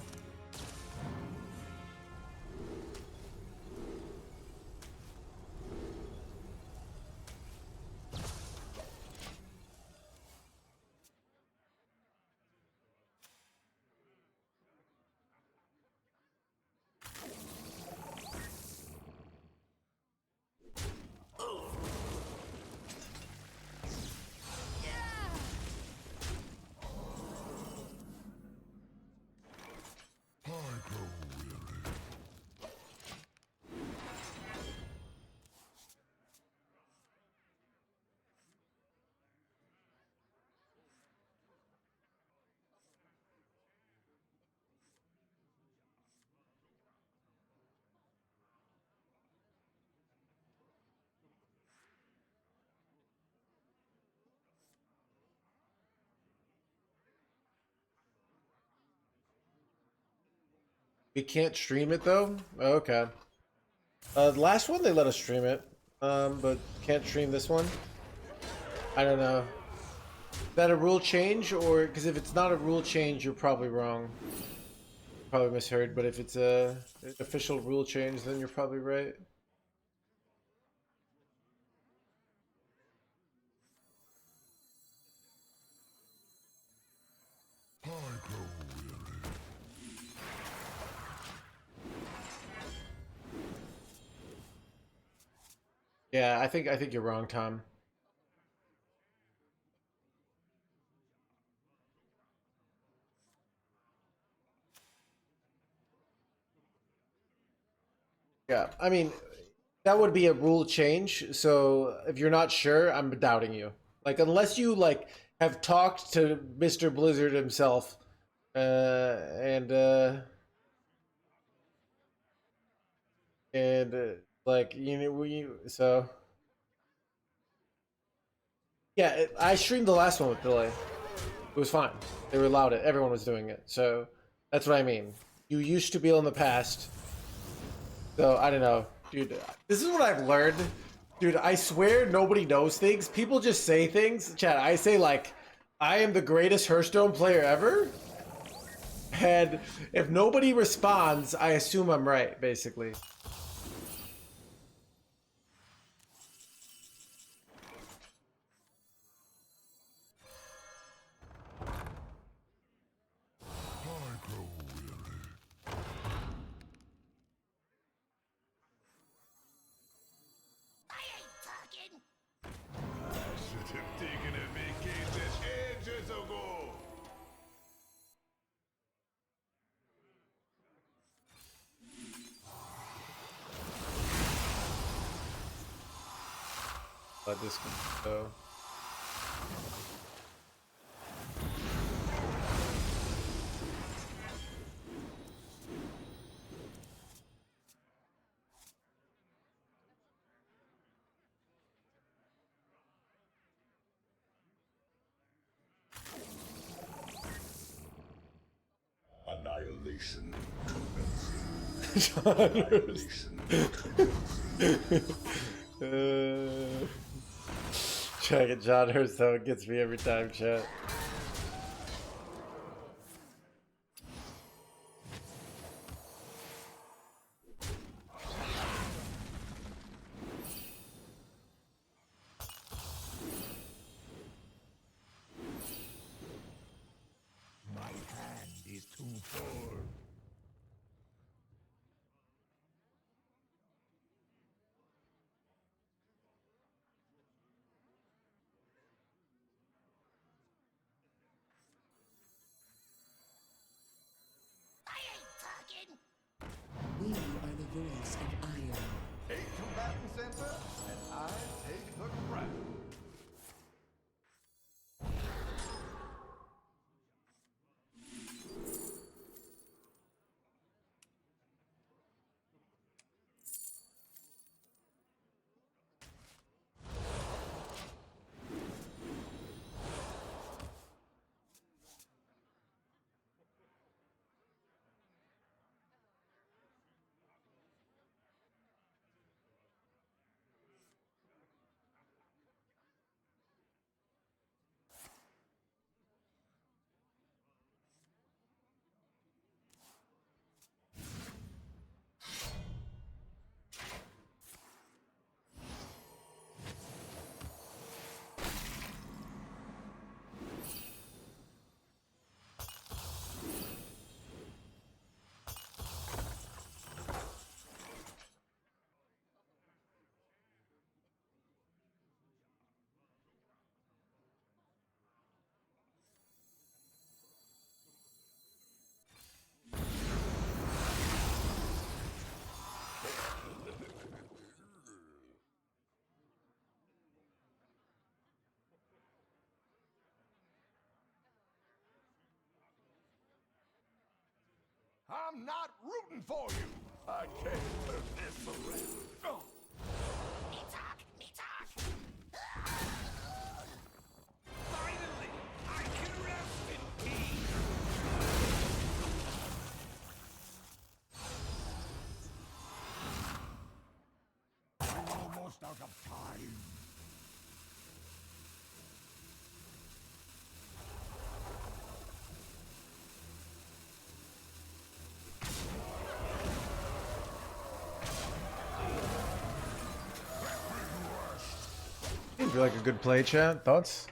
We can't stream it though? Oh, okay. The last one they let us stream it. But can't stream this one. I don't know. Is that a rule change, or because if it's not a rule change, you're probably wrong. Probably misheard, but if it's a official rule change, then you're probably right. Yeah, I think you're wrong, Tom. Yeah, I mean, that would be a rule change. So if you're not sure, I'm doubting you. Like, unless you like have talked to Mr. Blizzard himself, and like so. Yeah, I streamed the last one with delay. It was fine. They were allowed it. Everyone was doing it. So that's what I mean. You used to be in the past. So I don't know. Dude, this is what I've learned. Dude, I swear nobody knows things. People just say things. Chat, I say like, I am the greatest Hearthstone player ever. And if nobody responds, I assume I'm right, basically. I grow weary. I should have taken a vacation ages ago. Let this go. Annihilation. Check it, John Hurst, though. It gets me every time, chat. My hand is too full. We are the voice of iron. 8 combatant center, and I take the crown. I'm not rooting for you. I can't turn this around. Oh. Finally, I can rest in peace. I'm almost out of time. Seems like a good play, chat. Thoughts?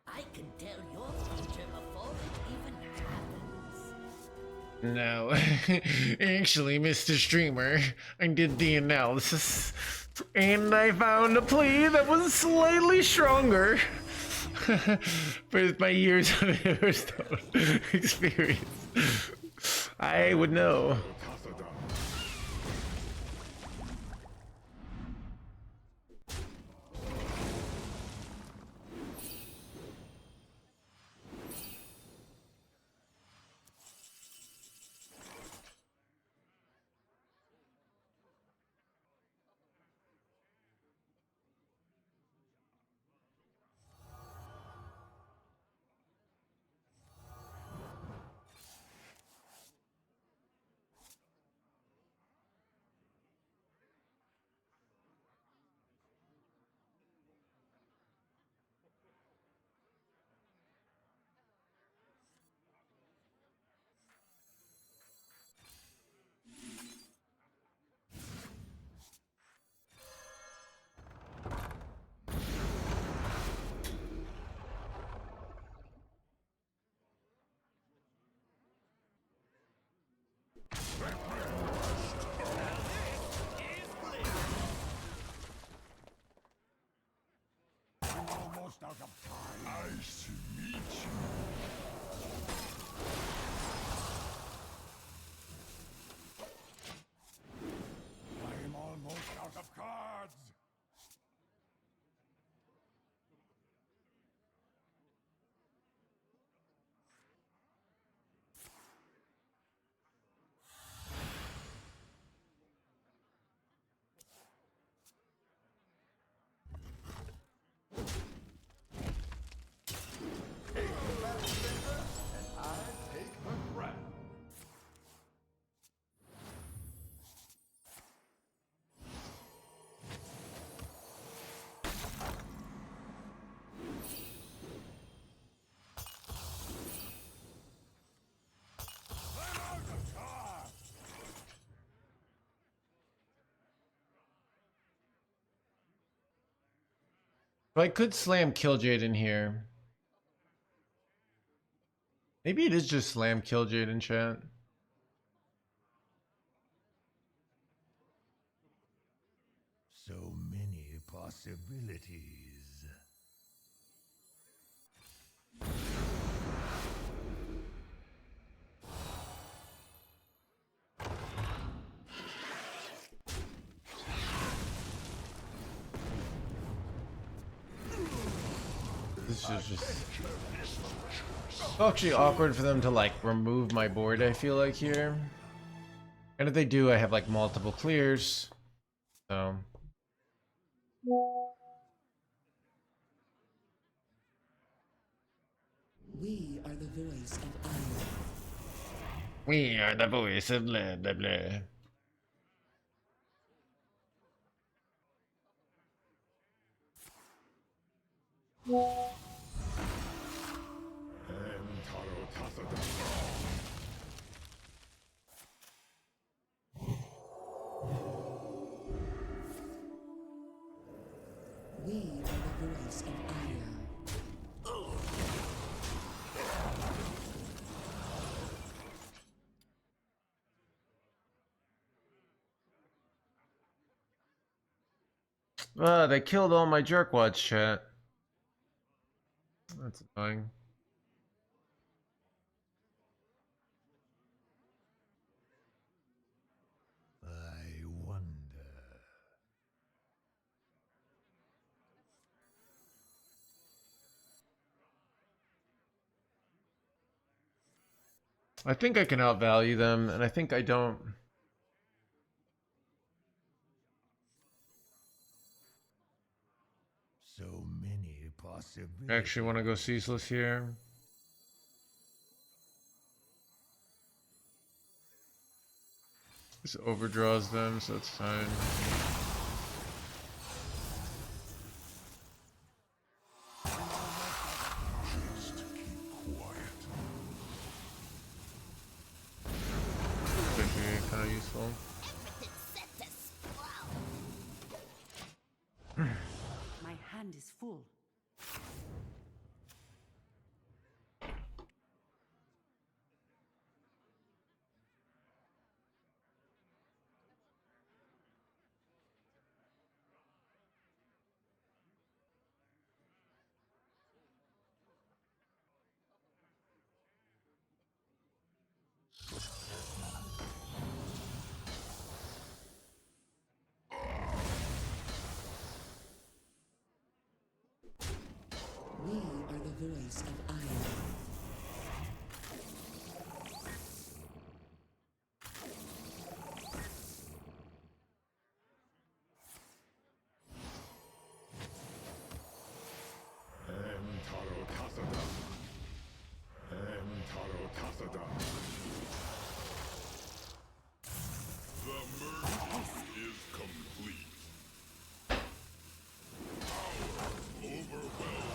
I can tell your future before it even happens. No. Actually, Mr. Streamer, I did the analysis, and I found a play that was slightly stronger for my years of Hearthstone experience. I would know. Nice to meet you. I am almost out of cards. But I could slam Killjade in here. Maybe it is just slam Killjade in chat. So many possibilities. This is just actually awkward for them to like remove my board, I feel like here. And if they do, I have like multiple clears. So We are the voice of honor. we are the voice of blah blah blah. We are the voice of honor. They killed all my jerkwads, chat. That's annoying. I wonder. I think I can outvalue them, and I think I don't. So many possibilities. I actually want to go ceaseless here. This overdraws them, so it's fine. Just keep quiet. Could be kind of useful. My hand is full. We are the voice of honor. The merge is complete. Power overwhelming.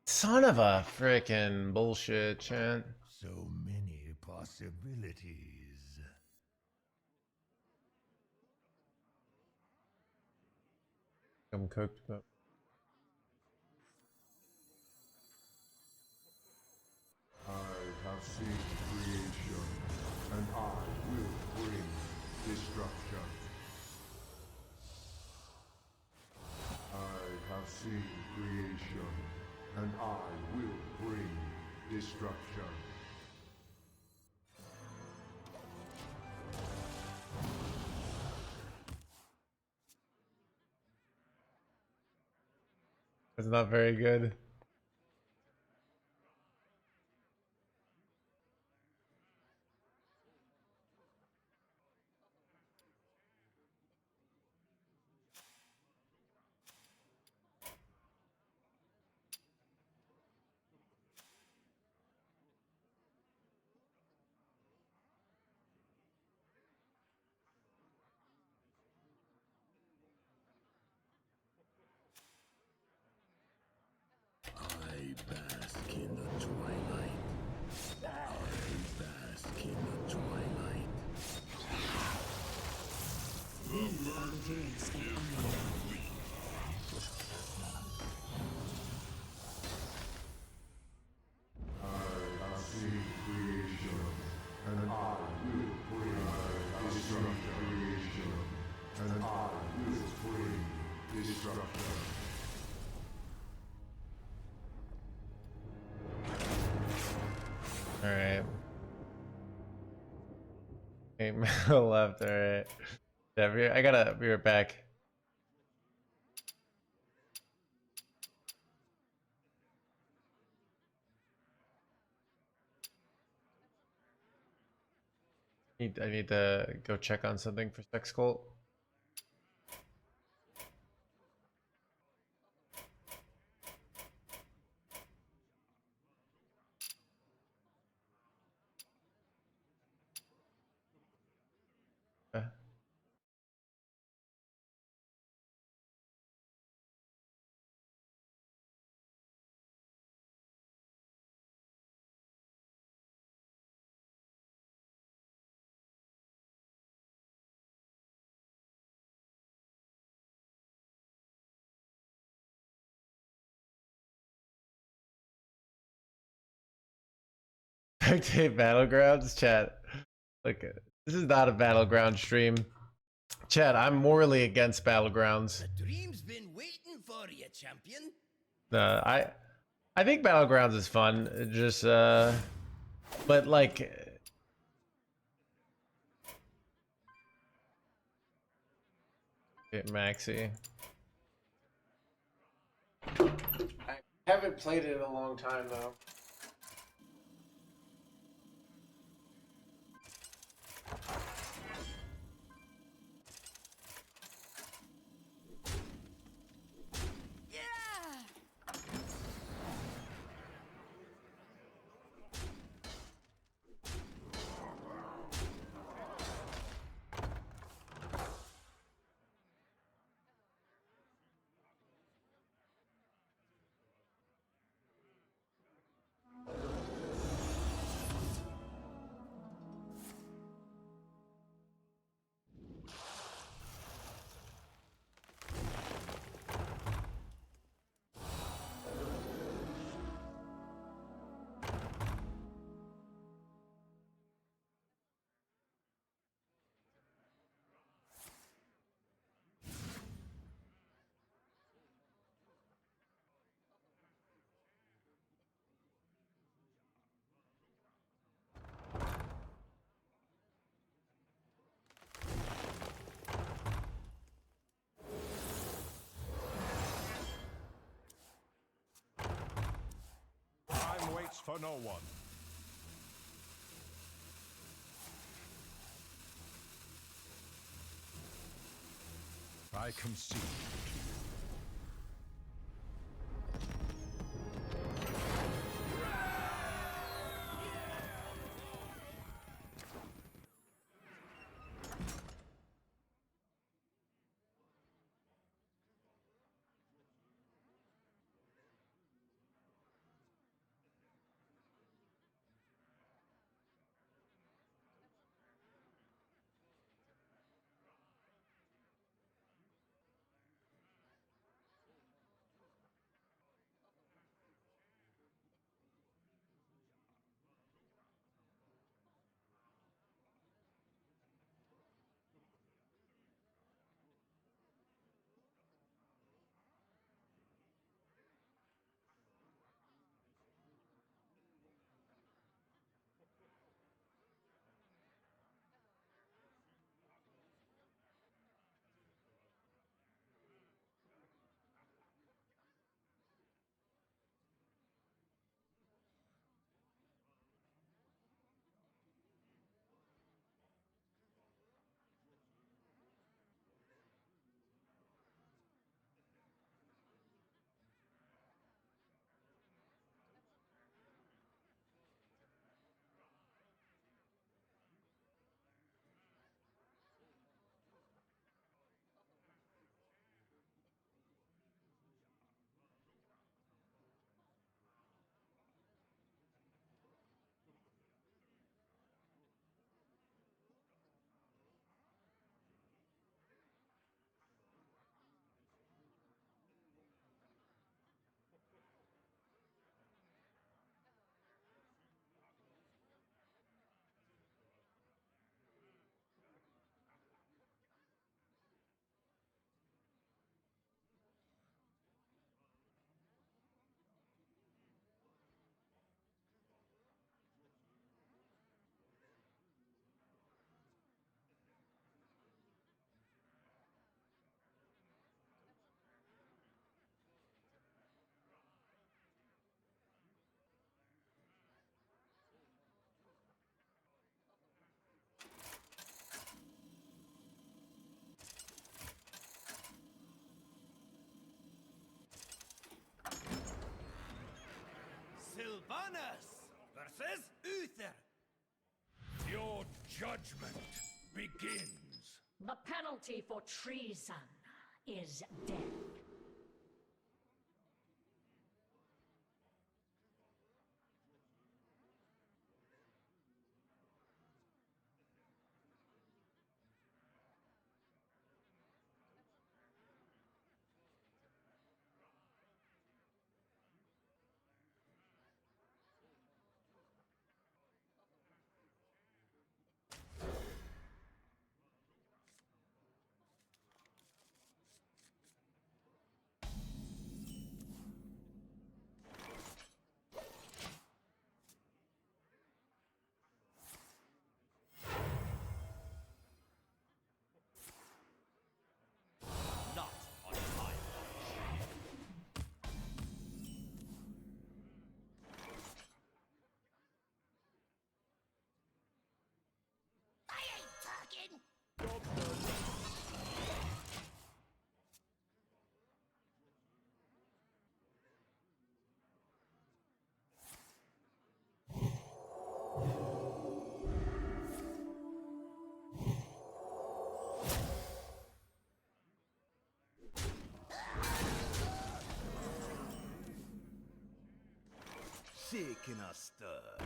Son of a frickin' bullshit, chat. So many possibilities. I'm cooked, but I have seen creation, and I will bring destruction. I have seen creation, and I will bring destruction. It's not very good. I bask in the twilight. I bask in the twilight. I have seen creation, and I will bring destruction. And I will bring destruction. All right. Okay, middle left. All right. Yeah, I gotta be right back. I need to go check on something for Sex Cult. Spectate Battlegrounds chat. Look, this is not a battleground stream. Chat, I'm morally against Battlegrounds. The dream's been waiting for you, champion. I think Battlegrounds is fun. It just but like Maxi. I haven't played it in a long time though. Time waits for no one. I concede. Judgment begins. The penalty for treason is death. Not on my watch. I ain't talking. Shaken or stirred.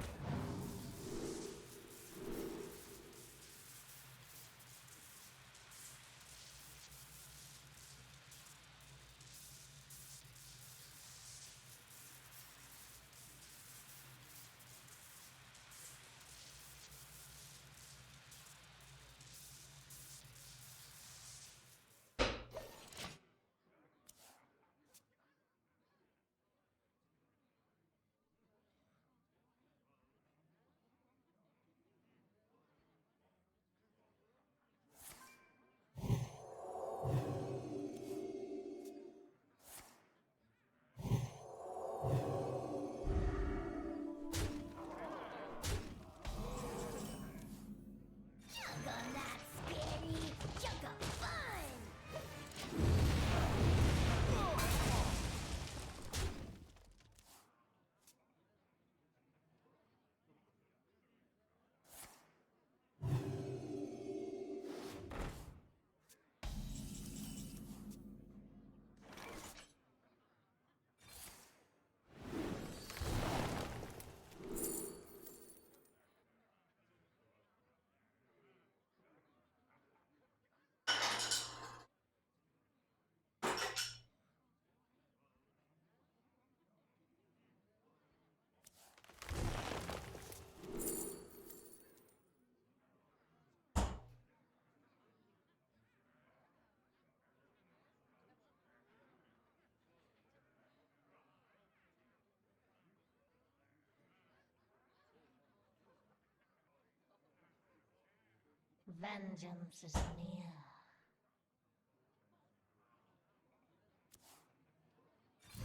Vengeance is near.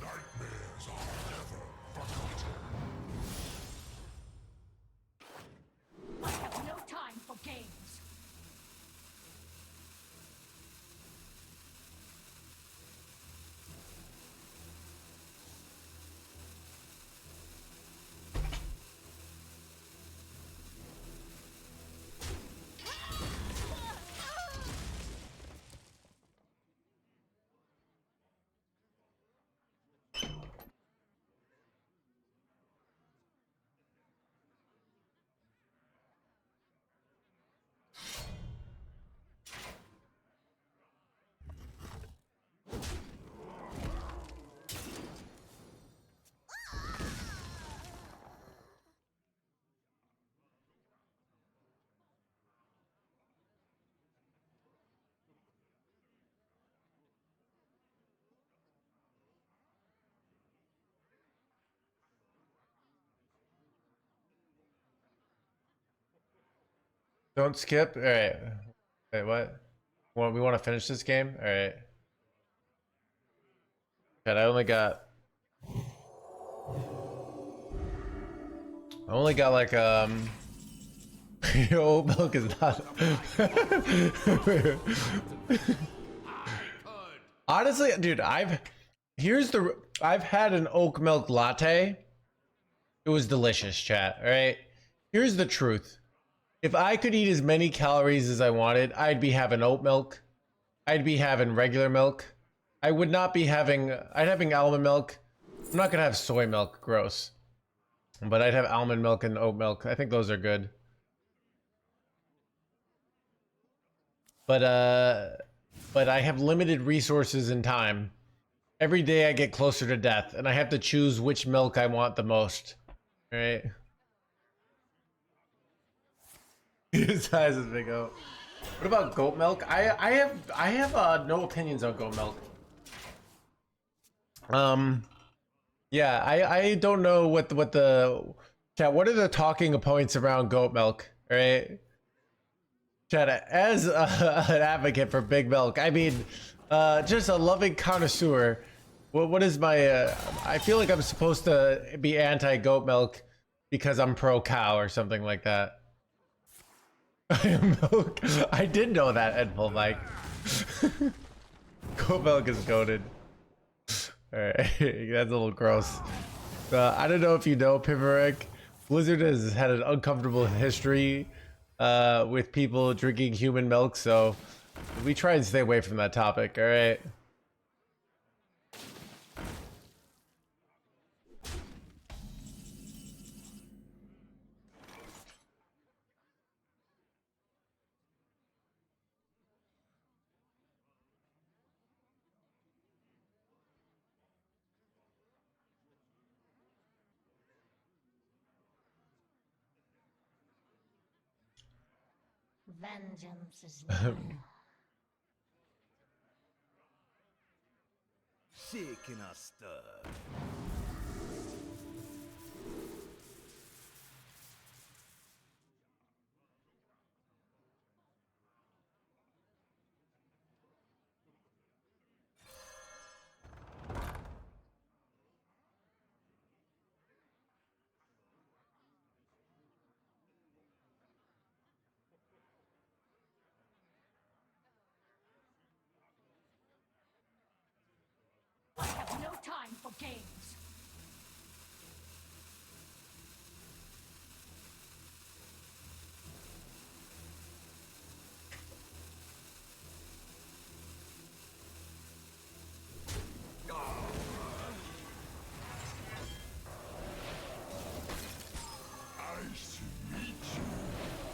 Nightmares are never forgotten. I have no time for games. Don't skip. All right. Wait, what? We want to finish this game? All right. God, I only got like oat milk is not honestly, dude, I've had an oat milk latte. It was delicious, chat. All right. Here's the truth. If I could eat as many calories as I wanted, I'd be having oat milk. I'd be having regular milk. I would not be having, I'd having almond milk. I'm not gonna have soy milk, gross. But I'd have almond milk and oat milk. I think those are good. But I have limited resources and time. Every day I get closer to death, and I have to choose which milk I want the most. All right. His eyes is big O. What about goat milk? I have no opinions on goat milk. Yeah, I don't know what the chat. What are the talking points around goat milk? Right? Chat, as an advocate for big milk, I mean, just a loving connoisseur. What is my? I feel like I'm supposed to be anti-goat milk because I'm pro-cow or something like that. Milk. I did know that, Edful Mike. Goat milk is goated. Alright, that's a little gross. I don't know if you know, Pivarek. Blizzard has had an uncomfortable history with people drinking human milk, so we try and stay away from that topic, alright? Vengeance is near. Shaking a stir. I have no time for games.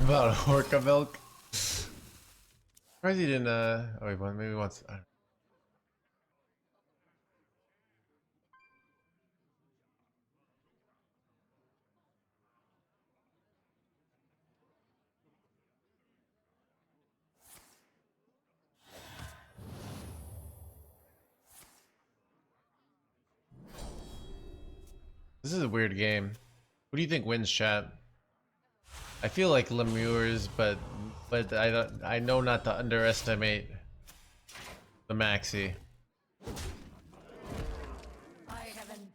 About orca milk. Surprised he didn't. Oh wait, maybe once. This is a weird game. What do you think wins, chat? I feel like Lemures, but I know not to underestimate the Maxi. All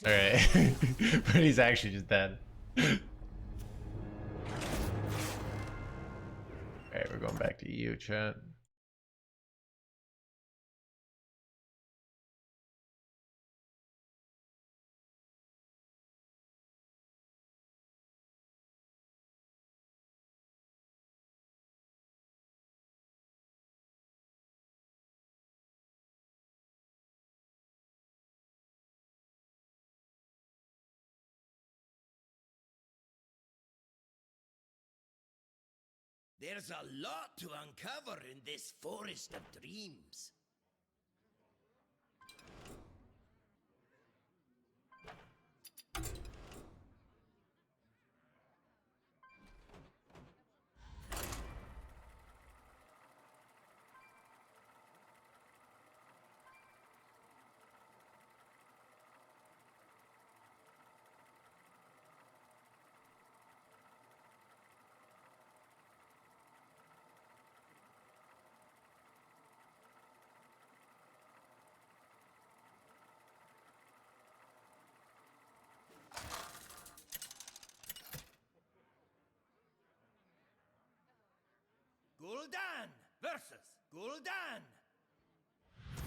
right, but he's actually just dead. All right, we're going back to you, chat. There's a lot to uncover in this forest of dreams. Gul'dan versus Gul'dan.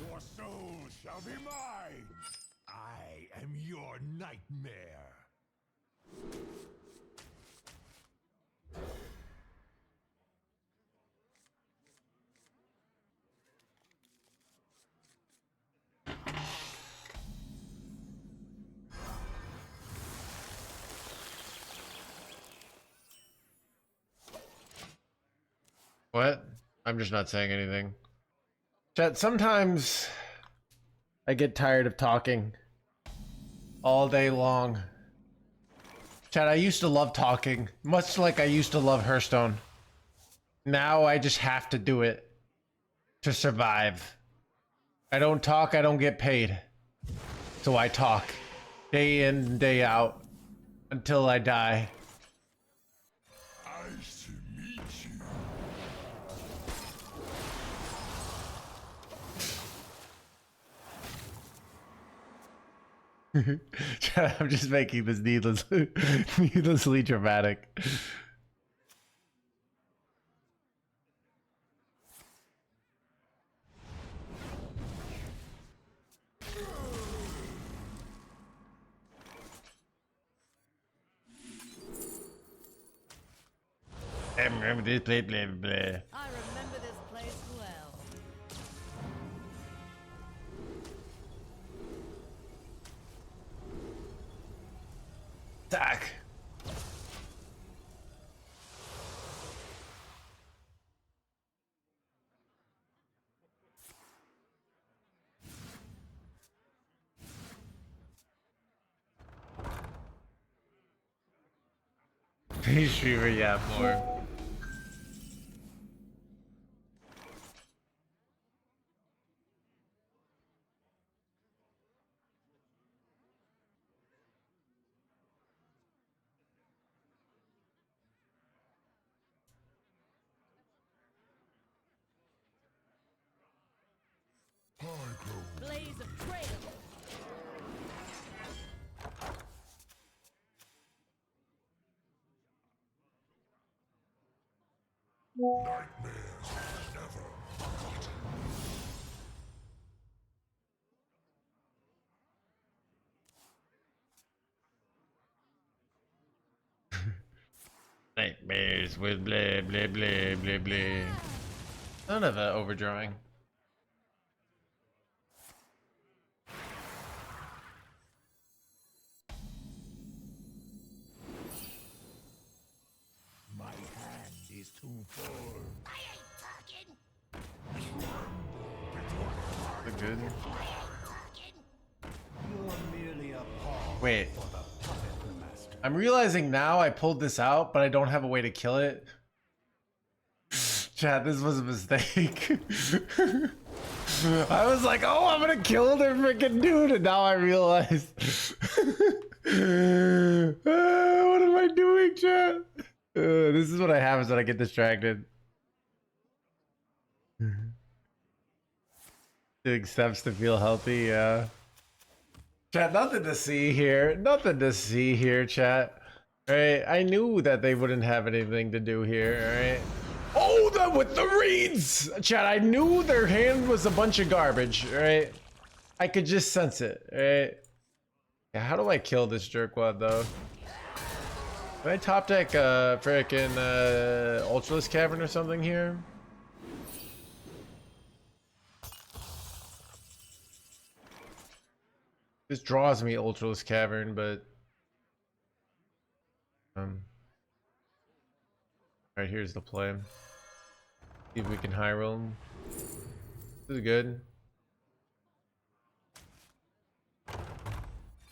Your soul shall be mine. I am your nightmare. What? I'm just not saying anything. Chat, sometimes I get tired of talking all day long. Chat, I used to love talking, much like I used to love Hearthstone. Now I just have to do it to survive. I don't talk, I don't get paid. So I talk day in and day out until I die. Nice to meet you. I'm just making this needlessly dramatic. I remember this play, blah, blah, blah. I remember this place well. Attack. Streamer, yeah, more. Blaze of trail. Nightmares with blah blah blah blah blah. None of that overdrawing. My hand is too full. I ain't talking. Look good. Talking. You're merely a pawn Wait. for the puppet master. I'm realizing now I pulled this out, but I don't have a way to kill it. Chat, this was a mistake. I was like, oh, I'm gonna kill the freaking dude, and now I realize. What am I doing, chat? This is what I have is that I get distracted. Doing steps to feel healthy, yeah. Chat, nothing to see here. Nothing to see here, chat. Alright, I knew that they wouldn't have anything to do here, alright? Oh, that with the reeds! Chat, I knew their hand was a bunch of garbage, alright? I could just sense it, alright? Yeah, how do I kill this jerkwad, though? Can I top deck frickin' Ultraless Cavern or something here? This draws me Ultraless Cavern, but alright, here's the play. See if we can high roll him. This is good.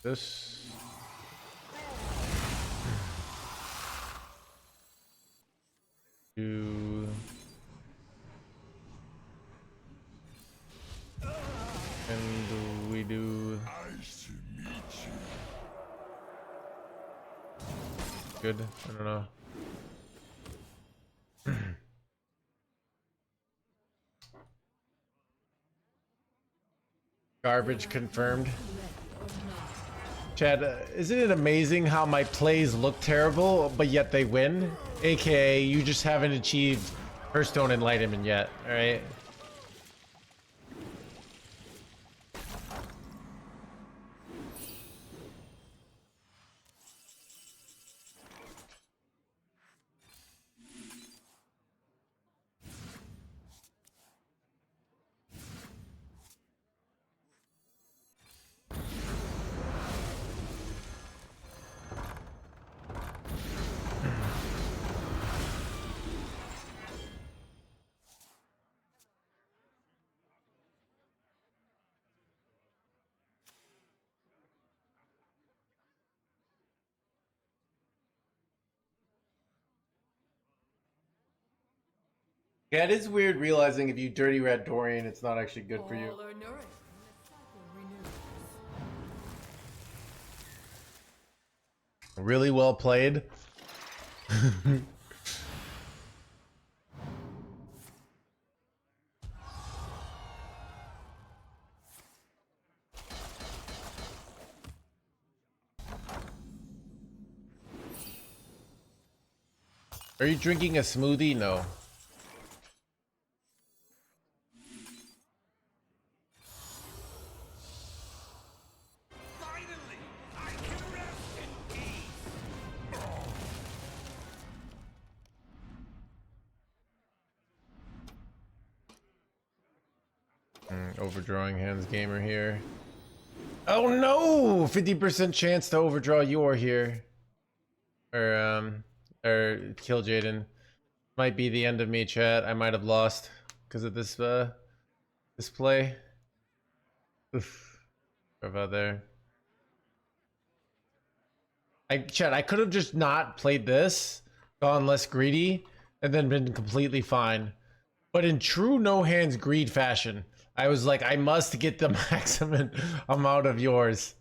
This. Do. And do we do? Nice to meet you. Good. I don't know. Garbage confirmed. Chad, isn't it amazing how my plays look terrible, but yet they win? AKA, you just haven't achieved Hearthstone Enlightenment yet, alright? Yeah, it is weird realizing if you dirty red Dorian, it's not actually good for you. All are nourished when the cycle renews. Really well played. Are you drinking a smoothie? No. Finally, I can rest in peace. Overdrawing hands gamer here. Oh no! 50% chance to overdraw your here. Or kill Jaden. Might be the end of me, chat. I might have lost because of this this play. Oof. What about there? Chat, I could have just not played this, gone less greedy, and then been completely fine. But in true no hands greed fashion, I was like, I must get the maximum amount of yours.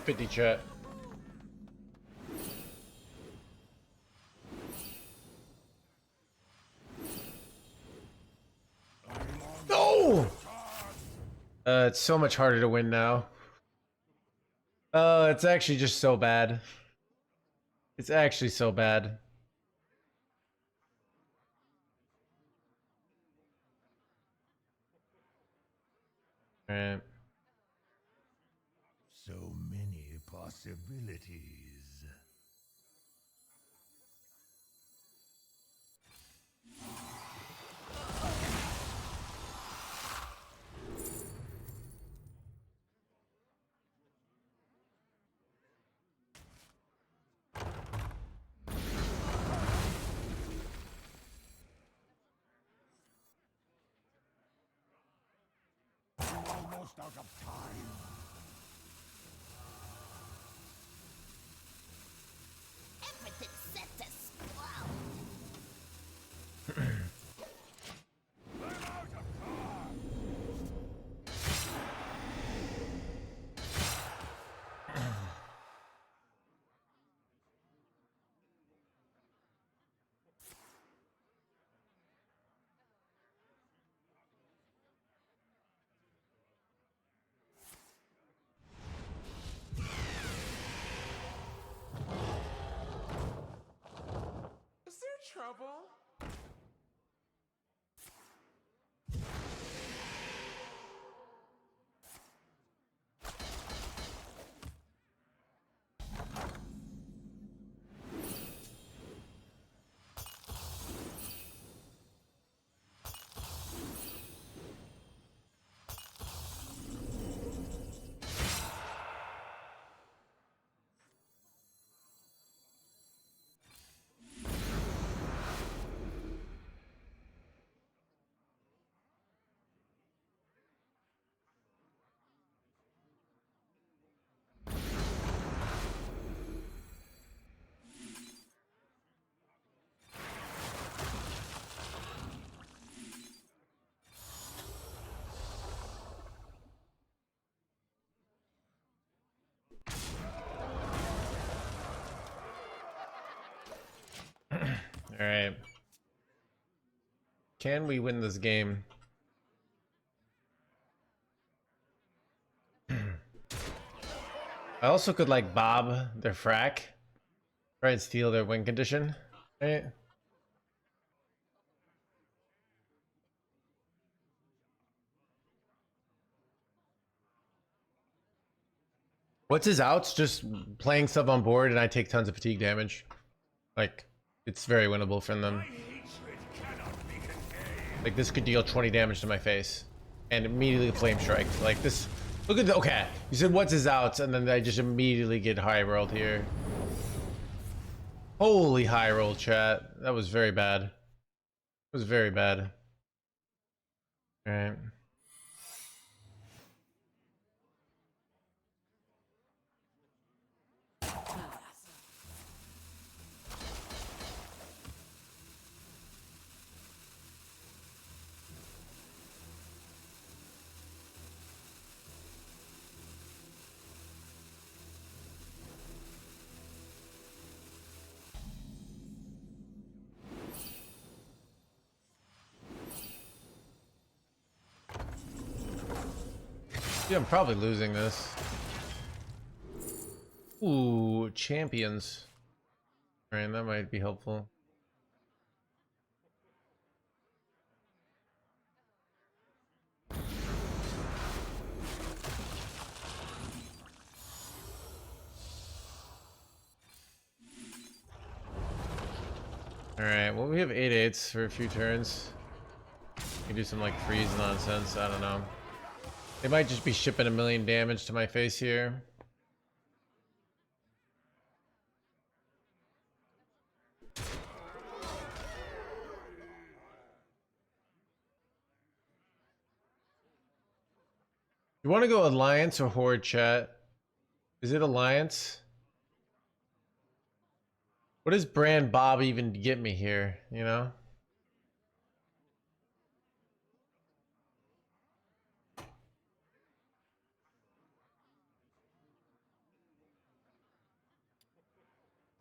Fifty chat. No! It's so much harder to win now. It's actually just so bad. It's actually so bad. Alright. So many possibilities. Almost out of time. Everything's set to sprout. Is there trouble? Alright. Can we win this game? I also could like bob their frack. Try and steal their win condition. Right? What's his outs? Just playing sub on board and I take tons of fatigue damage. Like, it's very winnable from them. Like, this could deal 20 damage to my face. And immediately flame strike. Like, this... Look at the... Okay, you said what's his outs, and then I just immediately get high rolled here. Holy high roll, chat. That was very bad. It was very bad. Alright. Yeah, I'm probably losing this. Ooh, champions. Alright, that might be helpful. Alright, well we have 8/8s for a few turns. We can do some like freeze nonsense, I don't know. They might just be shipping 1,000,000 damage to my face here. You want to go Alliance or Horde, chat? Is it Alliance? What does Brand Bob even get me here, you know?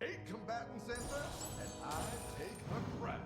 Eight combatants enter, and I take the crown.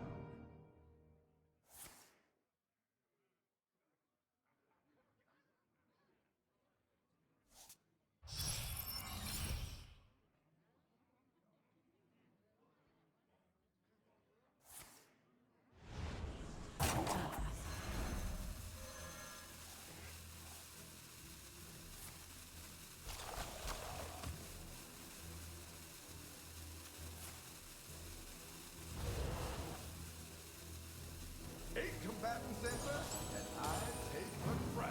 Eight combatants enter, and I take the crown.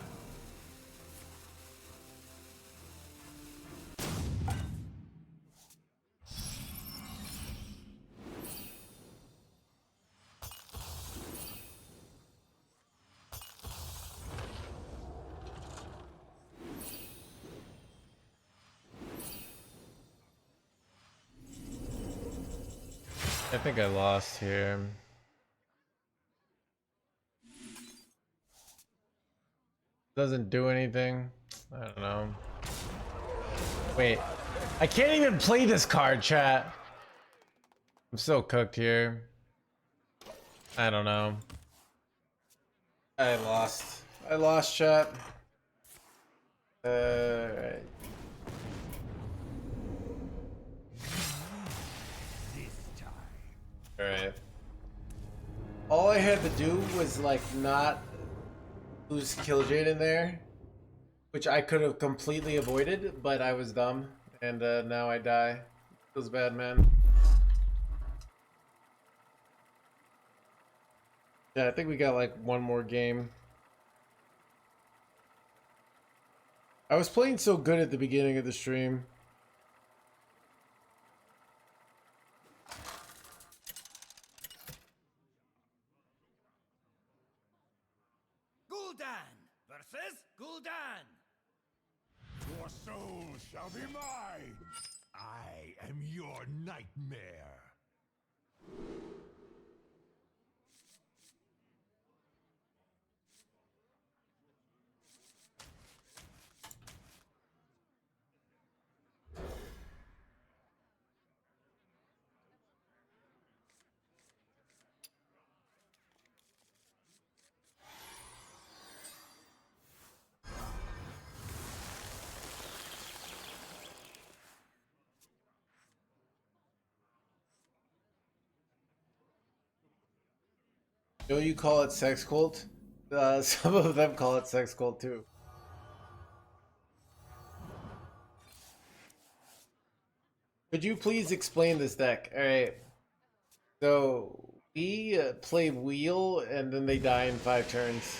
I think I lost here. Doesn't do anything. I don't know. Wait, I can't even play this card, chat. I'm so cooked here. I don't know. I lost. I lost, chat. Right. Alright. All I had to do was like not lose Killjade in there, which I could have completely avoided, but I was dumb, and now I die. Feels bad, man. Yeah, I think we got like one more game. I was playing so good at the beginning of the stream. Gul'dan versus Gul'dan. Your soul shall be mine. I am your nightmare. Don't you call it sex cult? Some of them call it sex cult too. Could you please explain this deck? All right. So we play wheel, and then they die in 5 turns.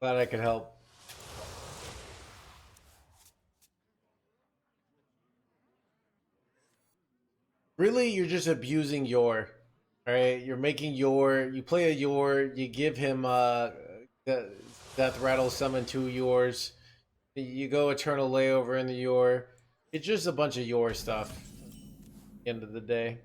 Glad I could help. Really, you're just abusing your. All right, you're making your. You play a your. You give him death rattle summon 2 yours. You go eternal layover in the your. It's just a bunch of your stuff. At the end of the day.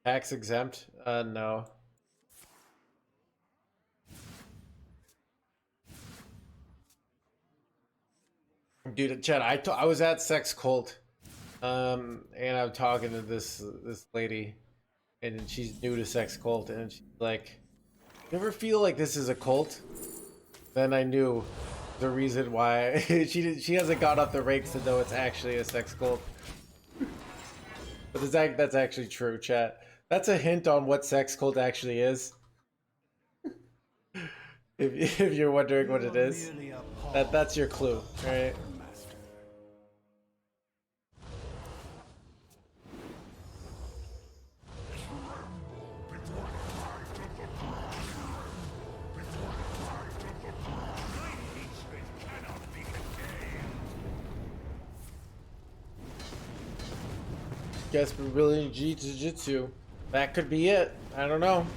Tax exempt? No. Dude, Chad, I was at Sex Cult, and I'm talking to this lady, and she's new to Sex Cult, and she's like, "You ever feel like this is a cult?" Then I knew the reason why she hasn't got up the ranks to know it's actually a sex cult. But that's actually true, chat. That's a hint on what sex cult actually is. If you're wondering what it is, that's your clue, right? Guess we're really Jiu-Jitsu. That could be it. I don't know.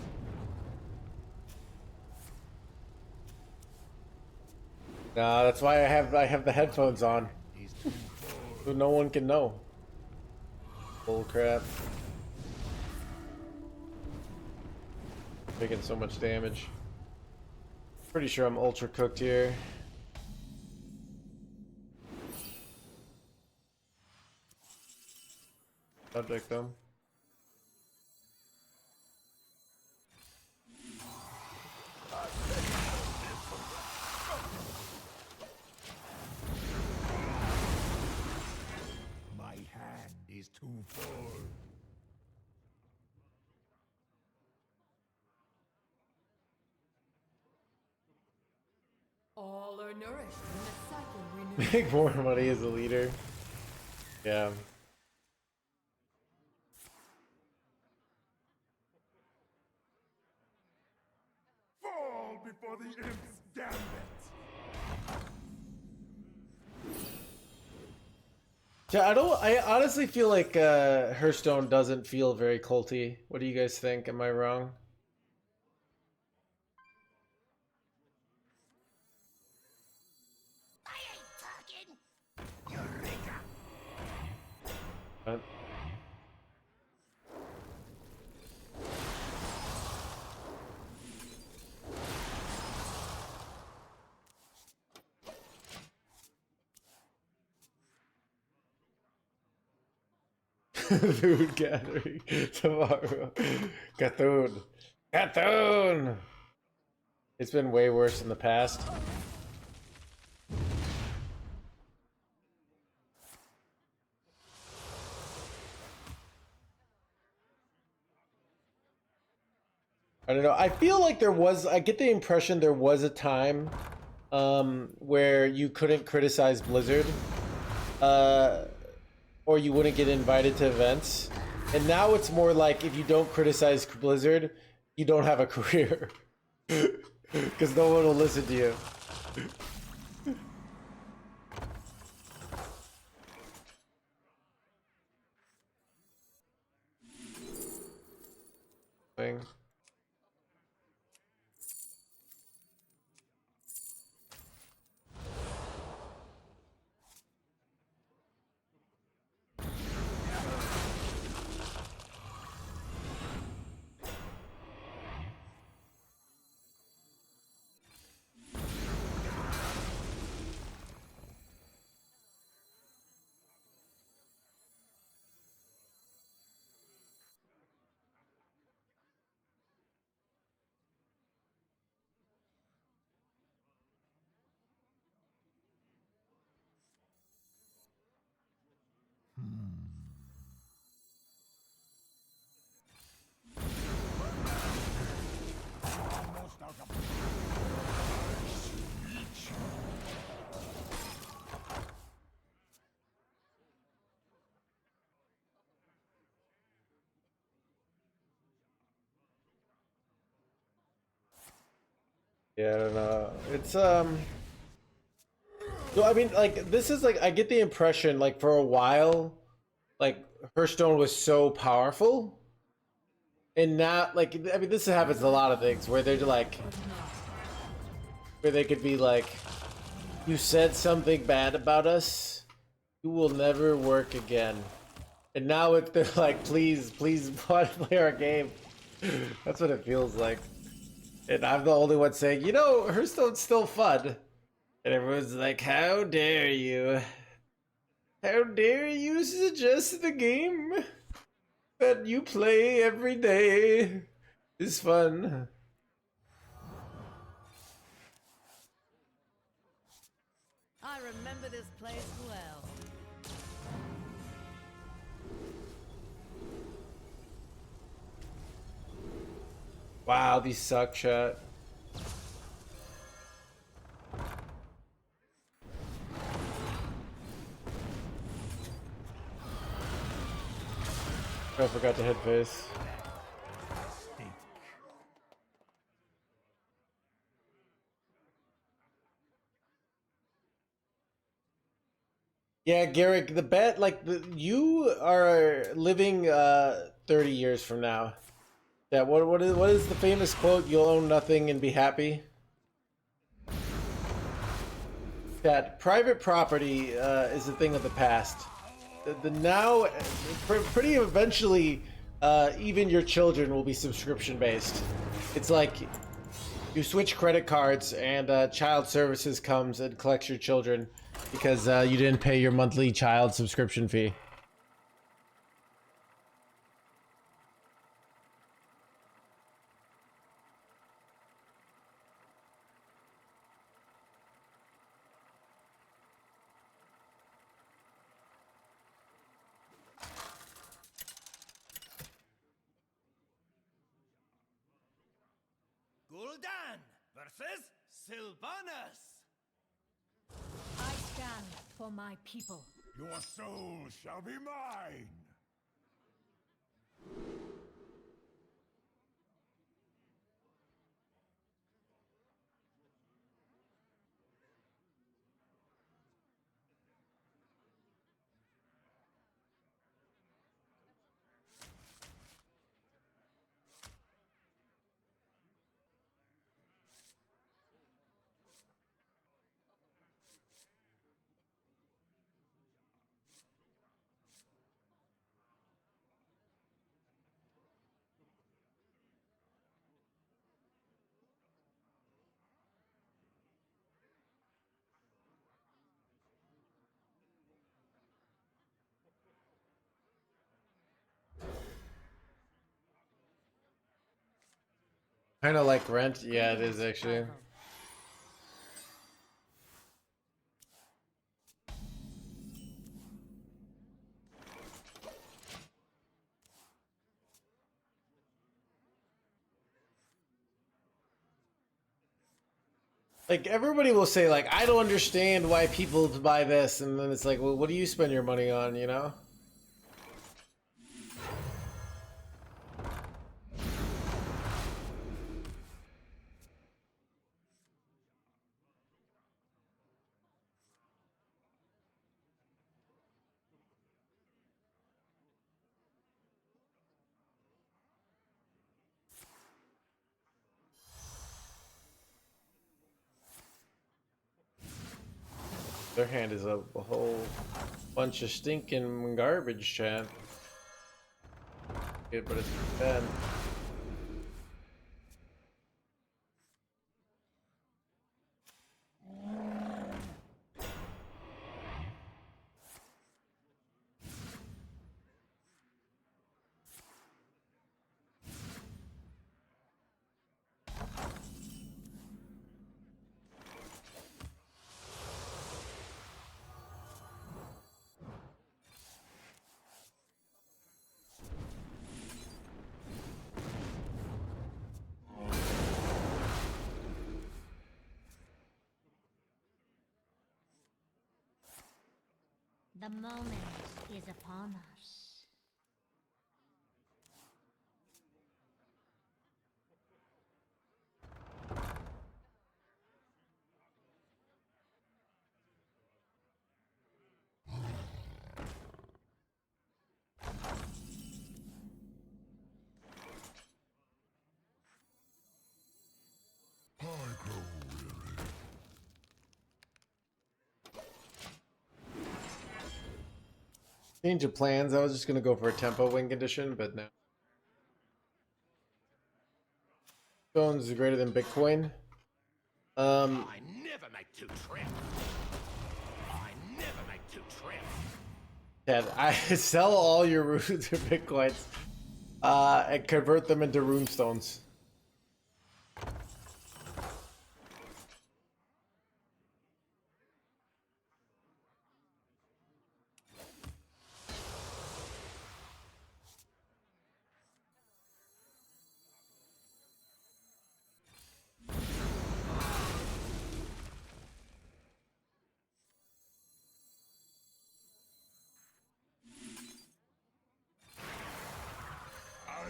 Nah, that's why I have the headphones on. So no one can know. Bull crap. Taking so much damage. Pretty sure I'm ultra cooked here. Subject them. My hand is too full. All are nourished when the cycle renews. Make more money as a leader. Yeah. Fall before the imp's gambit. I honestly feel like Hearthstone doesn't feel very culty. What do you guys think? Am I wrong? I ain't talking. Eureka. What? Food gathering tomorrow. Cthulhu. Cthulhu! It's been way worse in the past. I don't know. I feel like I get the impression there was a time where you couldn't criticize Blizzard. Or you wouldn't get invited to events. And now it's more like if you don't criticize Blizzard, you don't have a career. Because no one will listen to you. Thing. Yeah, I don't know. It's so I mean, like this is like I get the impression like for a while, like Hearthstone was so powerful, and now like I mean this happens in a lot of things where they're like where they could be like, you said something bad about us, you will never work again, and now they're like, please, please play our game. That's what it feels like, and I'm the only one saying, you know, Hearthstone's still fun. And everyone's like, how dare you? How dare you suggest the game that you play every day is fun? I remember this place well. Wow, these suck, chat. I forgot to hit face. Yeah, Garrick, the bet, like, you are living 30 years from now. Yeah, what is the famous quote? You'll own nothing and be happy. That private property is a thing of the past. The now, pretty eventually, even your children will be subscription based. It's like you switch credit cards and child services comes and collects your children because you didn't pay your monthly child subscription fee. Gul'dan versus Sylvanas. I stand for my people. Your soul shall be mine. Kind of like Rent. Yeah, it is actually. Like everybody will say, like, I don't understand why people buy this, and then it's like, well, what do you spend your money on, you know? Their hand is a whole bunch of stinking garbage, chat. Good, but it's bad. The moment is upon us. Change of plans. I was just gonna go for a tempo win condition, but now Stones is greater than Bitcoin. I never make two trips. I never make two trips. Ted, I sell all your runes or Bitcoins, and convert them into runestones.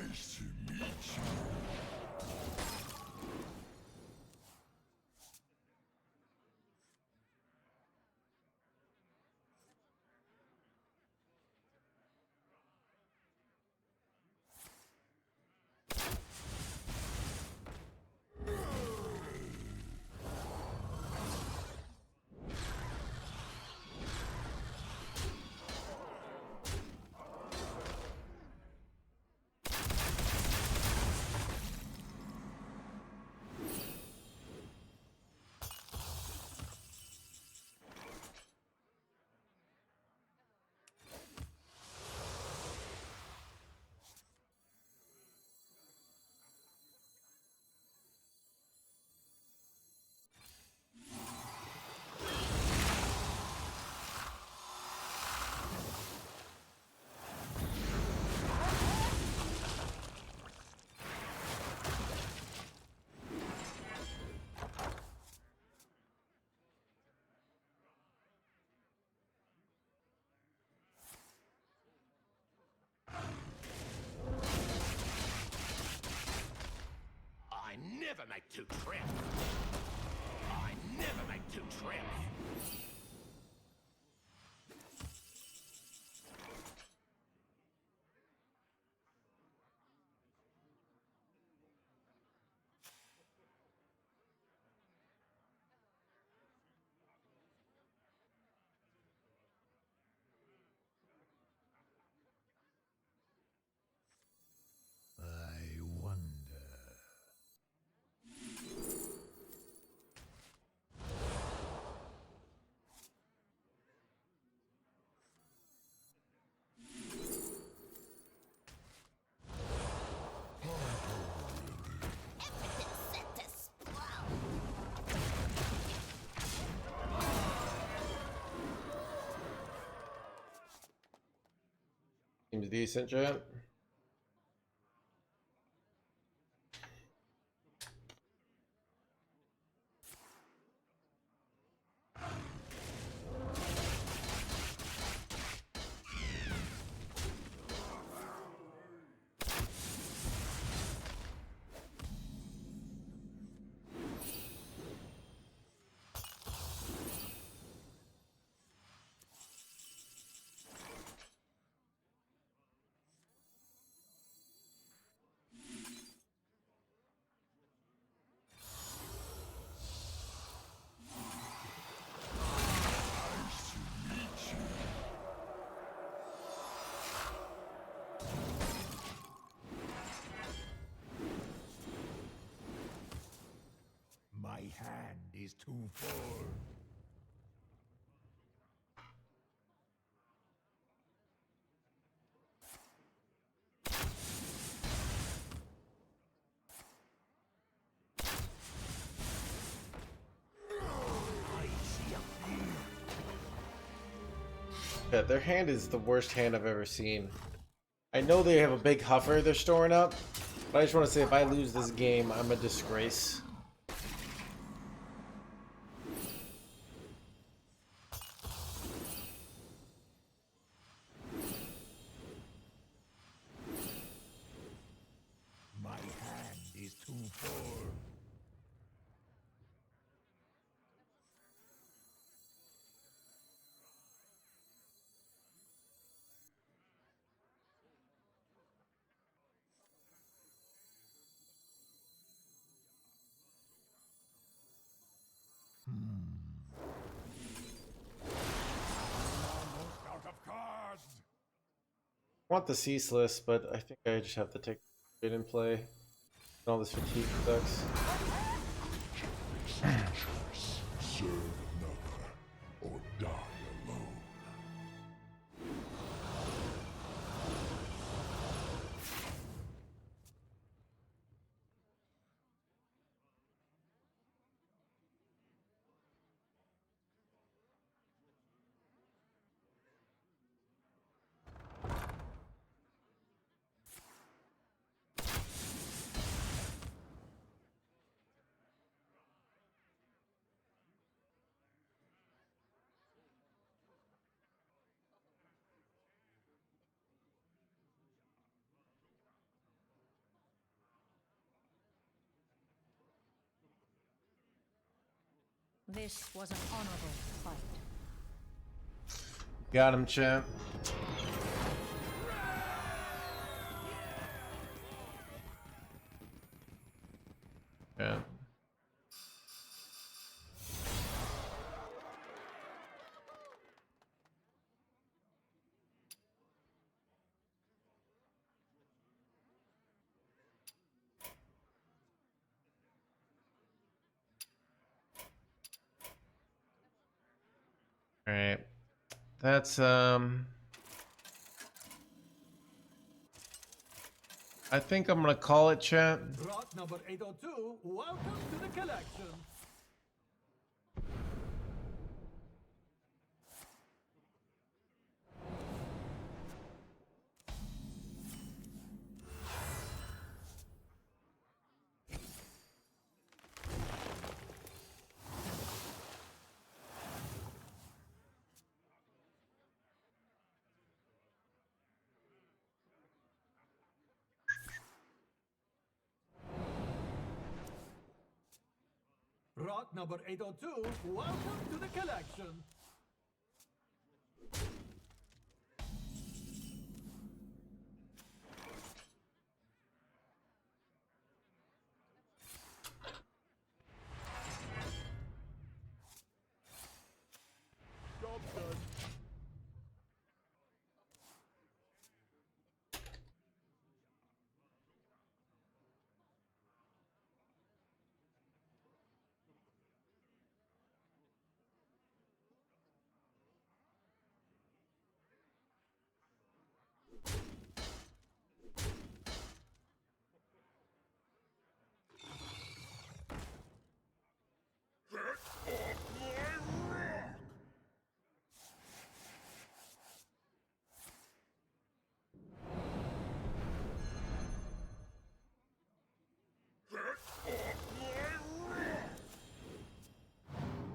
Nice to meet you. I never make two trips. I never make two trips. I wonder. Seems decent, chat. My hand is too full. Yeah, their hand is the worst hand I've ever seen. I know they have a big huffer they're storing up, but I just want to say if I lose this game, I'm a disgrace. My hand is too full. want the ceaseless, but I think I just have to take it in play. All this fatigue sucks. Serve another or die alone. This was an honorable fight. Got him, champ. Yeah. All right. That's I think I'm gonna call it, chat. Rot number 802, welcome to the collection. Rot number 802, welcome to the collection. Job done.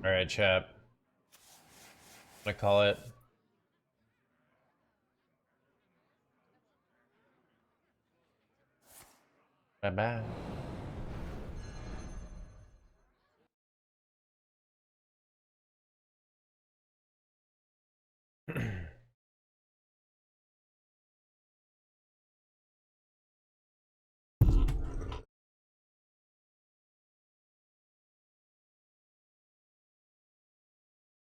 All right, chap. I call it. Bye bye.